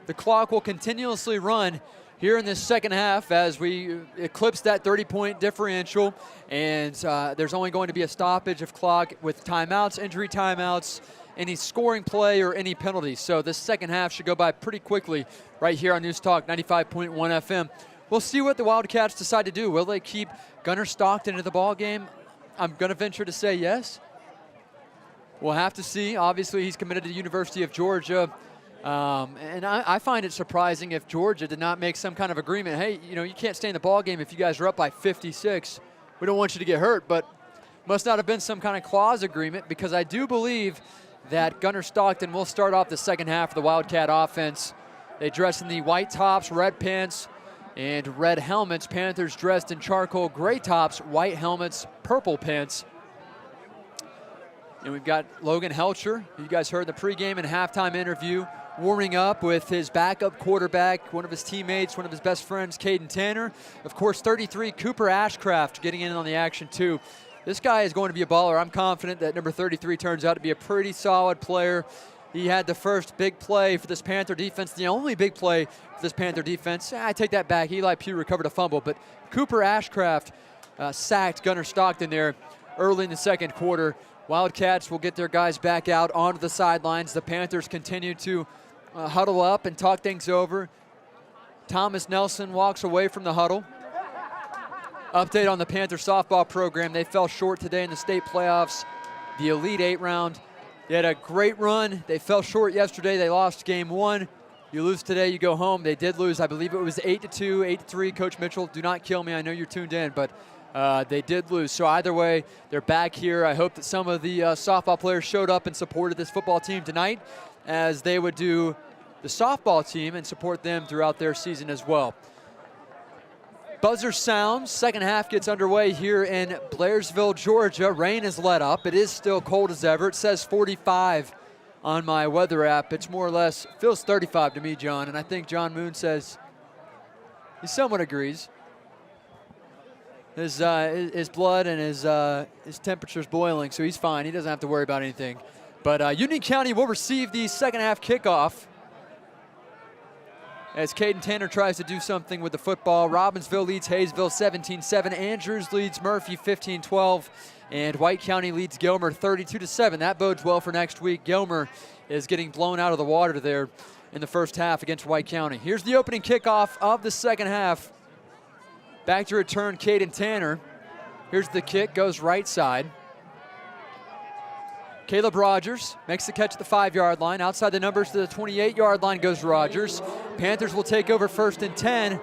the clock will continuously run here in this second half as we eclipse that 30-point differential, and there's only going to be a stoppage of clock with timeouts, injury timeouts, any scoring play, or any penalties. So this second half should go by pretty quickly right here on News Talk 95.1 FM. We'll see what the Wildcats decide to do. Will they keep Gunnar Stockton into the ball game? I'm going to venture to say yes. We'll have to see. Obviously, he's committed to the University of Georgia. And I find it surprising if Georgia did not make some kind of agreement. Hey, you know, you can't stay in the ball game if you guys are up by 56. We don't want you to get hurt, but must not have been some kind of clause agreement, because I do believe that Gunnar Stockton will start off the second half of the Wildcat offense. They dress in the white tops, red pants, and red helmets. Panthers dressed in charcoal gray tops, white helmets, purple pants. And we've got Logan Helcher, who you guys heard in the pregame and halftime interview, warming up with his backup quarterback, one of his teammates, one of his best friends, Caden Tanner. Of course, 33, Cooper Ashcraft getting in on the action too. This guy is going to be a baller. I'm confident that number 33 turns out to be a pretty solid player. He had the first big play for this Panther defense, the only big play for this Panther defense. I take that back. Eli Pugh recovered a fumble, but Cooper Ashcraft sacked Gunnar Stockton there early in the second quarter. Wildcats will get their guys back out onto the sidelines. The Panthers continue to huddle up and talk things over. Thomas Nelson walks away from the huddle. Update on the Panther softball program. They fell short today in the state playoffs, the Elite 8 round. They had a great run. They fell short yesterday. They lost game one. You lose today, you go home. They did lose. I believe it was 8-2, 8-3. Coach Mitchell, do not kill me. I know you're tuned in, but they did lose. So either way, they're back here. I hope that some of the softball players showed up and supported this football team tonight, as they would do the softball team and support them throughout their season as well. Buzzer sounds. Second half gets underway here in Blairsville, Georgia. Rain is let up. It is still cold as ever. It says 45 on my weather app. It's more or less, feels 35 to me, John. And I think John Moon says he somewhat agrees. His blood and his temperature's boiling, so he's fine. He doesn't have to worry about anything. But Union County will receive the second half kickoff as Caden Tanner tries to do something with the football. Robbinsville leads Hayesville 17-7. Andrews leads Murphy 15-12. And White County leads Gilmer 32-7. That bodes well for next week. Gilmer is getting blown out of the water there in the first half against White County. Here's the opening kickoff of the second half. Back to return, Caden Tanner. Here's the kick, goes right side. Caleb Rogers makes the catch at the 5-yard line. Outside the numbers to the 28-yard line goes Rogers. Panthers will take over 1st and 10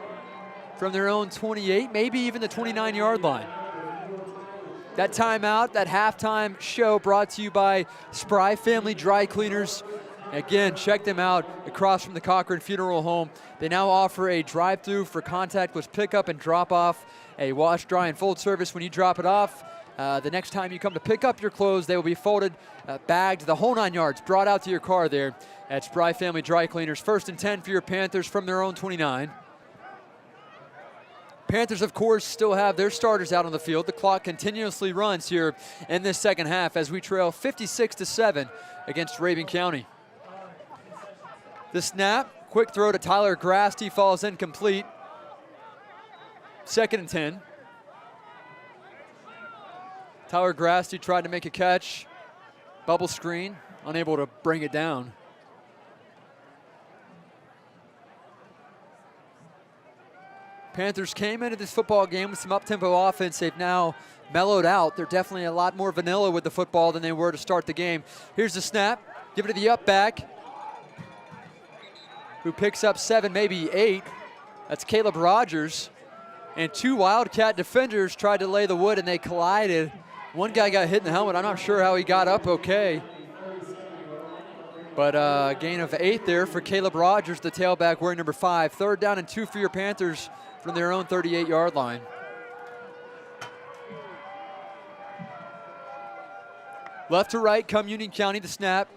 from their own 28, maybe even the 29-yard line. That timeout, that halftime show brought to you by Spry Family Dry Cleaners. Again, check them out across from the Cochran Funeral Home. They now offer a drive-through for contactless pickup and drop-off, a wash, dry, and fold service when you drop it off. The next time you come to pick up your clothes, they will be folded, bagged, the whole 9 yards, brought out to your car there at Spry Family Dry Cleaners. 1st and 10 for your Panthers from their own 29. Panthers, of course, still have their starters out on the field. The clock continuously runs here in this second half as we trail 56-7 against Rabun County. The snap, quick throw to Tyler Grasty, falls incomplete. 2nd and 10. Tyler Grasty tried to make a catch. Bubble screen, unable to bring it down. Panthers came into this football game with some up-tempo offense. They've now mellowed out. They're definitely a lot more vanilla with the football than they were to start the game. Here's the snap. Give it to the up back. who picks up 7, maybe 8. That's Caleb Rogers. And 2 Wildcat defenders tried to lay the wood, and they collided. One guy got hit in the helmet. I'm not sure how he got up okay. But gain of 8 there for Caleb Rogers, the tailback wearing number 5. 3rd down and 2 for your Panthers from their own 38-yard line. Left to right come Union County, the snap.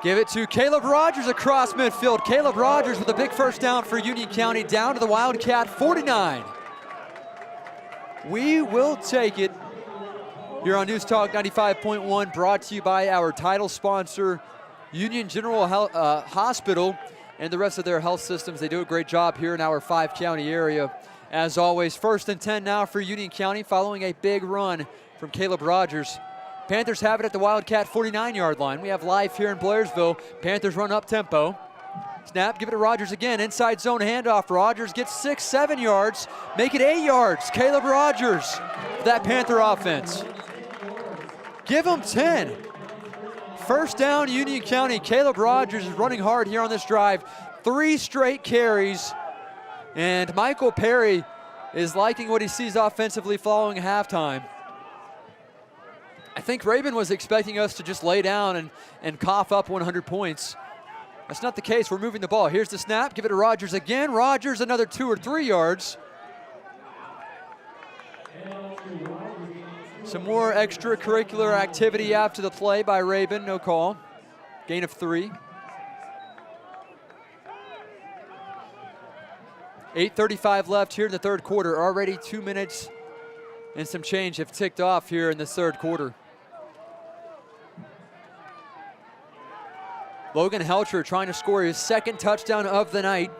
Give it to Caleb Rogers across midfield. Caleb Rogers with a big first down for Union County, down to the Wildcat 49. We will take it here on News Talk 95.1, brought to you by our title sponsor, Union General Hospital, and the rest of their health systems. They do a great job here in our 5-county area. As always, 1st and 10 now for Union County, following a big run from Caleb Rogers. Panthers have it at the Wildcat 49-yard line. We have live here in Blairsville. Panthers run up tempo. Snap, give it to Rogers again. Inside zone handoff. Rogers gets 6, 7 yards. Make it 8 yards. Caleb Rogers for that Panther offense. Give him 10. First down, Union County. Caleb Rogers is running hard here on this drive. 3 straight carries. And Michael Perry is liking what he sees offensively following halftime. I think Rabun was expecting us to just lay down and cough up 100 points. That's not the case. We're moving the ball. Here's the snap. Give it to Rogers again. Rogers another 2 or 3 yards. Some more extracurricular activity after the play by Rabun. No call. Gain of 3. 8:35 left here in the 3rd quarter. Already 2 minutes and some change have ticked off here in the 3rd quarter. Logan Helcher trying to score his 2nd touchdown of the night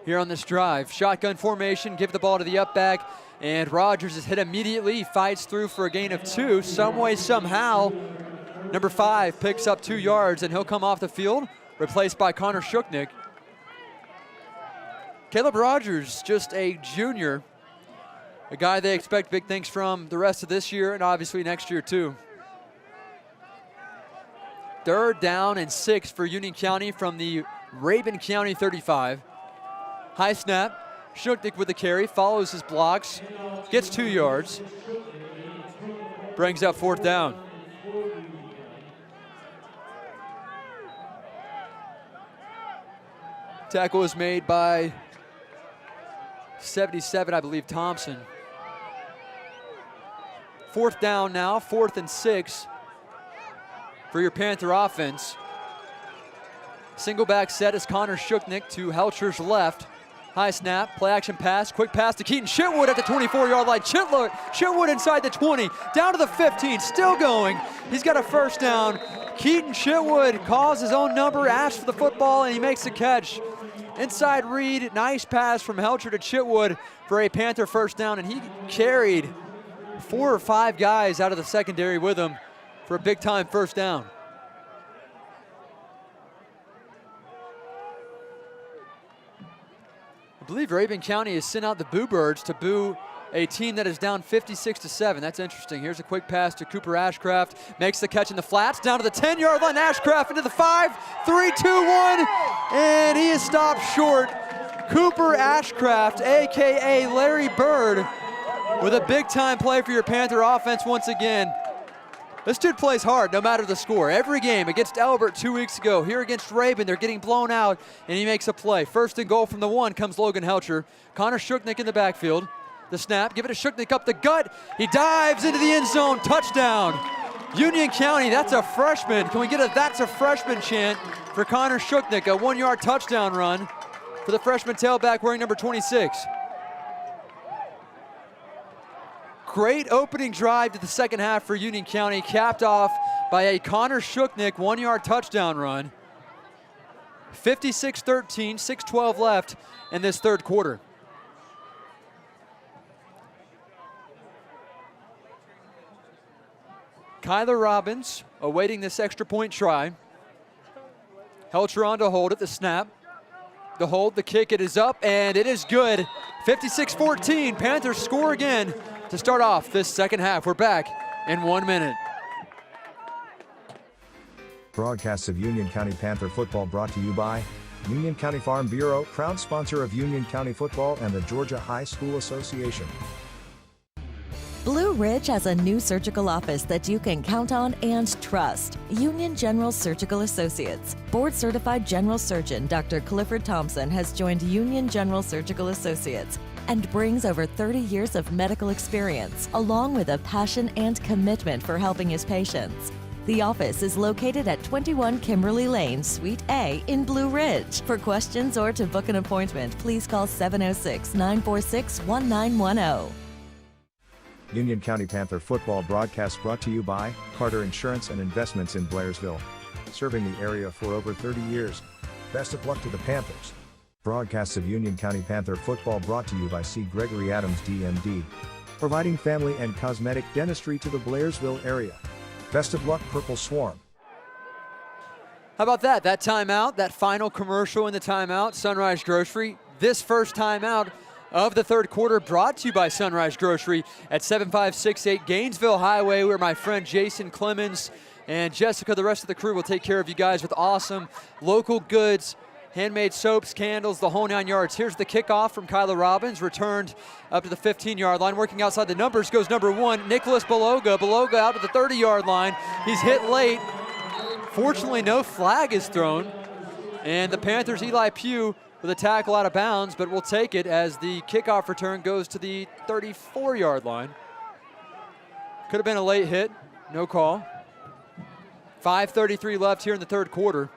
here on this drive. Shotgun formation, give the ball to the up back, and Rogers is hit immediately. He fights through for a gain of 2. Some way, somehow, number 5 picks up 2 yards, and he'll come off the field, replaced by Connor Shuknick. Caleb Rogers, just a junior, a guy they expect big things from the rest of this year and obviously next year too. 3rd down and 6 for Union County from the Rabun County 35. High snap, Shuknick with the carry, follows his blocks, gets 2 yards, brings up 4th down. Tackle was made by 77, I believe, Thompson. 4th down now, 4th and 6 for your Panther offense. Single back set is Connor Shuknick to Helcher's left. High snap, play action pass, quick pass to Keaton Chitwood at the 24-yard line. Chitwood inside the 20, down to the 15, still going. He's got a first down. Keaton Chitwood calls his own number, asks for the football, and he makes the catch. Inside read, nice pass from Helcher to Chitwood for a Panther first down, and he carried 4 or 5 guys out of the secondary with him for a big-time first down. I believe Rabun County has sent out the Boo Birds to boo a team that is down 56-7. That's interesting. Here's a quick pass to Cooper Ashcraft. Makes the catch in the flats, down to the 10-yard line. Ashcraft into the 5, 3, 2, 1, and he is stopped short. Cooper Ashcraft, a.k.a. Larry Bird, with a big-time play for your Panther offense once again. This dude plays hard no matter the score. Every game against Elbert 2 weeks ago, here against Rabun, they're getting blown out, and he makes a play. 1st and goal from the 1 comes Logan Helcher. Connor Shuknick in the backfield. The snap, give it to Shuknick up the gut. He dives into the end zone, touchdown. Union County, that's a freshman. Can we get a "that's a freshman" chant for Connor Shuknick? A 1-yard touchdown run for the freshman tailback wearing number 26. Great opening drive to the 2nd half for Union County, capped off by a Connor Shuknick 1-yard touchdown run. 56-13, 6:12 left in this 3rd quarter. Kyler Robbins awaiting this extra point try. Helcher on to hold it, the snap. The hold, the kick, it is up, and it is good. 56-14, Panthers score again to start off this 2nd half. We're back in 1 minute. Broadcasts of Union County Panther football brought to you by Union County Farm Bureau, proud sponsor of Union County football and the Georgia High School Association. Blue Ridge has a new surgical office that you can count on and trust. Union General Surgical Associates. Board-certified general surgeon Dr. Clifford Thompson has joined Union General Surgical Associates and brings over 30 years of medical experience, along with a passion and commitment for helping his patients. The office is located at 21 Kimberly Lane, Suite A in Blue Ridge. For questions or to book an appointment, please call 706-946-1910. Union County Panther football broadcast brought to you by Carter Insurance and Investments in Blairsville. Serving the area for over 30 years. Best of luck to the Panthers. Broadcasts of Union County Panther football brought to you by C. Gregory Adams, DMD. Providing family and cosmetic dentistry to the Blairsville area. Best of luck, Purple Swarm. How about that? That timeout, that final commercial in the timeout, Sunrise Grocery. This first timeout of the third quarter brought to you by Sunrise Grocery at 7568 Gainesville Highway, where my friend Jason Clemens and Jessica, the rest of the crew, will take care of you guys with awesome local goods, handmade soaps, candles, the whole 9 yards. Here's the kickoff from Kyler Robbins, returned up to the 15-yard line. Working outside the numbers goes number 1, Nicholas Beloga. Beloga out to the 30-yard line. He's hit late. Fortunately, no flag is thrown. And the Panthers' Eli Pugh with a tackle out of bounds, but we'll take it as the kickoff return goes to the 34-yard line. Could have been a late hit. No call. 5:33 left here in the third quarter.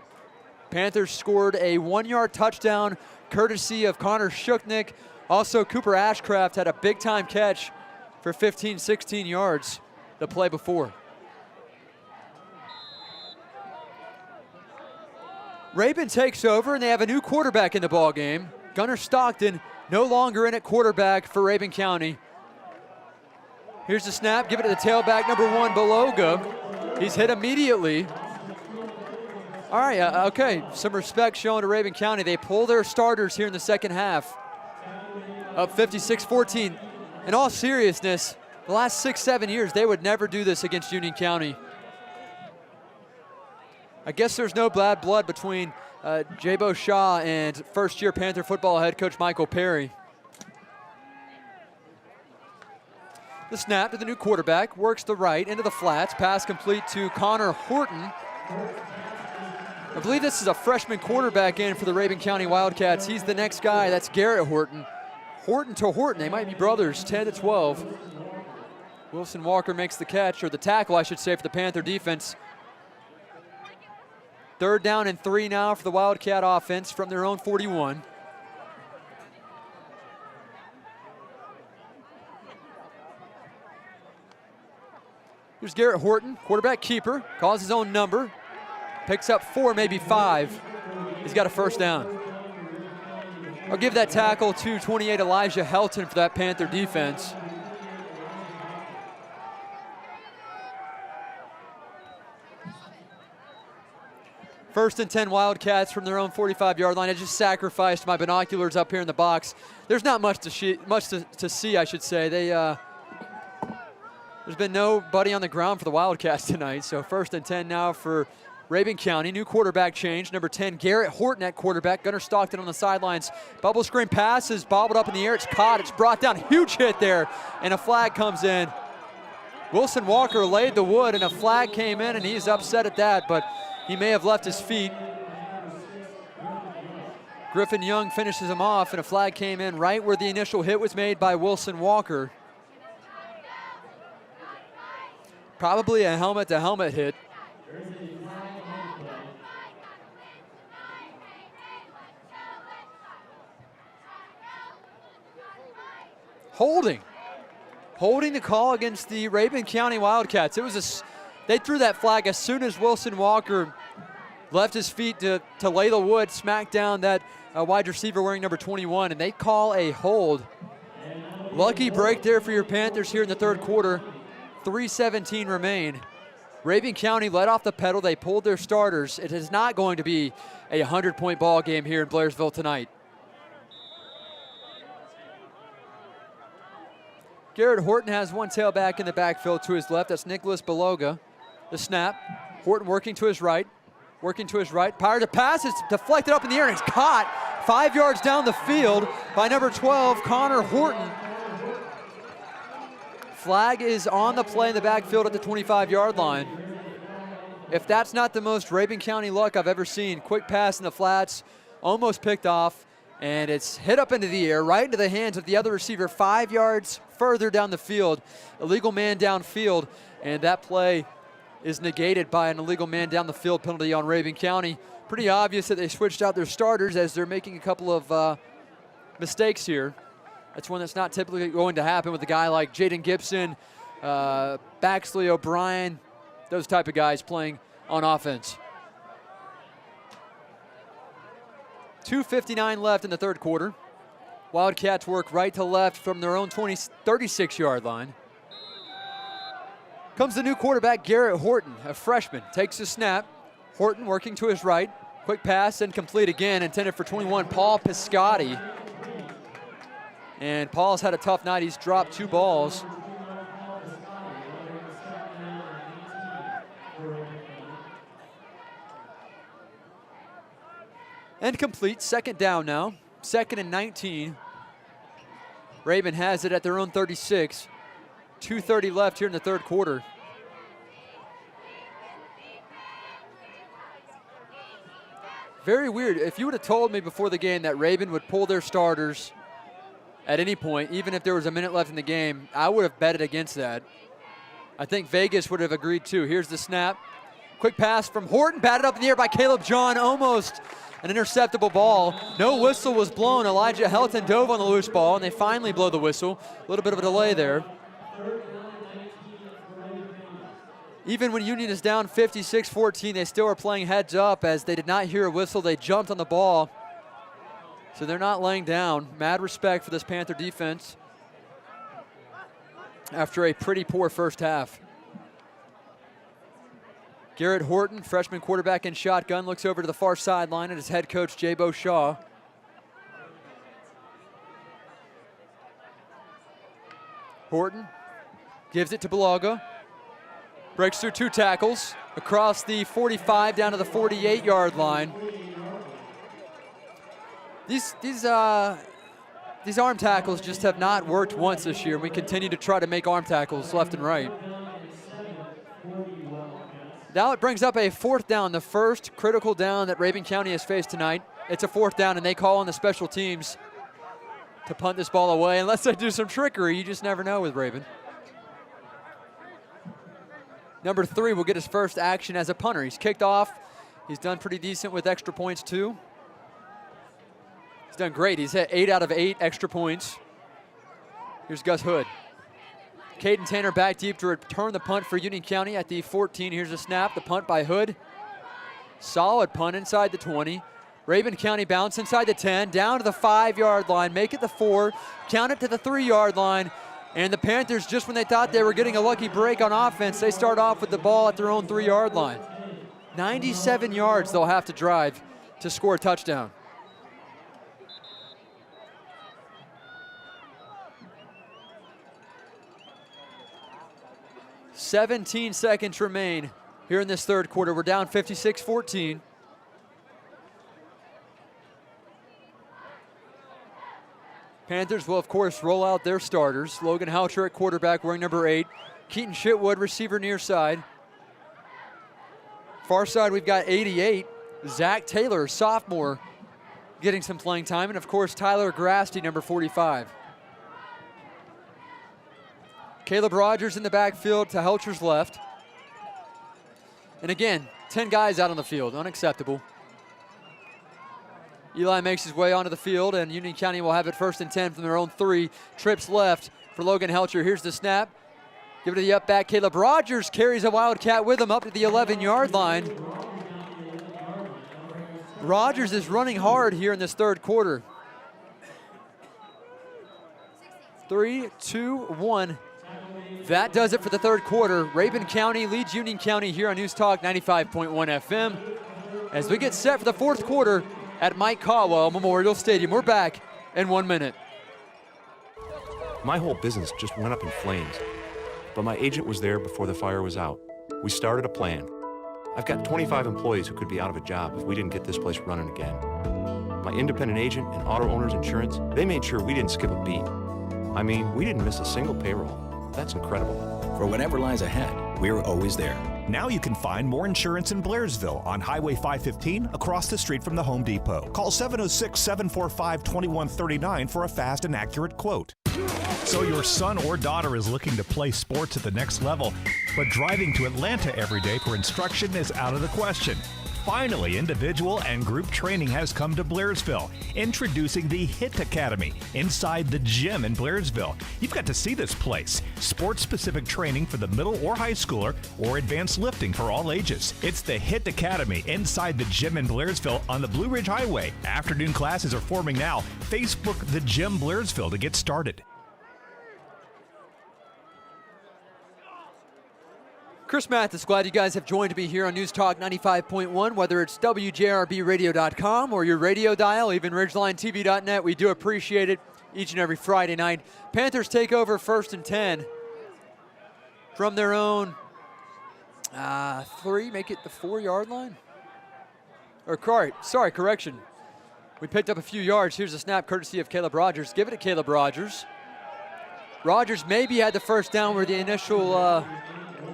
Panthers scored a 1-yard touchdown courtesy of Connor Shuknick. Also, Cooper Ashcraft had a big-time catch for 15, 16 yards the play before. Rabun takes over, and they have a new quarterback in the ball game. Gunnar Stockton no longer in at quarterback for Rabun County. Here's the snap. Give it to the tailback, number 1, Beloga. He's hit immediately. All right, okay, some respect shown to Rabun County. They pull their starters here in the second half. Up 56-14. In all seriousness, the last 6-7 years, they would never do this against Union County. I guess there's no bad blood between Jabo Shaw and first-year Panther football head coach Michael Perry. The snap to the new quarterback, works the right into the flats, pass complete to Connor Horton. I believe this is a freshman quarterback in for the Rabun County Wildcats. He's the next guy. That's Garrett Horton. Horton to Horton. They might be brothers, 10-12. Wilson Walker makes the catch, or the tackle, I should say, for the Panther defense. 3rd down and 3 now for the Wildcat offense from their own 41. Here's Garrett Horton, quarterback keeper, calls his own number. Picks up 4, maybe 5. He's got a first down. I'll give that tackle to 28 Elijah Helton for that Panther defense. First and 10 Wildcats from their own 45-yard line. I just sacrificed my binoculars up here in the box. There's not much to see, I should say. There's been nobody on the ground for the Wildcats tonight. So first and 10 now for Rabun County. New quarterback change. Number 10, Garrett Horton at quarterback. Gunnar Stockton on the sidelines. Bubble screen pass is bobbled up in the air. It's caught. It's brought down. Huge hit there. And a flag comes in. Wilson Walker laid the wood, and a flag came in, and he's upset at that, but he may have left his feet. Griffin Young finishes him off, and a flag came in right where the initial hit was made by Wilson Walker. Probably a helmet-to-helmet hit. Holding the call against the Rabun County Wildcats. They threw that flag as soon as Wilson Walker left his feet to lay the wood, smack down that wide receiver wearing number 21, and they call a hold. Lucky break there for your Panthers here in the third quarter. 3:17 remain. Rabun County let off the pedal. They pulled their starters. It is not going to be a 100-point ball game here in Blairsville tonight. Garrett Horton has one tailback in the backfield to his left. That's Nicholas Beloga. The snap. Horton working to his right. working to his right. Power to pass. It's deflected up in the air and it's caught 5 yards down the field by number 12, Connor Horton. Flag is on the play in the backfield at the 25-yard line. If that's not the most Rabun County luck I've ever seen, quick pass in the flats, almost picked off, and it's hit up into the air, right into the hands of the other receiver 5 yards further down the field. Illegal man downfield, and that play is negated by an illegal man down the field penalty on Rabun County. Pretty obvious that they switched out their starters as they're making a couple of mistakes here. That's one that's not typically going to happen with a guy like Jaden Gibson, Baxley O'Brien, those type of guys playing on offense. 2:59 left in the third quarter. Wildcats work right to left from their own 36-yard line. Comes the new quarterback, Garrett Horton, a freshman. Takes the snap. Horton working to his right. Quick pass, incomplete again, intended for 21, Paul Piscotti. And Paul's had a tough night. He's dropped 2 balls. And complete, second down now. 2nd and 19. Rabun has it at their own 36. 2:30 left here in the third quarter. Very weird. If you would have told me before the game that Rabun would pull their starters at any point, even if there was a minute left in the game, I would have betted against that. I think Vegas would have agreed too. Here's the snap. Quick pass from Horton, batted up in the air by Caleb John, almost an interceptable ball. No whistle was blown. Elijah Helton dove on the loose ball, and they finally blow the whistle. A little bit of a delay there. Even when Union is down 56-14, they still are playing heads up as they did not hear a whistle. They jumped on the ball. So they're not laying down. Mad respect for this Panther defense after a pretty poor first half. Garrett Horton, freshman quarterback in shotgun, looks over to the far sideline at his head coach, Jabo Shaw. Horton gives it to Balaga. Breaks through 2 tackles across the 45 down to the 48-yard line. These arm tackles just have not worked once this year. We continue to try to make arm tackles left and right. Now it brings up a 4th down, the first critical down that Rabun County has faced tonight. It's a 4th down, and they call on the special teams to punt this ball away. Unless they do some trickery, you just never know with Rabun. Number 3 will get his first action as a punter. He's kicked off. He's done pretty decent with extra points too. He's done great. He's hit 8 out of 8 extra points. Here's Gus Hood. Caden Tanner back deep to return the punt for Union County at the 14. Here's a snap, the punt by Hood. Solid punt inside the 20. Rabun County bounce inside the 10, down to the 5-yard line, make it the 4, count it to the 3-yard line. And the Panthers, just when they thought they were getting a lucky break on offense, they start off with the ball at their own 3-yard line. 97 yards they'll have to drive to score a touchdown. "17 seconds remain here in this third quarter. We're down 56-14. Panthers will, of course, roll out their starters. Logan Houcher at quarterback wearing number 8. Keaton Shitwood, receiver near side. Far side, we've got 88. Zach Taylor, sophomore, getting some playing time. And, of course, Tyler Grasty, number 45. Caleb Rogers in the backfield to Houcher's left. And, again, 10 guys out on the field. Unacceptable. Eli makes his way onto the field, and Union County will have it 1st and 10 from their own 3. Trips left for Logan Houcher. Here's the snap. Give it to the up back. Caleb Rogers carries a Wildcat with him up to the 11-yard line. Rogers is running hard here in this third quarter. 3, 2, 1. That does it for the third quarter. Rabun County leads Union County here on News Talk 95.1 FM. As we get set for the fourth quarter at Mike Caldwell Memorial Stadium. We're back in 1 minute. My whole business just went up in flames, but my agent was there before the fire was out. We started a plan. I've got 25 employees who could be out of a job if we didn't get this place running again. My independent agent and auto owner's insurance, they made sure we didn't skip a beat. I mean, we didn't miss a single payroll. That's incredible. For whatever lies ahead, we're always there. Now you can find more insurance in Blairsville on Highway 515 across the street from the Home Depot. Call 706-745-2139 for a fast and accurate quote. So your son or daughter is looking to play sports at the next level, but driving to Atlanta every day for instruction is out of the question. Finally, individual and group training has come to Blairsville. Introducing the HIT Academy inside the gym in Blairsville. You've got to see this place. Sports-specific training for the middle or high schooler or advanced lifting for all ages. It's the HIT Academy inside the gym in Blairsville on the Blue Ridge Highway. Afternoon classes are forming now. Facebook The Gym Blairsville to get started. Chris Mathis, glad you guys have joined me here on News Talk 95.1, whether it's WJRBradio.com or your radio dial, even RidgelineTV.net. We do appreciate it each and every Friday night. Panthers take over 1st and 10 from their own 3, make it the 4-yard line. Or, sorry, correction. We picked up a few yards. Here's a snap courtesy of Caleb Rogers. Give it to Caleb Rogers. Rogers maybe had the first down where the initial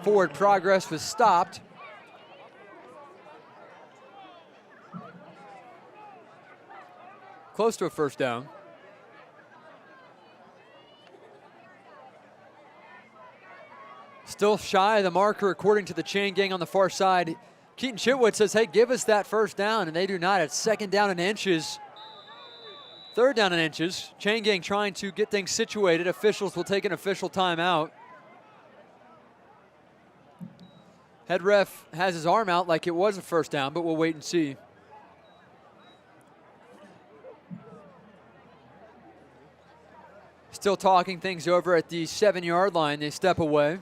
forward progress was stopped. Close to a first down. Still shy of the marker according to the chain gang on the far side. Keaton Chitwood says, hey, give us that first down, and they do not. It's 2nd down and inches. 3rd down and inches. Chain gang trying to get things situated. Officials will take an official timeout. Head ref has his arm out like it was a first down, but we'll wait and see. Still talking things over at the 7-yard line. They step away.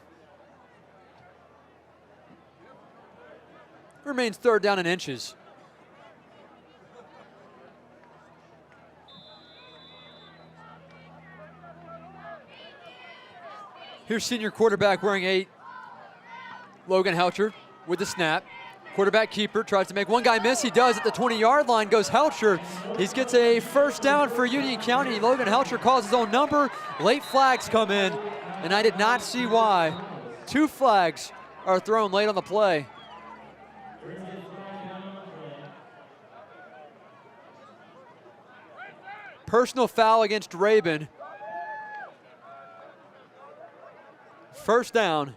Remains 3rd down and inches. Here's senior quarterback wearing 8. Logan Helcher with the snap. Quarterback keeper tries to make one guy miss. He does at the 20-yard line. Goes Helcher. He gets a first down for Union County. Logan Helcher calls his own number. Late flags come in, and I did not see why. 2 flags are thrown late on the play. Personal foul against Rabun. First down.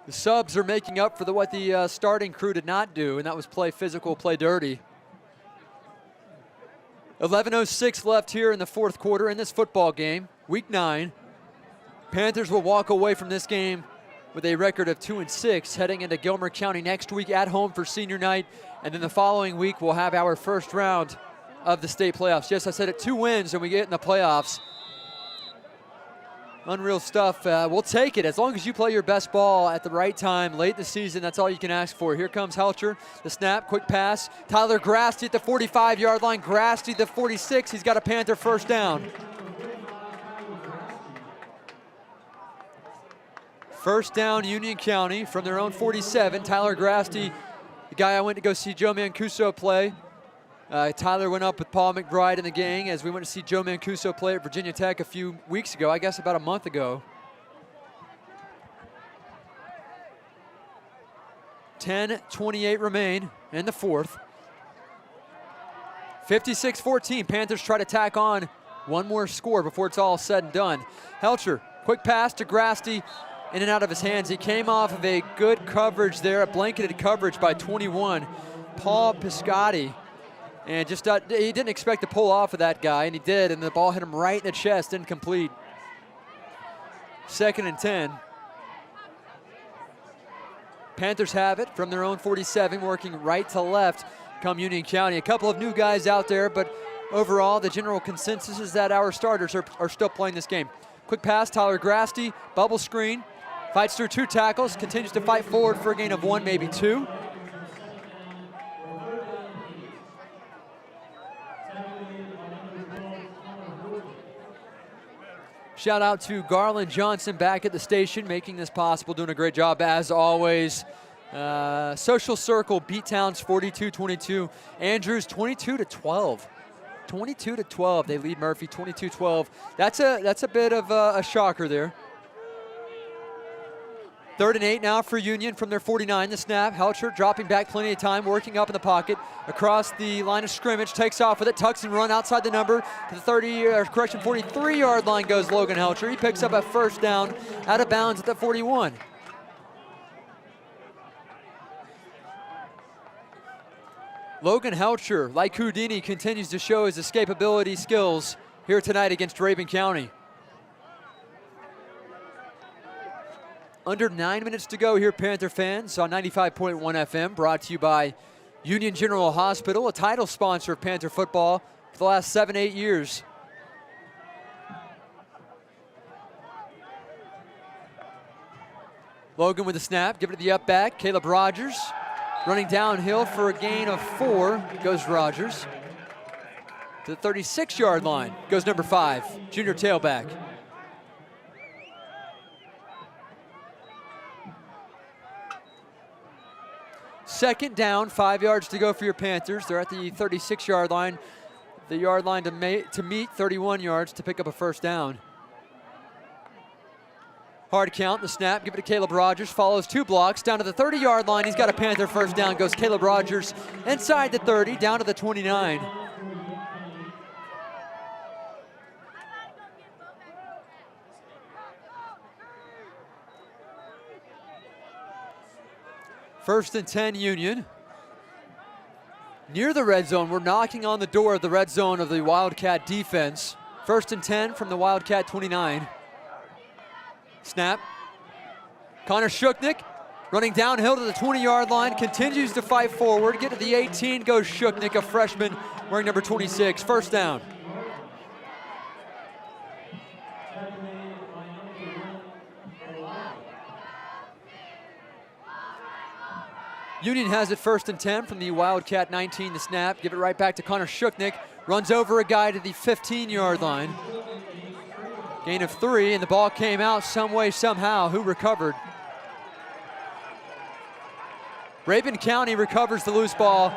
The subs are making up for what the starting crew did not do, and that was play physical, play dirty. 11:06 left here in the 4th quarter in this football game, Week 9. Panthers will walk away from this game with a record of 2-6, heading into Gilmer County next week at home for senior night, and then the following week we'll have our first round of the state playoffs. Yes, I said it, 2 wins and we get in the playoffs. Unreal stuff. We'll take it as long as you play your best ball at the right time late in the season. That's all you can ask for. Here comes Helcher. The snap, quick pass. Tyler Grasty at the 45-yard line. Grasty the 46. He's got a Panther first down. First down, Union County from their own 47. Tyler Grasty, the guy I went to go see Joe Mancuso play. Tyler went up with Paul McBride and the gang as we went to see Joe Mancuso play at Virginia Tech a few weeks ago, I guess about a month ago. 10:28 remain in the 4th. 56-14, Panthers try to tack on one more score before it's all said and done. Helcher, quick pass to Grasty, in and out of his hands. He came off of a good coverage there, a blanketed coverage by 21, Paul Piscotti. And just he didn't expect to pull off of that guy, and he did, and the ball hit him right in the chest, incomplete. 2nd and 10. Panthers have it from their own 47, working right to left come Union County. A couple of new guys out there, but overall the general consensus is that our starters are still playing this game. Quick pass, Tyler Grasty, bubble screen, fights through 2 tackles, continues to fight forward for a gain of 1, maybe 2. Shout out to Garland Johnson back at the station, making this possible, doing a great job as always. Social Circle beat Towns 42-22. Andrews 22-12. 22-12. They lead Murphy 22-12. That's a bit of a shocker there. 3rd and 8 now for Union from their 49. The snap. Helcher dropping back, plenty of time, working up in the pocket. Across the line of scrimmage, takes off with it, tucks and run outside the number to the 43-yard line goes Logan Helcher. He picks up a first down out of bounds at the 41. Logan Helcher, like Houdini, continues to show his escapability skills here tonight against Rabun County. Under 9 minutes to go here, Panther fans, on 95.1 FM, brought to you by Union General Hospital, a title sponsor of Panther football for the last 7-8 years. Logan with the snap, give it to the up back, Caleb Rogers. Running downhill for a gain of 4 goes Rogers. To the 36-yard line goes number 5, junior tailback. Second down, 5 yards to go for your Panthers. They're at the 36-yard line. The yard line to meet 31 yards to pick up a first down. Hard count, the snap, give it to Caleb Rogers, follows 2 blocks, down to the 30-yard line. He's got a Panther first down, goes Caleb Rogers inside the 30, down to the 29. First and 10 Union. Near the red zone, we're knocking on the door of the red zone of the Wildcat defense. First and 10 from the Wildcat 29. Snap. Connor Shuknick running downhill to the 20-yard line, continues to fight forward. Get to the 18, goes Shuknick, a freshman wearing number 26. First down. Union has it first and 10 from the Wildcat 19. The snap, give it right back to Connor Shuknick. Runs over a guy to the 15-yard line. Gain of 3, and the ball came out some way, somehow. Who recovered? Rabun County recovers the loose ball.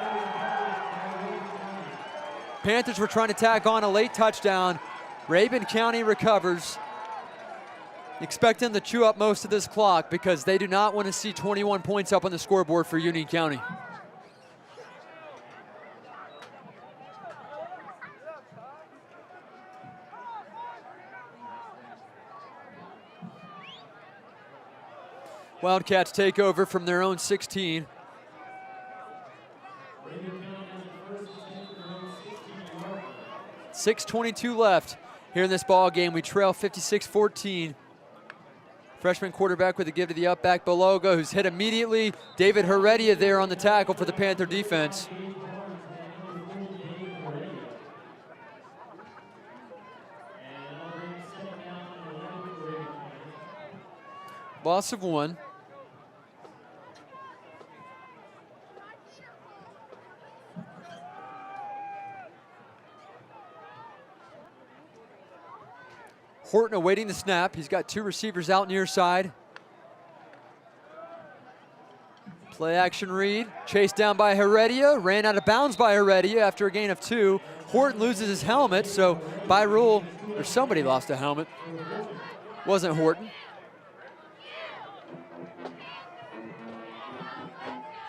Panthers were trying to tack on a late touchdown. Rabun County recovers. Expect them to chew up most of this clock because they do not want to see 21 points up on the scoreboard for Union County. Wildcats take over from their own 16. .6:22 left here in this ball game. We trail 56-14. Freshman quarterback with a give to the up back Beloga, who's hit immediately. David Heredia there on the tackle for the Panther defense. Loss of 1. Horton awaiting the snap. He's got 2 receivers out near side. Play action read. Chased down by Heredia. Ran out of bounds by Heredia after a gain of 2. Horton loses his helmet, so by rule, or somebody lost a helmet. Wasn't Horton.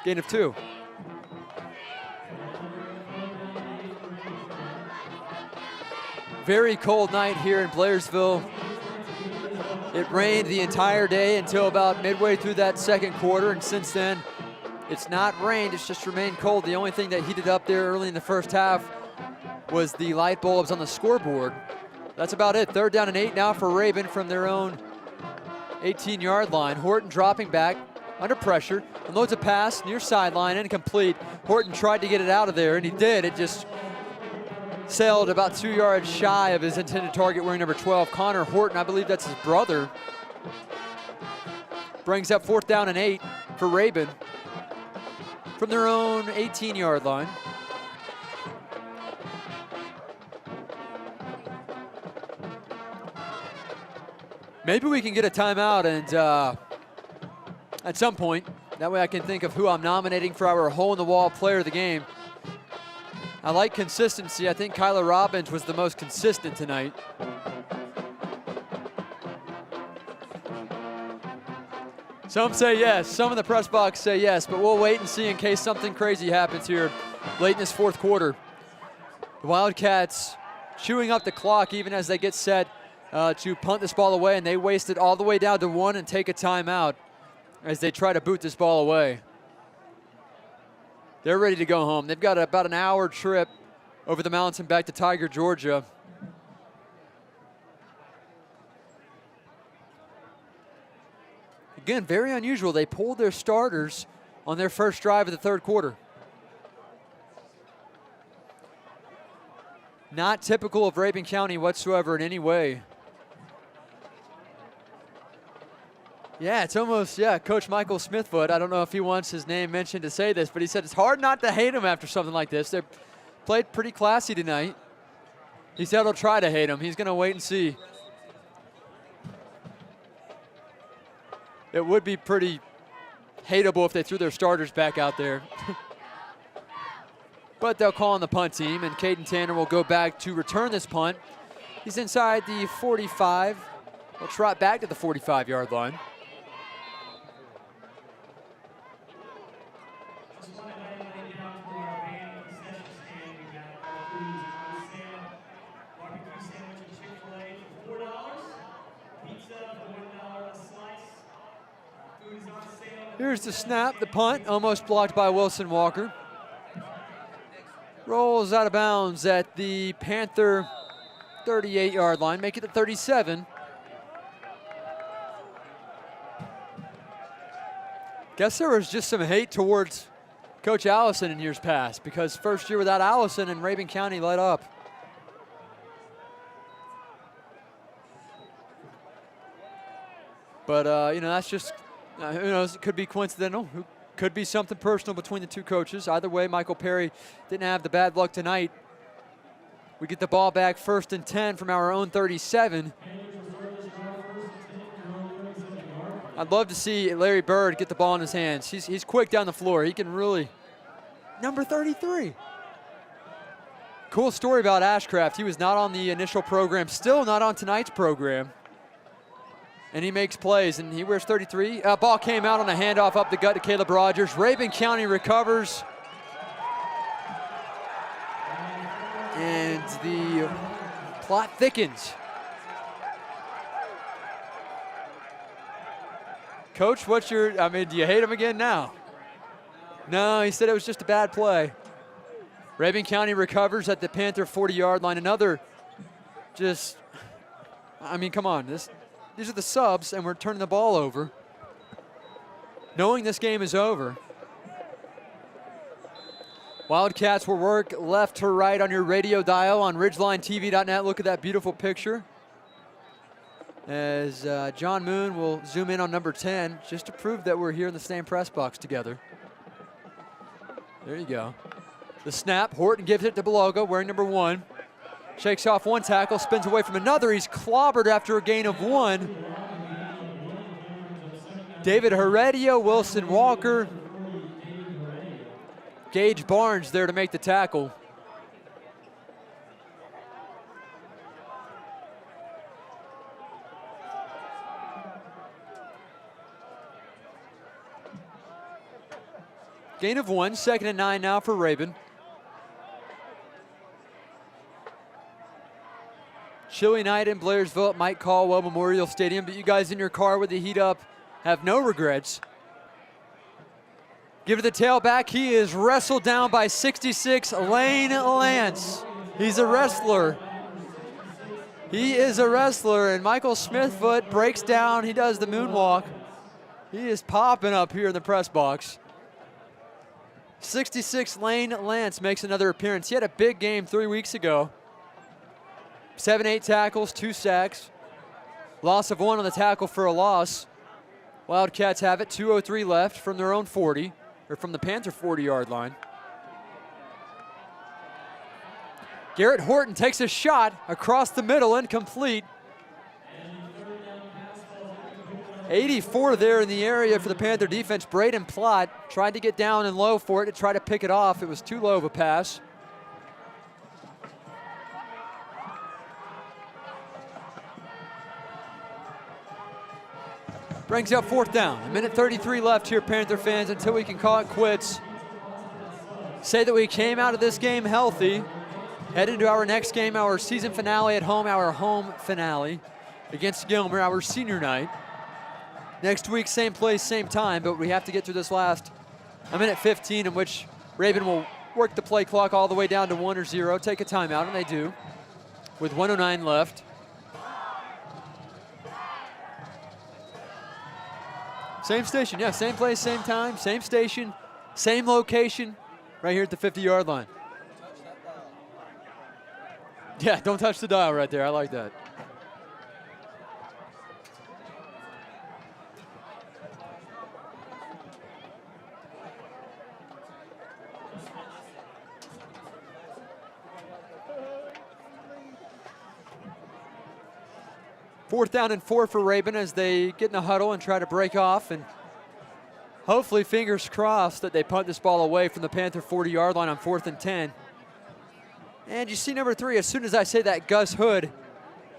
Gain of 2. Very cold night here in Blairsville. It rained the entire day until about midway through that second quarter, and since then, it's not rained, it's just remained cold. The only thing that heated up there early in the first half was the light bulbs on the scoreboard. That's about it. 3rd down and 8 now for Rabun from their own 18-yard line. Horton dropping back under pressure, unloads a pass near sideline, incomplete. Horton tried to get it out of there, and he did. It just sailed about 2 yards shy of his intended target, wearing number 12, Connor Horton. I believe that's his brother. Brings up 4th down and 8 for Rabun from their own 18-yard line. Maybe we can get a timeout and at some point. That way I can think of who I'm nominating for our hole-in-the-wall player of the game. I like consistency. I think Kyler Robbins was the most consistent tonight. Some say yes. Some in the press box say yes, but we'll wait and see in case something crazy happens here late in this fourth quarter. The Wildcats chewing up the clock even as they get set to punt this ball away, and they waste it all the way down to 1 and take a timeout as they try to boot this ball away. They're ready to go home. They've got about an hour trip over the mountains and back to Tiger, Georgia. Again, very unusual. They pulled their starters on their first drive of the third quarter. Not typical of Rabun County whatsoever in any way. Yeah, it's almost, Coach Michael Smithfoot. I don't know if he wants his name mentioned to say this, but he said it's hard not to hate him after something like this. They played pretty classy tonight. He said he'll try to hate him. He's going to wait and see. It would be pretty hateable if they threw their starters back out there. But they'll call on the punt team, and Caden Tanner will go back to return this punt. He's inside the 45. He'll trot back to the 45-yard line. Here's the snap, the punt, almost blocked by Wilson Walker. Rolls out of bounds at the Panther 38-yard line, make it the 37. Guess there was just some hate towards Coach Allison in years past because first year without Allison and Rabun County let up. But, that's just, who knows, it could be coincidental. Could be something personal between the two coaches. Either way, Michael Perry didn't have the bad luck tonight. We get the ball back 1st and 10 from our own 37. I'd love to see Larry Bird get the ball in his hands. He's quick down the floor. He can really, number 33. Cool story about Ashcraft. He was not on the initial program, still not on tonight's program. And he makes plays, and he wears 33. Ball came out on a handoff up the gut to Caleb Rogers. Rabun County recovers. And the plot thickens. Coach, do you hate him again now? No, he said it was just a bad play. Rabun County recovers at the Panther 40-yard line. Another come on. These are the subs, and we're turning the ball over, knowing this game is over. Wildcats will work left to right on your radio dial on ridgelinetv.net. Look at that beautiful picture. As John Moon will zoom in on number 10, just to prove that we're here in the same press box together. There you go. The snap, Horton gives it to Beloga, wearing number 1. Shakes off one tackle, spins away from another. He's clobbered after a gain of 1. David Heredia, Wilson Walker. Gage Barnes there to make the tackle. Gain of 1, 2nd and 9 now for Rabun. Chilly night in Blairsville at Mike Caldwell Memorial Stadium, but you guys in your car with the heat up have no regrets. Give it the tailback. He is wrestled down by 66, Lane Lance. He's a wrestler. He is a wrestler, and Michael Smithfoot breaks down. He does the moonwalk. He is popping up here in the press box. 66, Lane Lance makes another appearance. He had a big game 3 weeks ago. 7-8 tackles, 2 sacks. Loss of 1 on the tackle for a loss. Wildcats have it, 2:03 left from their own 40, or from the Panther 40-yard line. Garrett Horton takes a shot across the middle, incomplete. 84 there in the area for the Panther defense. Braden Plott tried to get down and low for it to try to pick it off. It was too low of a pass. Brings up 4th down. 1:33 left here, Panther fans, until we can call it quits. Say that we came out of this game healthy. Head into our next game, our season finale at home, our home finale against Gilmer, our senior night. Next week, same place, same time, but we have to get through this last 1:15 in which Rabun will work the play clock all the way down to 1 or 0, take a timeout, and they do, with 1:09 left. Same station, yeah, same place, same time, same station, same location, right here at the 50-yard line. Yeah, don't touch the dial right there. I like that. Fourth down and 4 for Rabun as they get in a huddle and try to break off, and hopefully, fingers crossed, that they punt this ball away from the Panther 40-yard line on 4th and 10. And you see number 3, as soon as I say that, Gus Hood,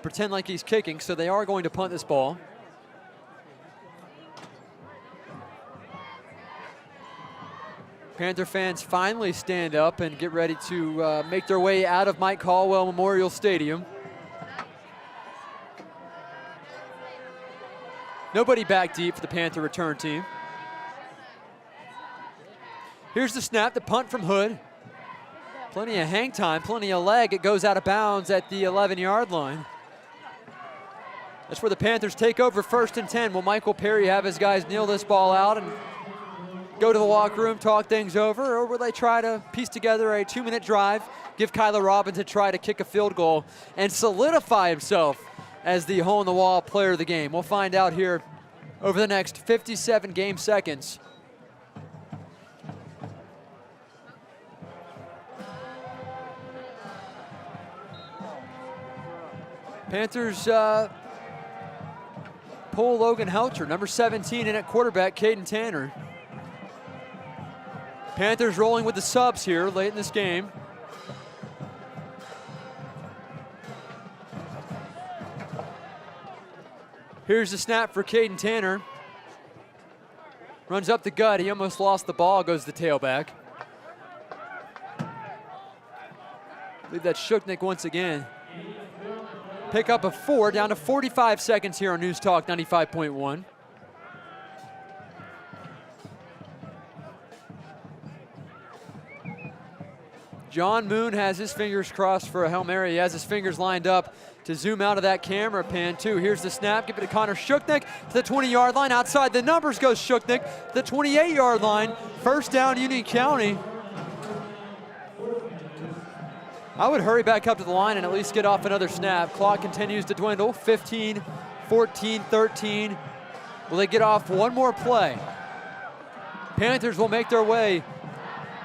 pretend like he's kicking, so they are going to punt this ball. Panther fans finally stand up and get ready to make their way out of Mike Caldwell Memorial Stadium. Nobody back deep for the Panther return team. Here's the snap, the punt from Hood. Plenty of hang time, plenty of leg. It goes out of bounds at the 11-yard line. That's where the Panthers take over 1st and 10. Will Michael Perry have his guys kneel this ball out and go to the locker room, talk things over, or will they try to piece together a 2-minute drive, give Kyler Robbins a try to kick a field goal and solidify himself as the hole-in-the-wall player of the game? We'll find out here over the next 57 game seconds. Panthers pull Logan Helcher, number 17 in at quarterback, Caden Tanner. Panthers rolling with the subs here late in this game. Here's the snap for Caden Tanner. Runs up the gut. He almost lost the ball. Goes the tailback. I believe that's Shuknik once again. Pick up a 4, down to 45 seconds here on News Talk 95.1. John Moon has his fingers crossed for a Hail Mary. He has his fingers lined up to zoom out of that camera pan too. Here's the snap, give it to Connor Shuknik to the 20-yard line. Outside the numbers goes Shuknik to the 28-yard line. First down, Union County. I would hurry back up to the line and at least get off another snap. Clock continues to dwindle. 15, 14, 13. Will they get off one more play? Panthers will make their way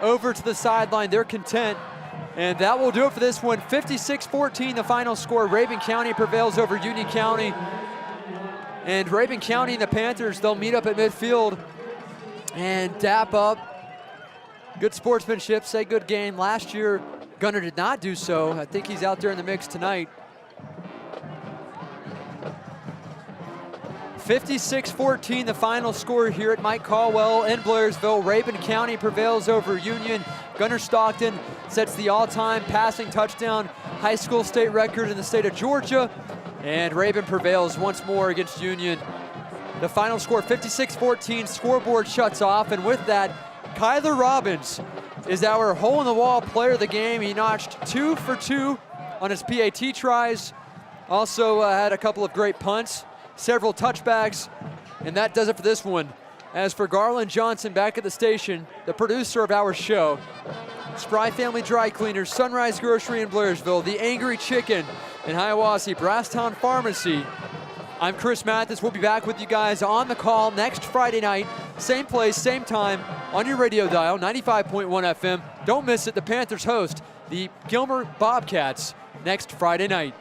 over to the sideline. They're content. And that will do it for this one. 56-14 the final score. Rabun County prevails over Union County. And Rabun County and the Panthers, they'll meet up at midfield and dap up. Good sportsmanship, say good game. Last year, Gunner did not do so. I think he's out there in the mix tonight. 56-14 the final score here at Mike Caldwell in Blairsville. Rabun County prevails over Union. Gunner Stockton sets the all-time passing touchdown high school state record in the state of Georgia. And Rabun prevails once more against Union. The final score, 56-14, scoreboard shuts off. And with that, Kyler Robbins is our hole-in-the-wall player of the game. He notched 2 for 2 on his PAT tries. Also had a couple of great punts, several touchbacks, and that does it for this one. As for Garland Johnson back at the station, the producer of our show, Spry Family Dry Cleaners, Sunrise Grocery in Blairsville, The Angry Chicken in Hiawassee, Brasstown Pharmacy, I'm Chris Mathis. We'll be back with you guys on the call next Friday night. Same place, same time on your radio dial, 95.1 FM. Don't miss it. The Panthers host the Gilmer Bobcats next Friday night.